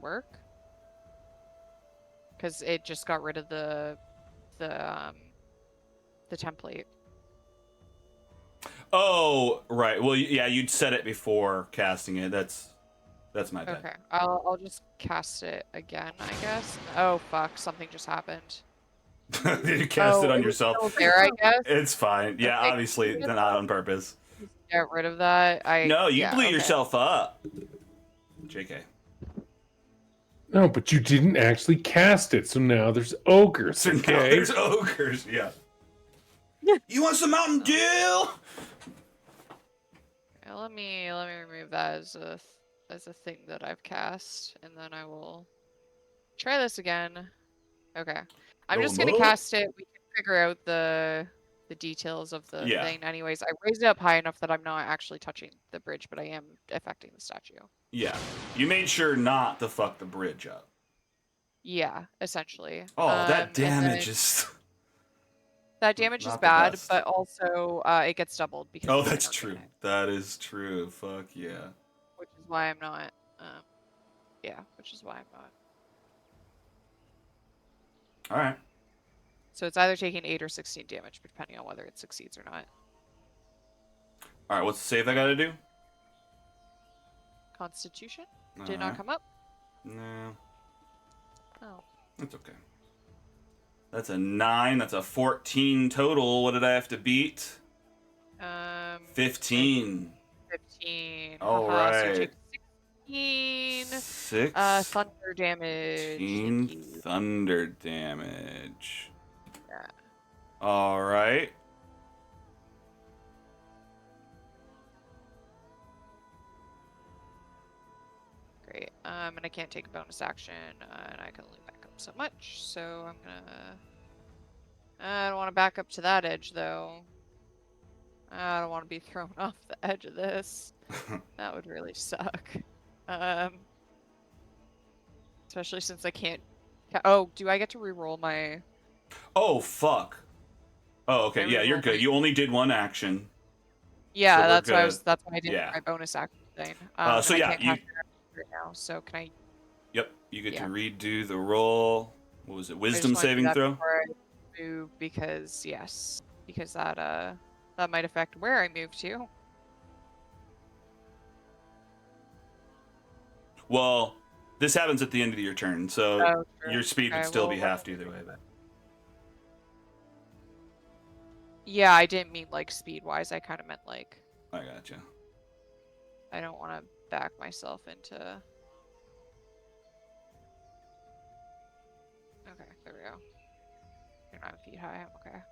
work. Because it just got rid of the template. Oh, right. Well, yeah, you'd said it before casting it. That's my bad. Okay, I'll just cast it again, I guess. Oh fuck, something just happened. Did you cast it on was yourself? still there, I guess. It's fine. Yeah, Okay, obviously, can we not on purpose. get rid of that. No, you yeah, blew okay. yourself up. JK. No, but you didn't actually cast it, so now there's ogres. So now Okay. there's ogres. Yeah. You want some Mountain Dew? Yeah, let me remove that as a thing that I've cast, and then I will try this again. Okay, I'm just gonna Roll 'em up. cast it. We can figure out the details of the Yeah. thing. Anyways, I raised it up high enough that I'm not actually touching the bridge, but I am affecting the statue. Yeah. You made sure not to fuck the bridge up. Yeah, essentially. Oh, that And damage then is. that damage is not the bad, best. but also it gets doubled because Oh, it's that's true. inorganic, That is true. Fuck yeah. which is why I'm not. Which is why I'm not. All right. So it's either taking 8 or 16 damage, depending on whether it succeeds or not. All right. What's the save I got to do? Constitution did Alright. not come up. No, Oh, that's okay. That's a 9. That's a 14 total. What did I have to beat? 15. 15. All Haha, so you right. take 16. 6. Thunder damage. 15 Thank you. thunder damage. Yeah. All right. Great. And I can't take a bonus action, and I can only back up so much. So I'm gonna. I don't want to back up to that edge though. I don't want to be thrown off the edge of this. That would really suck. Especially since I can't. Oh, do I get to reroll my? Oh, fuck. Oh, okay. I Yeah, you're reroll good. my- You only did one action. Yeah, So we're that's why I good. was. That's why I did Yeah. my bonus action thing. So and yeah, I can't cast it right now. So can I? Yep. You get Yeah. to redo the roll. What was it? I just Wisdom wanna do saving that throw? before I move because because that might affect where I move to. Well, this happens at the end of your turn, so Oh, true. your speed would Okay, still well, be halved either way. But Yeah, I didn't mean like speed wise. I kind of meant like I gotcha. I don't want to back myself into. Okay, there we go. You're 9 feet high. I'm okay.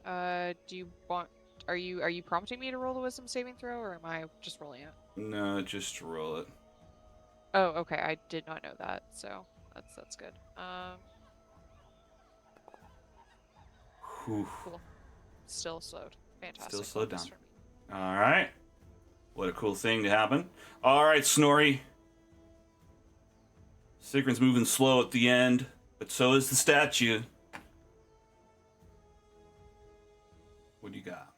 Okay. Do you want? Are you prompting me to roll the wisdom saving throw, or am I just rolling it? No, just roll it. Oh, okay. I did not know that, so that's good. Whew. Cool. Still slowed. Fantastic. Still slowed bonus down. for me. All right. What a cool thing to happen. All right, Snorri. Sigrun's moving slow at the end, but so is the statue. What do you got?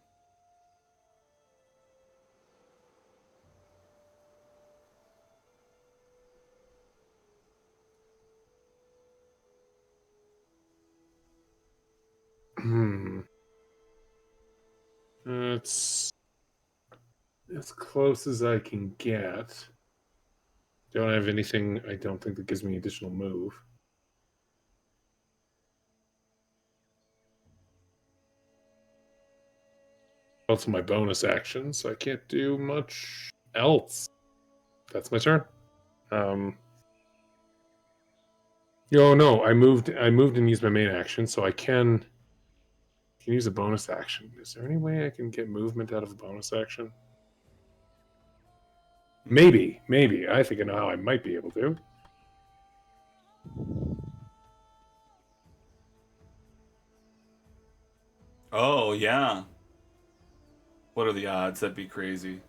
It's as close as I can get. Don't have anything, I don't think, that gives me additional move. Also my bonus action, so I can't do much else. That's my turn. Oh no, I moved and used my main action, so I can use a bonus action. Is there any way I can get movement out of a bonus action? Maybe. I think I know how I might be able to. Oh, yeah. What are the odds? That'd be crazy.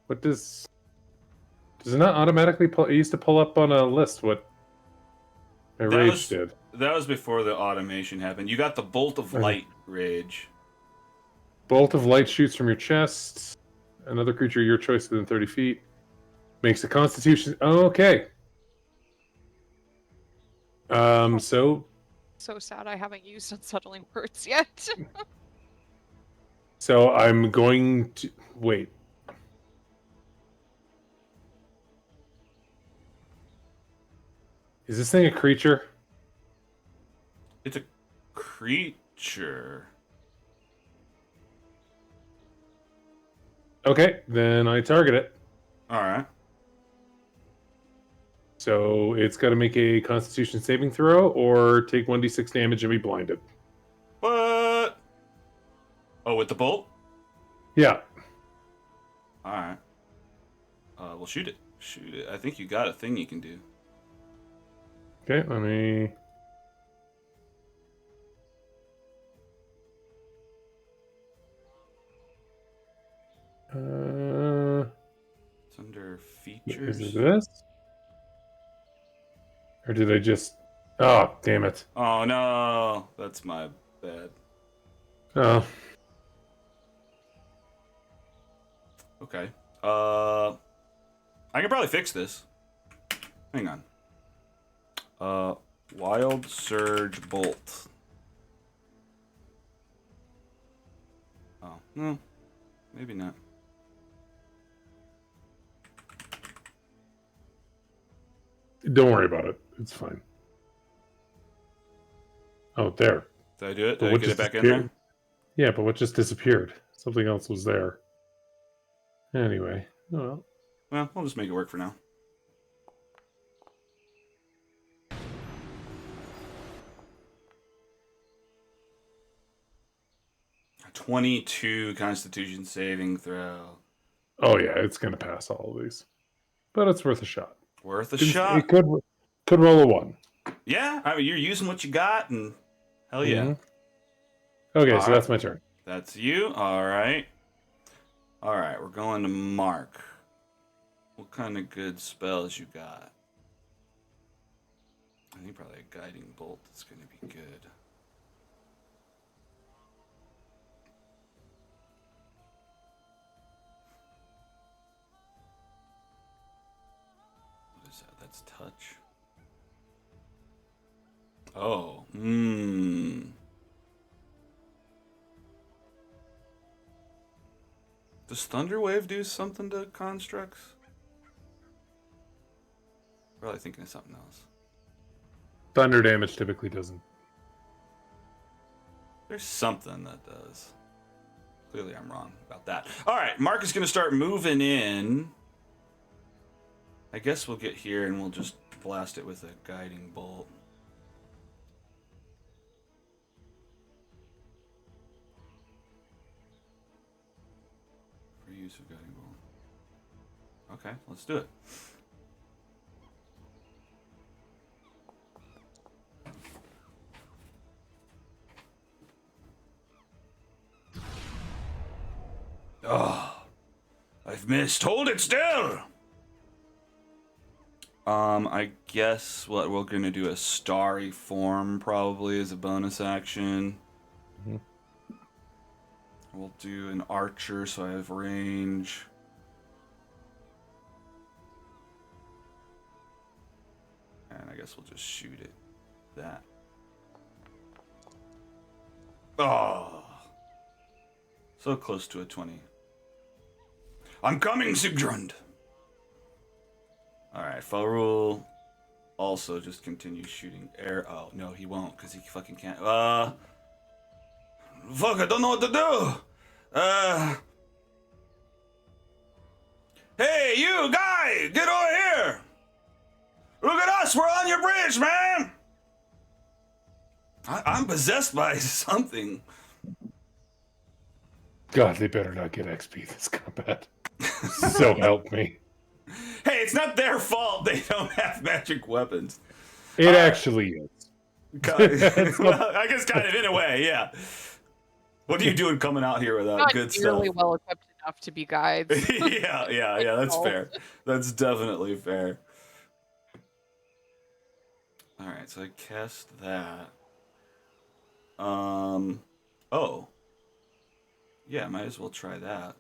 What does it not automatically pull? It used to pull up on a list what my rage did. That was before the automation happened. You got the Bolt of Light rage. Bolt of light shoots from your chest. Another creature your choice within 30 feet. Makes a constitution. Oh, okay. So sad I haven't used unsettling words yet. so I'm going to wait. Is this thing a creature? It's a creature. Okay, then I target it. All right. So it's got to make a Constitution saving throw or take 1d6 damage and be blinded. What? Oh, with the bolt? Yeah. All right. Well, shoot it. Shoot it. I think you got a thing you can do. Okay, let me. It's under features. Is it this? Or did I just? Oh, damn it! Oh no, that's my bad. Oh, Okay. I can probably fix this. Hang on. Wild Surge Bolt. Oh, no. Maybe not. don't worry about it. It's fine. Oh, there. Did I do it? But Did I what get it just back in disappeared? there? Yeah, but what just disappeared? Something else was there. Anyway, well, Well, we'll just make it work for now. A 22 Constitution saving throw. oh yeah, it's gonna pass all of these, but it's worth a shot. Worth a It shot. could roll a 1. Yeah, I mean, you're using what you got, and hell yeah. Mhm. Okay, All so right. that's my turn. That's you. All right. All right, we're going to Mark. What kind of good spells you got? I think probably a guiding bolt is going to be good. What is that? That's touch. Oh, Does Thunder Wave do something to constructs? Probably thinking of something else. Thunder damage typically doesn't. There's something that does. Clearly I'm wrong about that. All right, Mark is going to start moving in. I guess we'll get here and we'll just blast it with a guiding bolt. For use of guiding bolt. Okay, let's do it. Oh, I've missed. Hold it still. I guess what we're gonna do a starry form probably as a bonus action. Mhm. We'll do an archer so I have range. And I guess we'll just shoot it. That. Oh. So close to a 20. I'm coming, Sigtrund! Alright, foe rule. also just continue shooting air. Oh, no, he won't, because he fucking can't. Fuck, I don't know what to do. Hey, you guy, get over here. Look at us, we're on your bridge, man. I'm possessed by something. God, they better not get XP this combat. So help me. Hey, it's not their fault they don't have magic weapons. It actually is. Well, I guess kind of in a way, yeah. What are you doing coming out here without Not good stuff? nearly well equipped enough to be guides. yeah, that's fair. That's definitely fair. Alright, so I cast that. Oh. Yeah, might as well try that.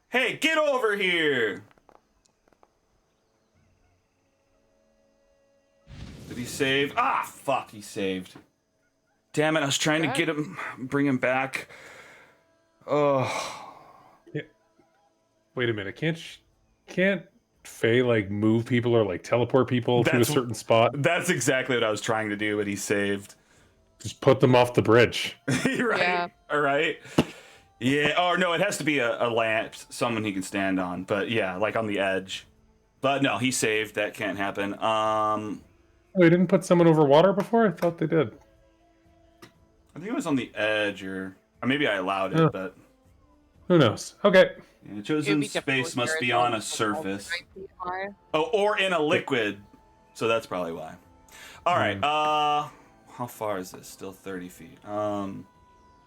Hey, get over here! Did he save? Ah, fuck, he saved. Damn it, I was trying to get him, bring him back. Oh. Yeah. Wait a minute, can't Faye like move people or like teleport people to a certain spot? That's exactly what I was trying to do, but he saved. Just put them off the bridge. Right? Yeah. All right. Yeah, or no, it has to be a lamp, someone he can stand on. But yeah, like on the edge. But no, he saved. That can't happen. Oh, they didn't put someone over water before? I thought they did. I think it was on the edge, or maybe I allowed it, but Who knows? Okay. yeah, chosen space must be on a surface. 9 feet high. Oh, or in a liquid. So that's probably why. All right. How far is this? Still 30 feet.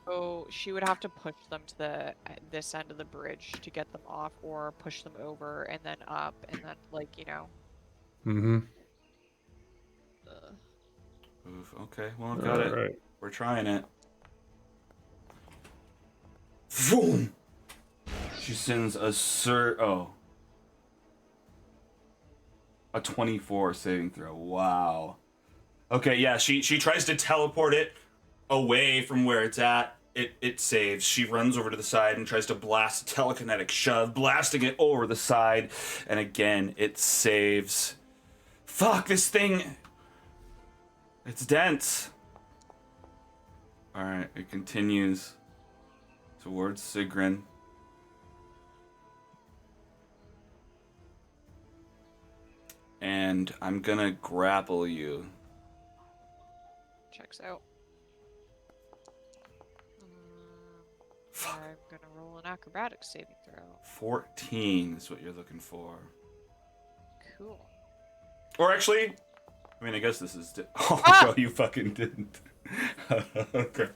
So she would have to push them to this end of the bridge to get them off, or push them over and then up, and then Mm-hmm. Oof, okay, well, I've got it. Right. We're trying it. Boom! She sends a a 24 saving throw. Wow. Okay, yeah, she tries to teleport it away from where it's at. It saves. She runs over to the side and tries to blast a telekinetic shove, blasting it over the side, and again, it saves. Fuck, this thing! It's dense. Alright, it continues towards Sigrun. And I'm gonna grapple you. checks out. Fuck. I'm gonna roll an acrobatics saving throw. 14 is what you're looking for. Cool. Or actually, I mean, I guess this is... Oh, no, you fucking didn't. Okay.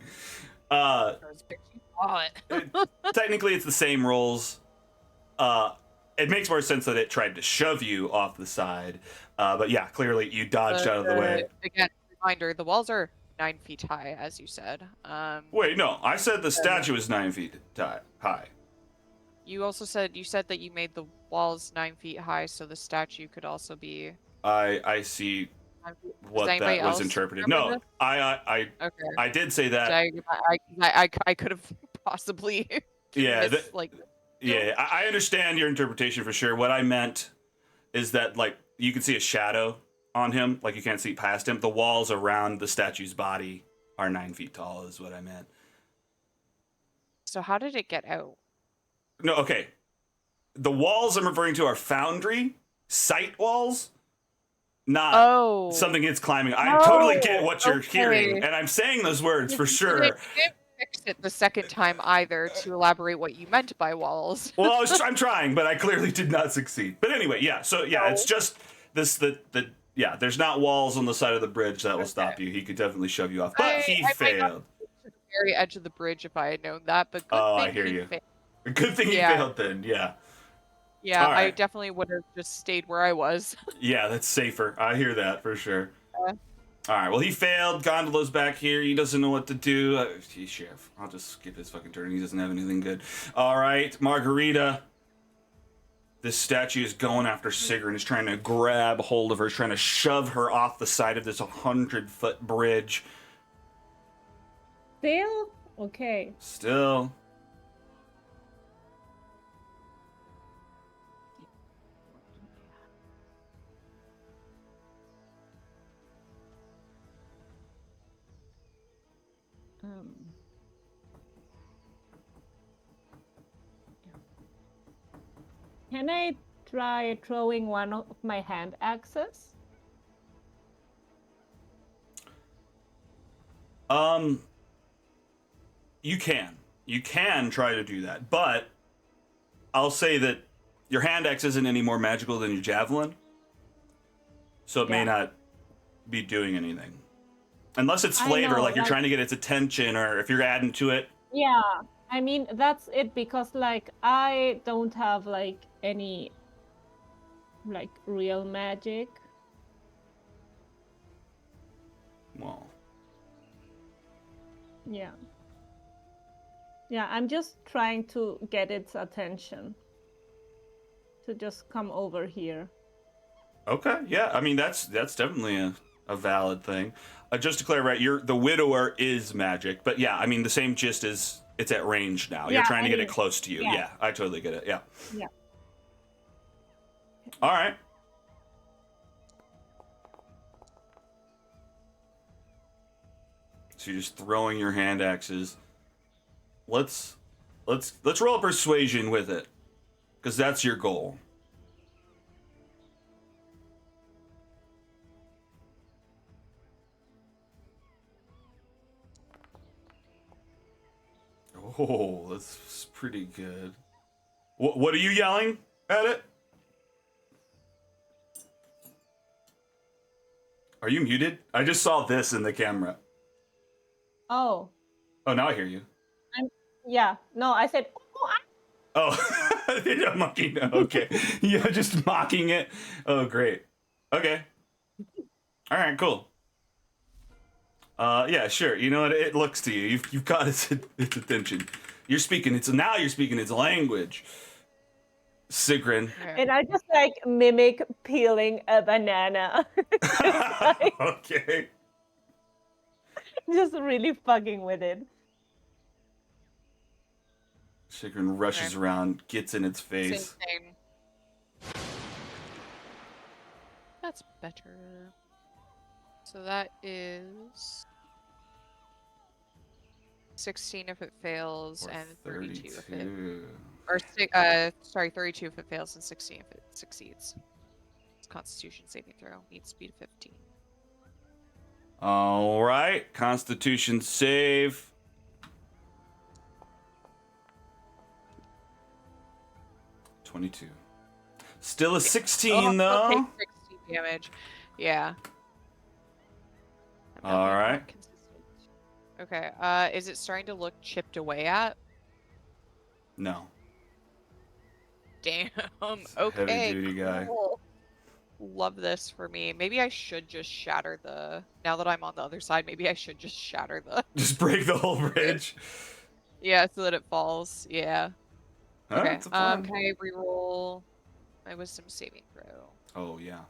Technically, it's the same rolls. It makes more sense that it tried to shove you off the side. But yeah, clearly you dodged out of the way. Again, reminder, the walls are 9 feet high, as you said. Wait, no, I said the statue is 9 feet high. You also said that you made the walls 9 feet high, so the statue could also be. I see 9 feet. what Does anybody that was else interpreted. remember No, this? Okay. I did say that. I could have possibly. Yeah, like. Yeah, I understand your interpretation for sure. What I meant is that, like, you can see a shadow on him, like you can't see past him. The walls around the statue's body are 9 feet tall, is what I meant. So how did it get out? No, okay. The walls I'm referring to are foundry, sight walls, not something it's climbing. I totally get what you're hearing, and I'm saying those words for sure. You didn't fix it the second time either to elaborate what you meant by walls. Well, I'm trying, but I clearly did not succeed. But anyway, yeah. So yeah, it's just this yeah. There's not walls on the side of the bridge that will stop you. He could definitely shove you off, but he failed. To the very edge of the bridge, if I had known that, but good thing I hear he you. failed. Good thing he failed then. Yeah. Yeah, All I right. definitely would have just stayed where I was. Yeah, that's safer. I hear that for sure. All right, well, he failed. Gondola's back here. He doesn't know what to do. He's chef. I'll just skip his fucking turn. He doesn't have anything good. All right, Margarita. This statue is going after Sigrun. He's trying to grab hold of her. He's trying to shove her off the side of this 100-foot bridge. Still? Okay. Still. Can I try throwing one of my hand axes? You can. You can try to do that, but I'll say that your hand axe isn't any more magical than your javelin, so it may Yeah. not be doing anything. Unless it's I flavor, know, like you're like- trying to get its attention, or if you're adding to it. Yeah, I mean that's it because like I don't have like any like real magic. Well, Yeah. Yeah, I'm just trying to get its attention to just come over here. okay, yeah. I mean, that's definitely a valid thing. Just to clarify, the widower is magic, but yeah, I mean the same gist is it's at range now. You're Yeah, trying to I get mean, it close to you. yeah. Yeah, I totally get it. Yeah. Yeah. All right. So you're just throwing your hand axes. Let's roll a persuasion with it, because that's your goal. Oh, that's pretty good. What are you yelling at it? Are you muted? I just saw this in the camera. Oh, Oh, now I hear you. yeah. No, I said, oh, Oh, you're mocking. Okay, yeah, just mocking it. Oh, great. Okay. All right, cool. Yeah, sure. You know what? It looks to you. You've got its attention. You're speaking its language. Sigrun. Okay. and I just like mimic peeling a banana. Okay. Just really fucking with it. Sigrun rushes Okay. around, gets in its Same face. thing. That's better. So that is 16 if it fails, Or and 32 if it 32. or 32 if it fails, and 16 if it succeeds. It's Constitution saving throw. Needs speed of 15. All right, Constitution save. $22. Still a 16 I'll though. take 16 damage. Yeah. I'm not All being right. that consistent. Okay. Is it starting to look chipped away at? No. Damn. Heavy Okay. duty guy. Cool. Love this for me. Maybe I should just shatter the. Now that I'm on the other side, maybe I should just shatter the. Just break the whole bridge. Yeah, so that it falls. Yeah. Huh, Okay. that's a plan. Can I reroll my wisdom saving throw? Oh yeah.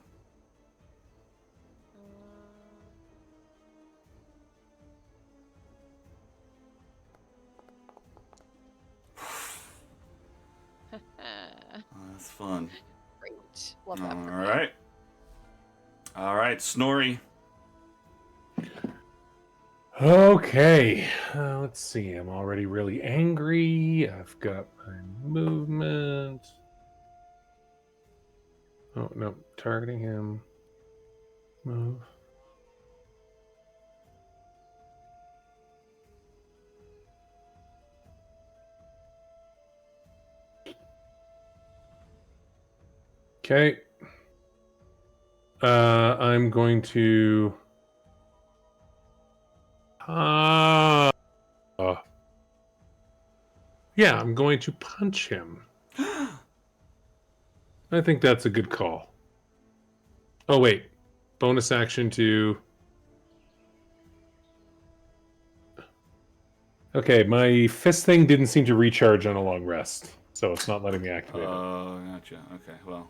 Oh, that's fun. Great. Love that. All for me. right. All right, Snorri. Okay, let's see. I'm already really angry. I've got my movement. Oh, no. Targeting him. Move. Okay. I'm going to. Yeah, I'm going to punch him. I think that's a good call. Oh, wait. Bonus action to. Okay, my fist thing didn't seem to recharge on a long rest, so it's not letting me activate it. Oh, gotcha. Okay, well.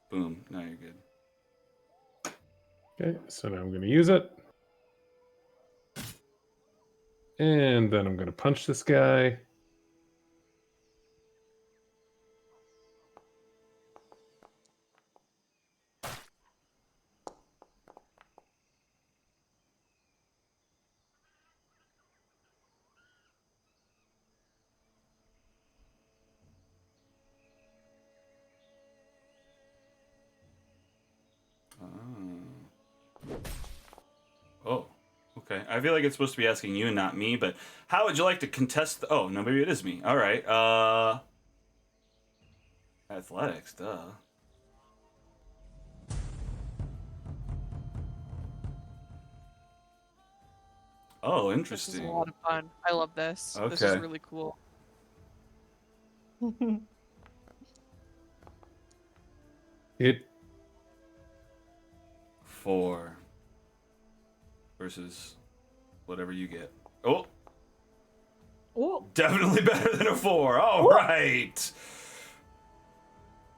Boom. Now you're good. Okay, so now I'm going to use it. And then I'm going to punch this guy. I feel like it's supposed to be asking you and not me, but how would you like to contest oh, no, maybe it is me. All right. Athletics, duh. Oh, This is interesting. a lot of fun. I love this. This is Okay. really cool. It 4 versus whatever you get. Oh, Ooh. definitely better than a 4. All right.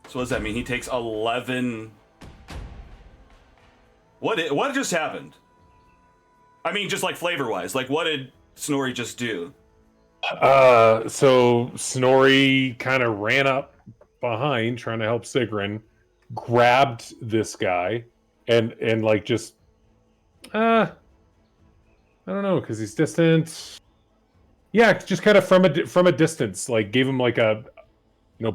So what does that mean? He takes 11. What just happened? I mean, just like flavor-wise. Like, what did Snorri just do? so Snorri kind of ran up behind trying to help Sigrun, grabbed this guy, and like just I don't know, because he's distant. Yeah, just kind of from a distance, like gave him like a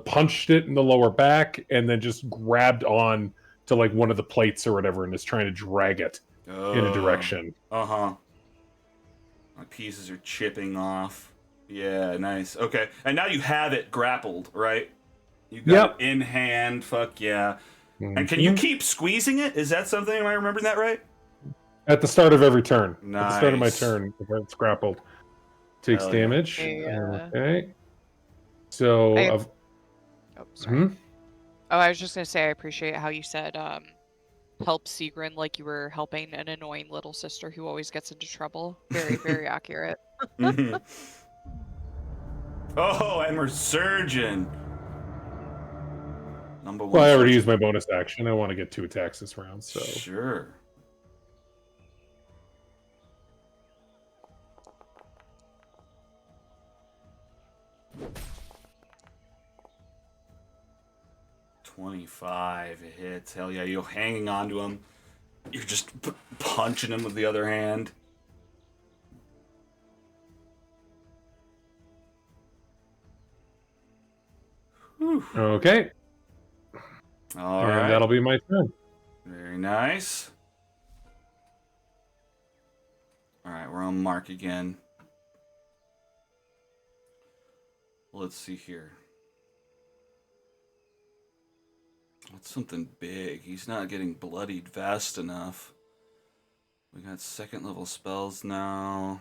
punched it in the lower back, and then just grabbed on to like one of the plates or whatever, and is trying to drag it in a direction. Uh-huh. My pieces are chipping off. Yeah, nice. Okay. And now you have it grappled, right? You got it in hand. Fuck yeah. And can you keep squeezing it? Is that something? Am I remembering that right? At the start of every turn. Nice. At the start of my turn, if it's grappled. Takes Hell yeah. damage. Yeah. Okay. So Oh, sorry. Oh, I was just gonna say I appreciate how you said help Sigrun like you were helping an annoying little sister who always gets into trouble. Very, very accurate. Oh, and we're surgeon. Number 1. Well, I already surgeon. used my bonus action. I want to get 2 attacks this round, so Sure. $25 hits. Hell yeah, you're hanging on to him. You're just punching him with the other hand. Whew. okay. All And right. that'll be my turn. Very nice. All right, we're on Mark again. Let's see here. That's something big. He's not getting bloodied fast enough. We got 2nd level spells now.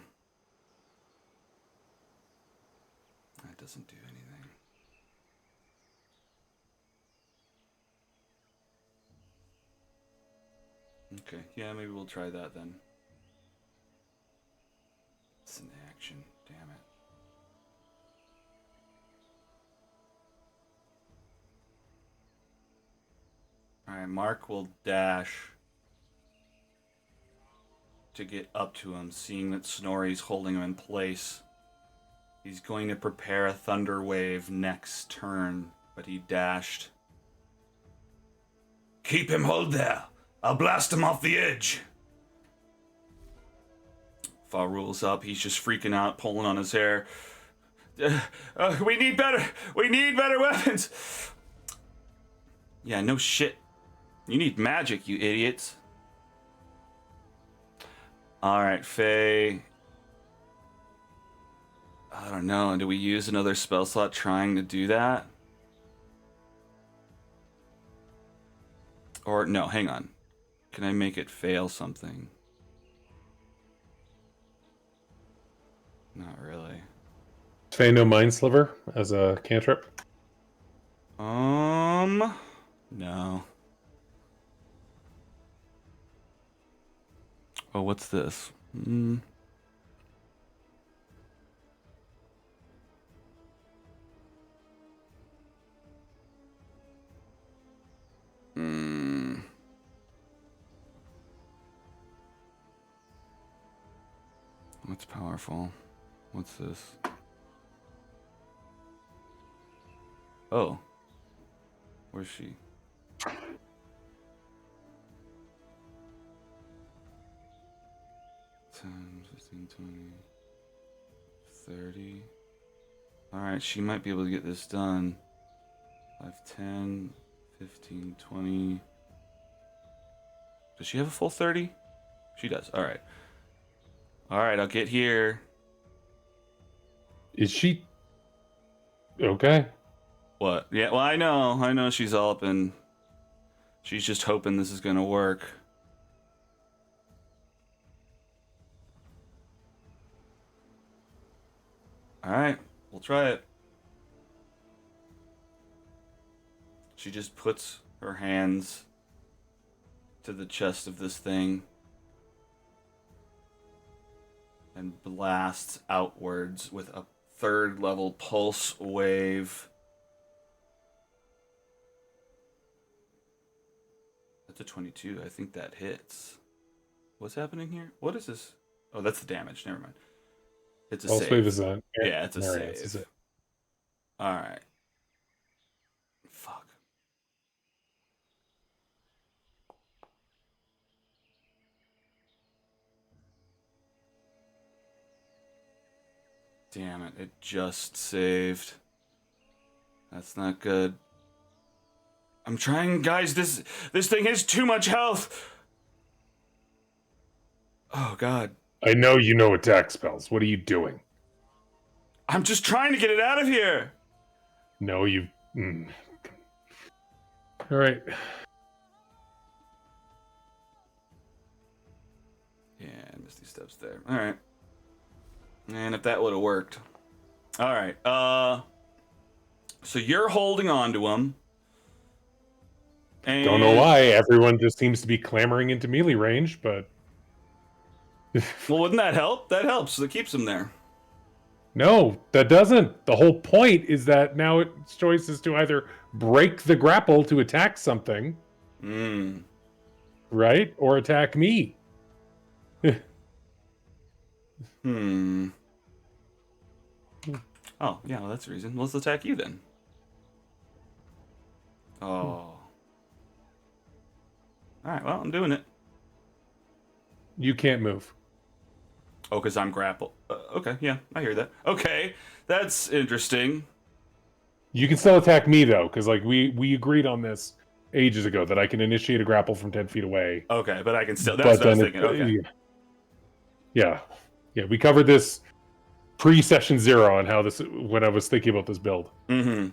That doesn't do anything. Okay, yeah, maybe we'll try that then. It's an action, damn it. Alright, Mark will dash to get up to him, seeing that Snorri's holding him in place. He's going to prepare a thunder wave next turn, but he dashed. Keep him hold there. I'll blast him off the edge. Fa rules up. He's just freaking out, pulling on his hair. We need better weapons. Yeah, no shit. You need magic, you idiots. Alright, Faye. I don't know. Do we use another spell slot trying to do that? Or, no, hang on. Can I make it fail something? Not really. Fey no Mind Sliver as a cantrip. No. Oh, what's this? What's powerful? What's this? Oh. Where's she? $10, $15, $20, $30. Alright, she might be able to get this done. 5, 10, 15, 20. Does she have a full 30? She does. Alright. All right, I'll get here. Is she okay? What? Yeah, well, I know she's all up and she's just hoping this is gonna work. All right, we'll try it. She just puts her hands to the chest of this thing and blasts outwards with a 3rd level pulse wave. That's a 22. I think that hits. What's happening here? What is this? Oh, that's the damage. Never mind. It's a Pulse save. wave is a Yeah, it's a variance, save. is it? All right. Fuck. Damn it, it just saved. That's not good. I'm trying, guys, this thing has too much health. Oh god. I know you know attack spells. What are you doing? I'm just trying to get it out of here. No, you. All right. Yeah, Misty Steps there. All right. And if that would have worked. All right. So you're holding on to him. And Don't know why. Everyone just seems to be clamoring into melee range, but well, wouldn't that help? That helps. It keeps him there. no, that doesn't. The whole point is that now its choice is to either break the grapple to attack something, right, or attack me. Oh, yeah, well, that's the reason. Let's attack you then. Oh. Alright, well, I'm doing it. You can't move. Oh, because I'm grappled. Okay, yeah, I hear that. Okay, that's interesting. You can still attack me though, because like we agreed on this ages ago that I can initiate a grapple from 10 feet away. Okay, but I can still. That's what I was thinking. Okay. Yeah, we covered this pre-session 0 on how this when I was thinking about this build. Mm-hmm.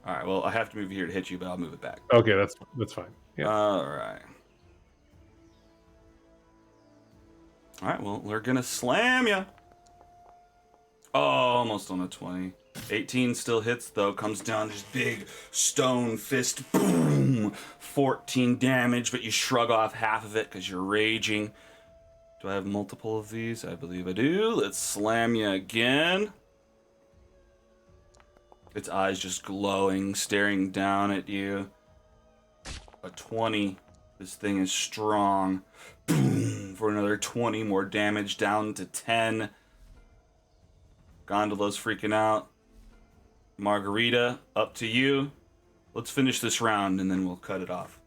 All right. Well, I have to move here to hit you, but I'll move it back. Okay, that's fine. Yeah. All right. All right. Well, we're gonna slam you. Oh, almost on a 20. 18 still hits though. Comes down, just big stone fist. Boom. 14 damage, but you shrug off half of it because you're raging. Do I have multiple of these? I believe I do. Let's slam you again. Its eyes just glowing, staring down at you. A 20. This thing is strong. Boom! For another 20 more damage, down to 10. Gondola's freaking out. Margarita, up to you. Let's finish this round and then we'll cut it off.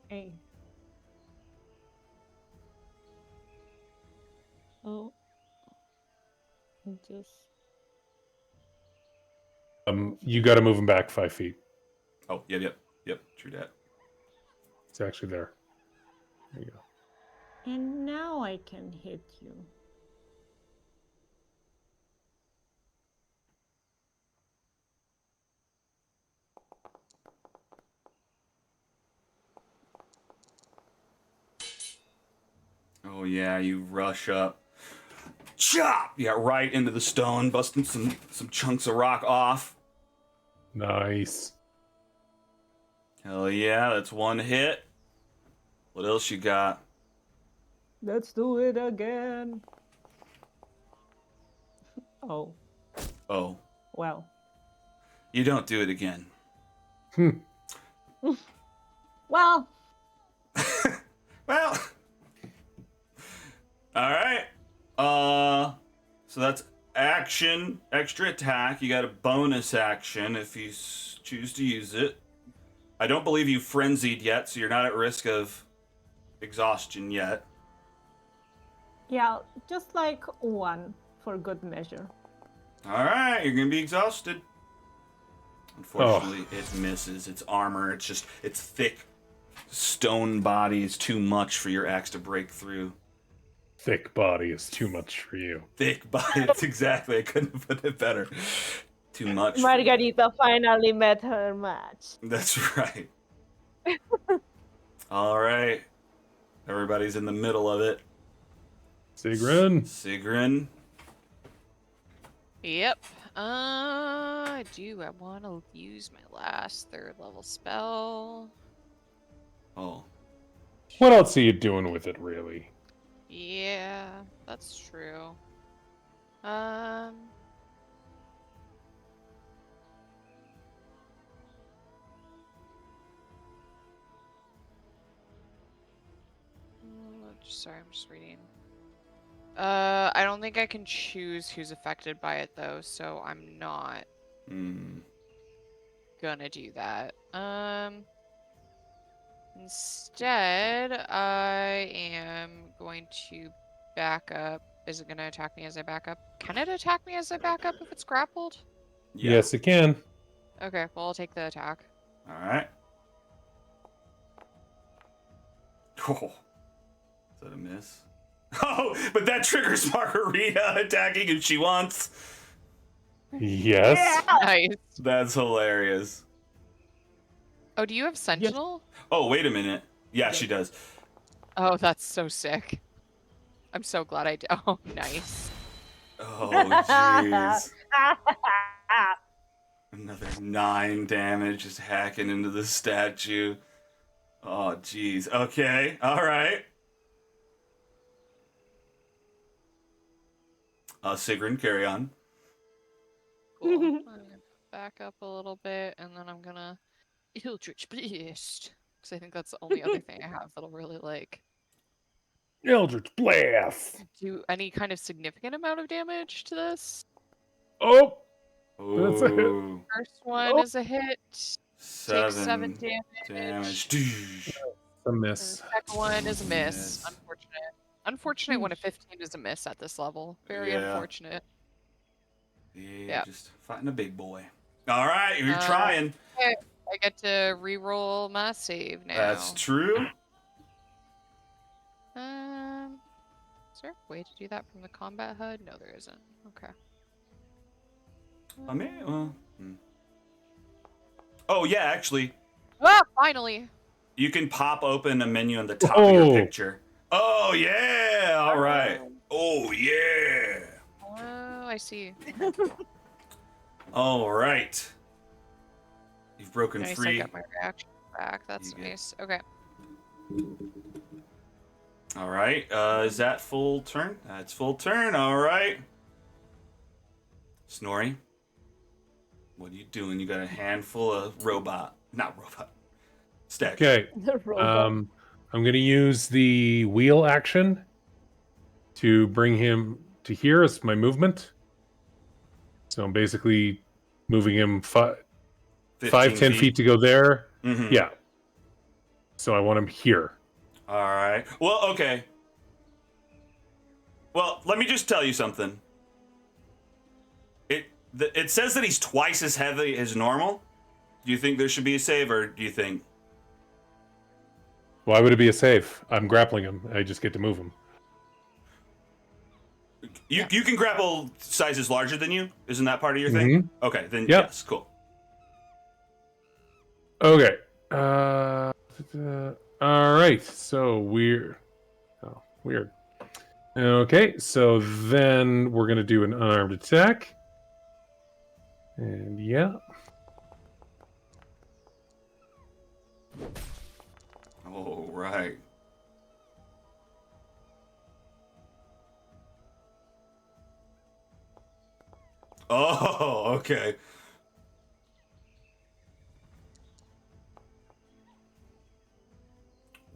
Hey. Oh. Just. You got to move him back 5 feet. Oh, yep. True that. It's actually there. There you go. And now I can hit you. Oh yeah, you rush up. Chop! Yeah, right into the stone, busting some chunks of rock off. Nice. Hell yeah, that's one hit. What else you got? Let's do it again. Oh, Oh, well. you don't do it again. Well. Well. All right. So that's action, extra attack. You got a bonus action if you choose to use it. I don't believe you frenzied yet, so you're not at risk of exhaustion yet. Yeah, just like one for good measure. All right, you're gonna be exhausted. Unfortunately, it misses. Its armor, it's thick stone body is too much for your axe to break through. Thick body is too much for you. Thick body. That's exactly. I couldn't have put it better. Too much. for you. Margarita finally met her match. That's right. All right. Everybody's in the middle of it. Sigrun. Yep. Do I want to use my last 3rd level spell? Oh. What else are you doing with it, really? Yeah, that's true. Sorry, I'm just reading. I don't think I can choose who's affected by it though, so I'm not gonna do that. Instead, I am going to back up. Is it gonna attack me as I back up? Can it attack me as I back up if it's grappled? Yeah. Yes, it can. Okay, well I'll take the attack. All right. Oh. Is that a miss? Oh, but that triggers Margarita attacking if she wants. Yes. Nice. That's hilarious. Oh, do you have Sentinel? Oh, wait a minute. Yeah, she does. Oh, that's so sick. I'm so glad I did. Oh, nice. Oh, jeez. Another 9 damage just hacking into the statue. Oh, jeez. Okay. All right. Sigrun, carry on. Cool. I'm gonna back up a little bit, and then I'm gonna Eldritch Blast, because I think that's the only other thing I have that'll really like Eldritch Blast. do any kind of significant amount of damage to this. Oh, Ooh, that's a hit. First one is a hit. Takes 7 damage. damage. A And miss. the second one is a miss. Miss. Unfortunate. Unfortunate when a 15 is a miss at this level. Very Yeah. unfortunate. Yeah, just fighting a big boy. All right, you're trying. Okay, I get to re-roll my save now. That's true. Is there a way to do that from the combat HUD? No, there isn't. Okay. I mean, Oh, yeah, actually, Ah, finally. you can pop open a menu on the top of your Oh. picture. Oh, yeah. All right. Oh, yeah. Oh, I see. All right. You've broken Nice, I free. got my reaction back. That's You get- nice. Okay. All right. Is that full turn? That's full turn. All right. Snorri, what are you doing? You got a handful of not robot. Stack. Okay. The robot. I'm going to use the wheel action to bring him to here as my movement. So I'm basically moving him 5, 10 feet to go there. Mm-hmm. Yeah. So I want him here. All right. Well, okay. Well, let me just tell you something. It says that he's twice as heavy as normal. Do you think there should be a save, or do you think? Why would it be a save? I'm grappling him. I just get to move him. You can grapple sizes larger than you? Isn't that part of your thing? Okay, then Yep. yes, cool. Okay. All right. So weird. Oh, weird. Okay. So then we're gonna do an unarmed attack. And yeah. Oh, right. Oh, okay.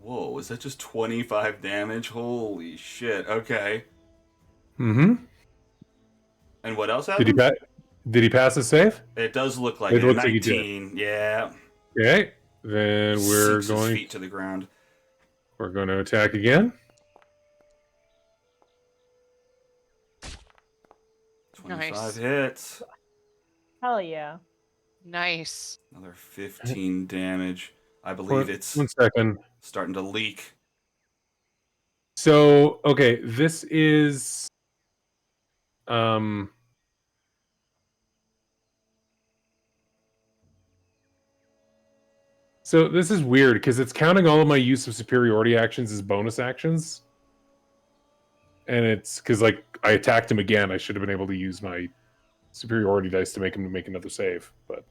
Whoa, is that just 25 damage? Holy shit. Okay. Mm-hmm. And what else happened? Did he pass his save? It does look like It it. looks like he 19. Yeah. Okay. Then we're Sinks his going. feet to the ground. We're going to attack again. 25 Nice. hits. Hell yeah. Nice. Another 15 damage. I believe it's 1 second. starting to leak. So, okay, this is so this is weird because it's counting all of my use of superiority actions as bonus actions. And it's because like I attacked him again, I should have been able to use my superiority dice to make him make another save, but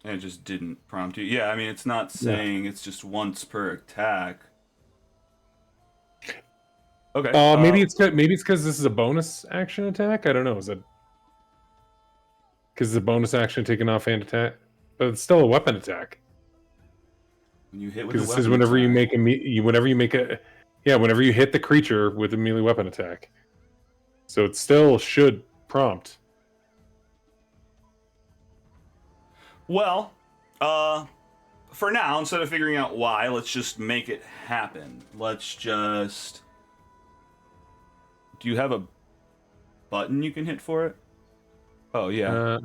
And it just didn't prompt you. Yeah, I mean, it's not saying it's just once per attack. Okay. maybe it's because this is a bonus action attack. I don't know. Is that because it's a bonus action taking offhand attack, but it's still a weapon attack. when you hit with Because the it says weapon whenever you attack. whenever you hit the creature with a melee weapon attack. So it still should prompt. Well, for now, instead of figuring out why, let's just make it happen. Let's just. Do you have a button you can hit for it? Oh yeah,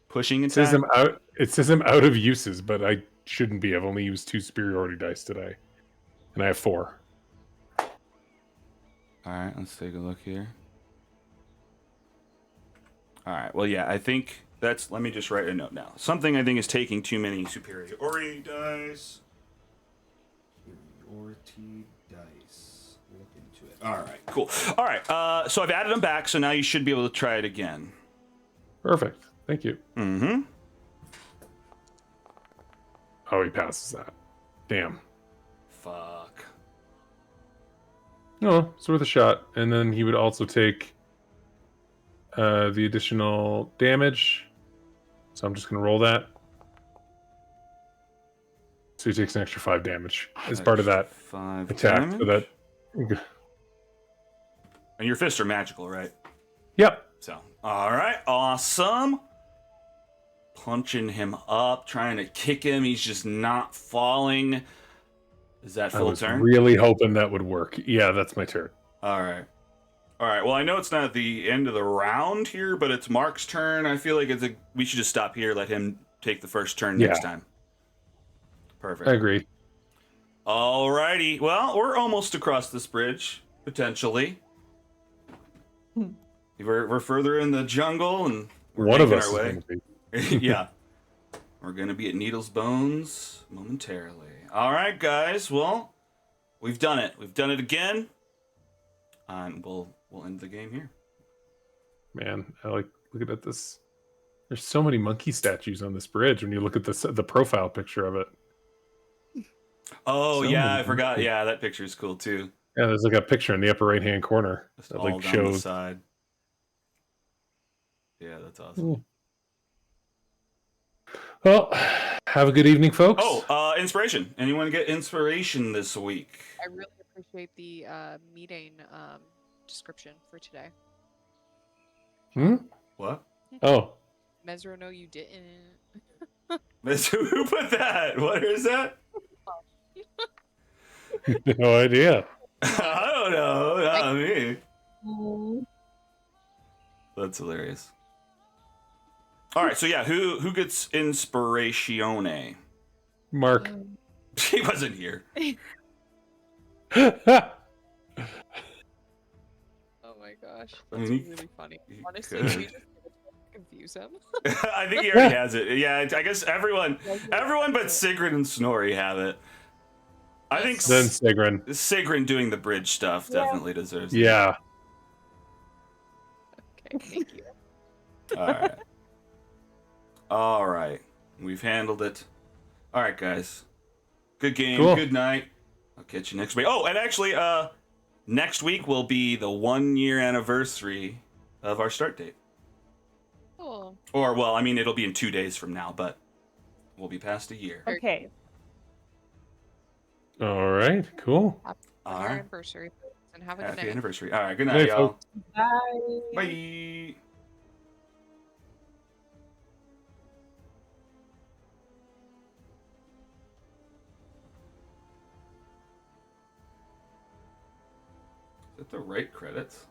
pushing It says attack. I'm out. It says I'm out of uses, but I shouldn't be. I've only used 2 superiority dice today, and I have 4. All right, let's take a look here. All right. Well, yeah, I think that's. Let me just write a note now. Something I think is taking too many superiority dice. Superiority dice. Look into it. All right. Cool. All right. So I've added them back, so now you should be able to try it again. Perfect. Thank you. Mm-hmm. Oh, he passes that. Damn. Fuck. No, it's worth a shot. And then he would also take the additional damage. So I'm just going to roll that. So he takes an extra 5 damage as part of that 5 attack. damage. So that. And your fists are magical, right? Yep. So, all right, awesome. Punching him up, trying to kick him. He's just not falling. Is that I full was turn? really hoping that would work. Yeah, that's my turn. All right. All right. Well, I know it's not at the end of the round here, but it's Mark's turn. I feel like we should just stop here, let him take the first turn next time. Perfect. I agree. All righty. Well, we're almost across this bridge, potentially. We're further in the jungle, and we're One of making us our is way. going to be. Yeah. We're going to be at Needle's Bones momentarily. All right, guys. Well, we've done it. We've done it again. And we'll end the game here. Man, I like looking at this. There's so many monkey statues on this bridge when you look at the profile picture of it. Oh, So yeah, many I forgot. monkeys. Yeah, that picture is cool, too. Yeah, there's like a picture in the upper right-hand corner Just that all like down the shows. side. Yeah, that's awesome. Well, have a good evening, folks. Oh, inspiration. Anyone get inspiration this week? I really appreciate the meeting description for today. What? Oh, Mesro, no, you didn't. Who put that? What is that? no idea. I don't know. Not me. That's hilarious. All right, so yeah, who gets inspiratione? Mark. He wasn't here. Oh my gosh, I that's mean, really funny. he Honestly, could. we just confuse him. I think he already has it. Yeah, I guess everyone but Sigrid and Snorri have it. I think Then Sigrun. Sigrun doing the bridge stuff definitely deserves it. Yeah. Okay, thank you. All right. All right. We've handled it. All right, guys. Good game. Cool. Good night. I'll catch you next week. Oh, and actually, next week will be the 1-year anniversary of our start date. Cool. Or, well, I mean, it'll be in 2 days from now, but we'll be past a year. Okay. All right. Cool. Happy All 1-year right. anniversary, folks, and have a good Happy night. anniversary. All right. Good Good night, night, y'all. folks. Bye. Bye. Is that the right credits?